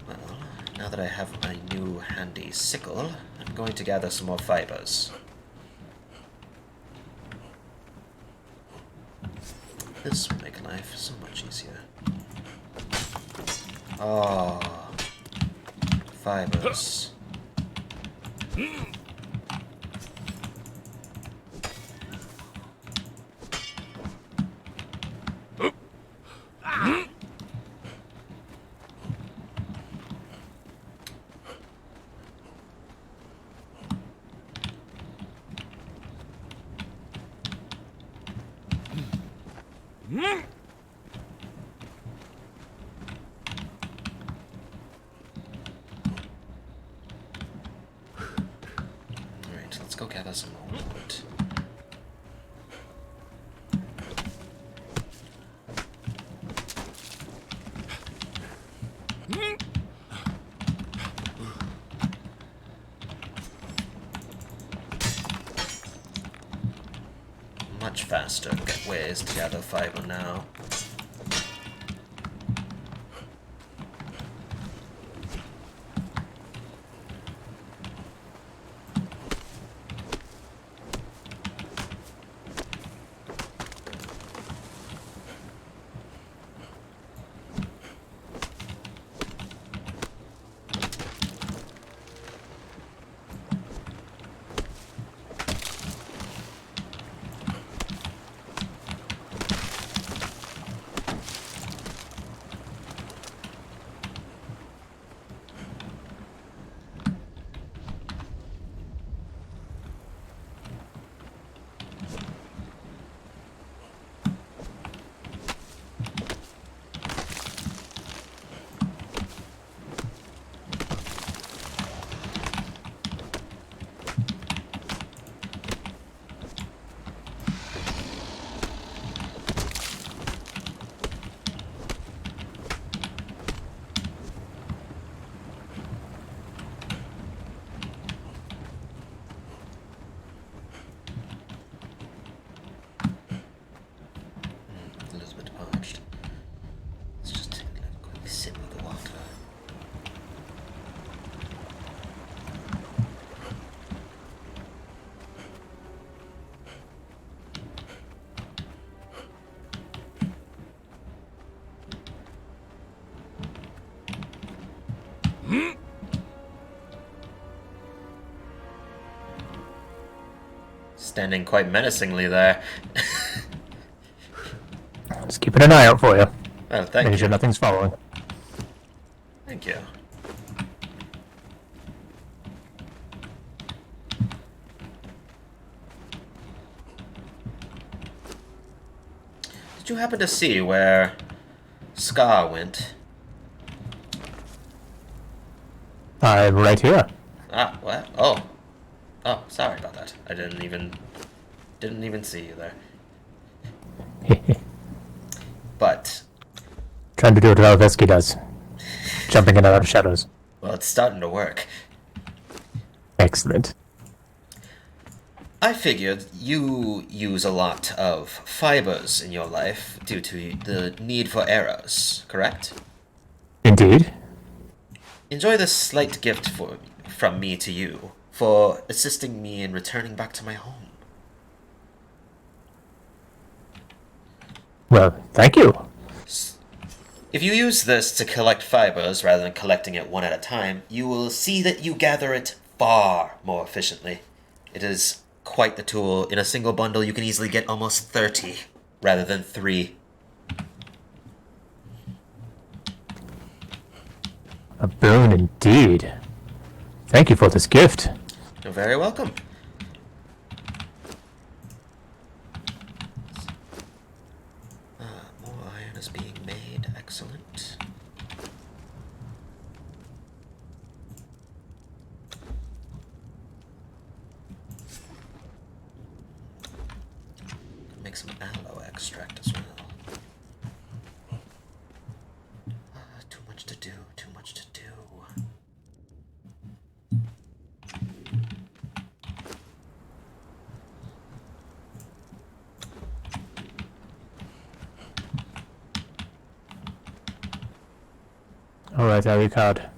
Well, now that I have my new handy sickle, I'm going to gather some more fibers. This will make life so much easier. Oh, fibers. Alright, let's go gather some more wood. faster ways to gather fiber now. A little bit parched. Let's just take a quick sip of the water. Standing quite menacingly there. Just keeping an eye out for you. Oh, thank Making you. sure nothing's following. Thank you. Did you happen to see where Scar went? I'm right here. Ah, what? Oh. Oh, sorry about that. I didn't even see you there. But, Trying to do what Valveski does. Jumping in and out of shadows. well, it's starting to work. Excellent. I figured you use a lot of fibers in your life due to the need for arrows, correct? Indeed. Enjoy this slight gift from me to you for assisting me in returning back to my home. Well, thank you. If you use this to collect fibers rather than collecting it one at a time, you will see that you gather it far more efficiently. It is quite the tool. In a single bundle, you can easily get almost 30 rather than 3. A boon indeed. Thank you for this gift. You're very welcome. More iron is being made. Excellent. Make some aloe extract as well. Too much to do, too much to do. Alright, Alucard.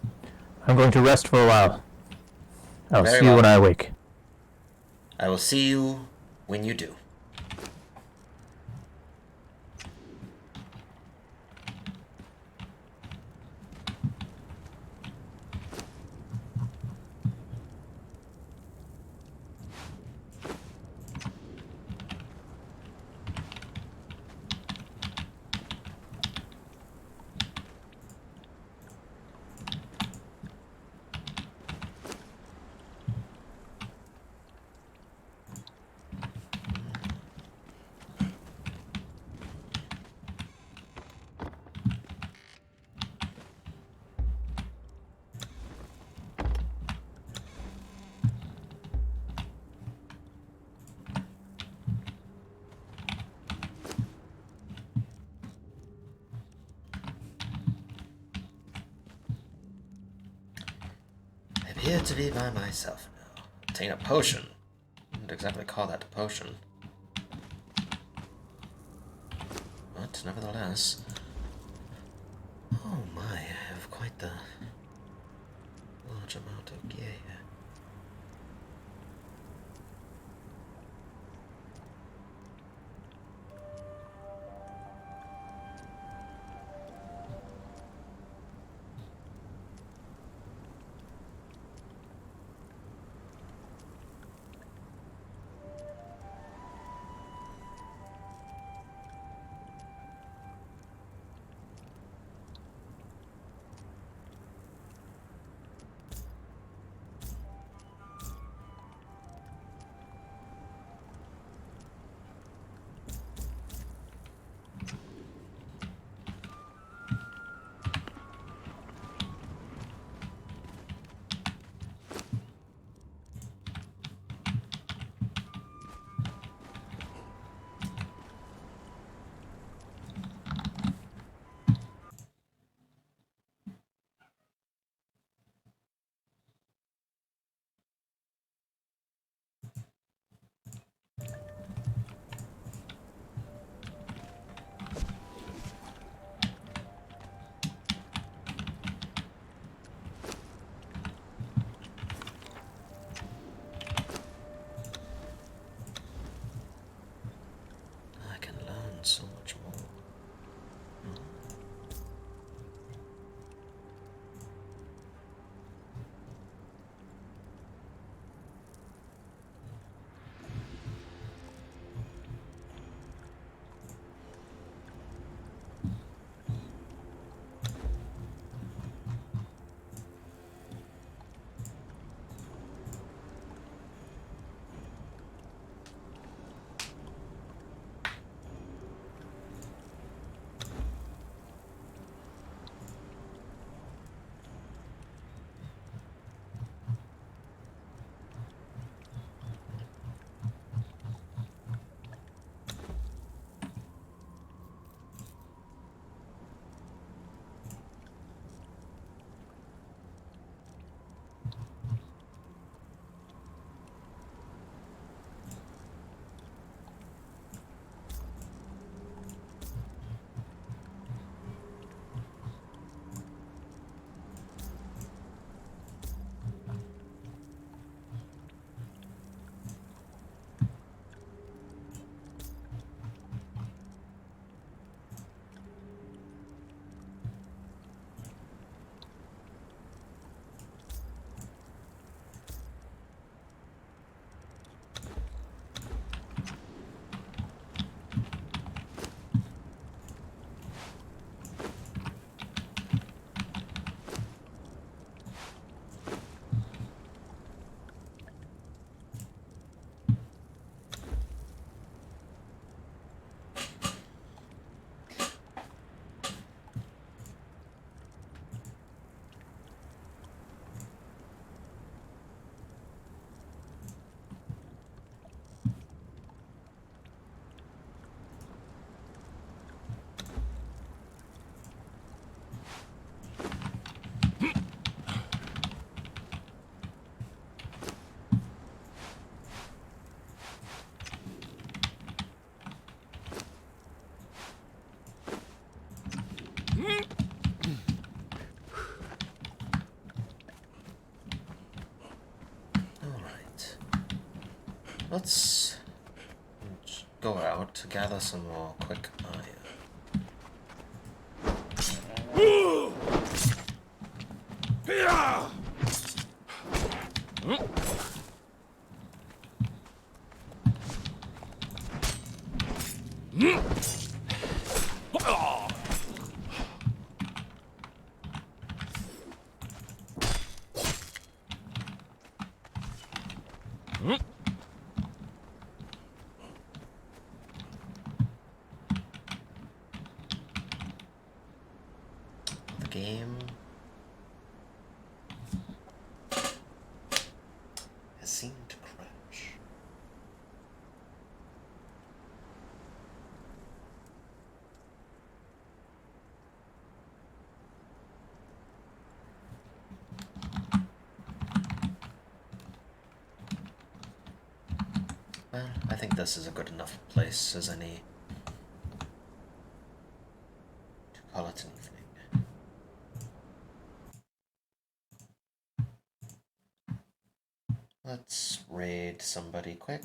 I'm going to rest for a while. I'll Very see you well. when I awake. I will see you when you do. I appear to be by myself now. Obtain a potion. I wouldn't exactly call that a potion. but nevertheless... Oh my, I have quite the large amount of gear here. I can learn so much more. Let's go out to gather some more quick iron. The game has seemed to crash. Well, I think this is a good enough place as any. call it an evening. Let's raid somebody quick.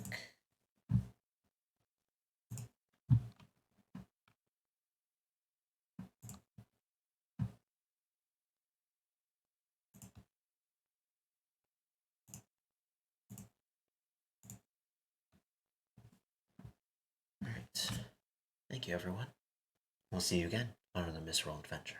Alright. Thank you, everyone. We'll see you again on another Misroll adventure.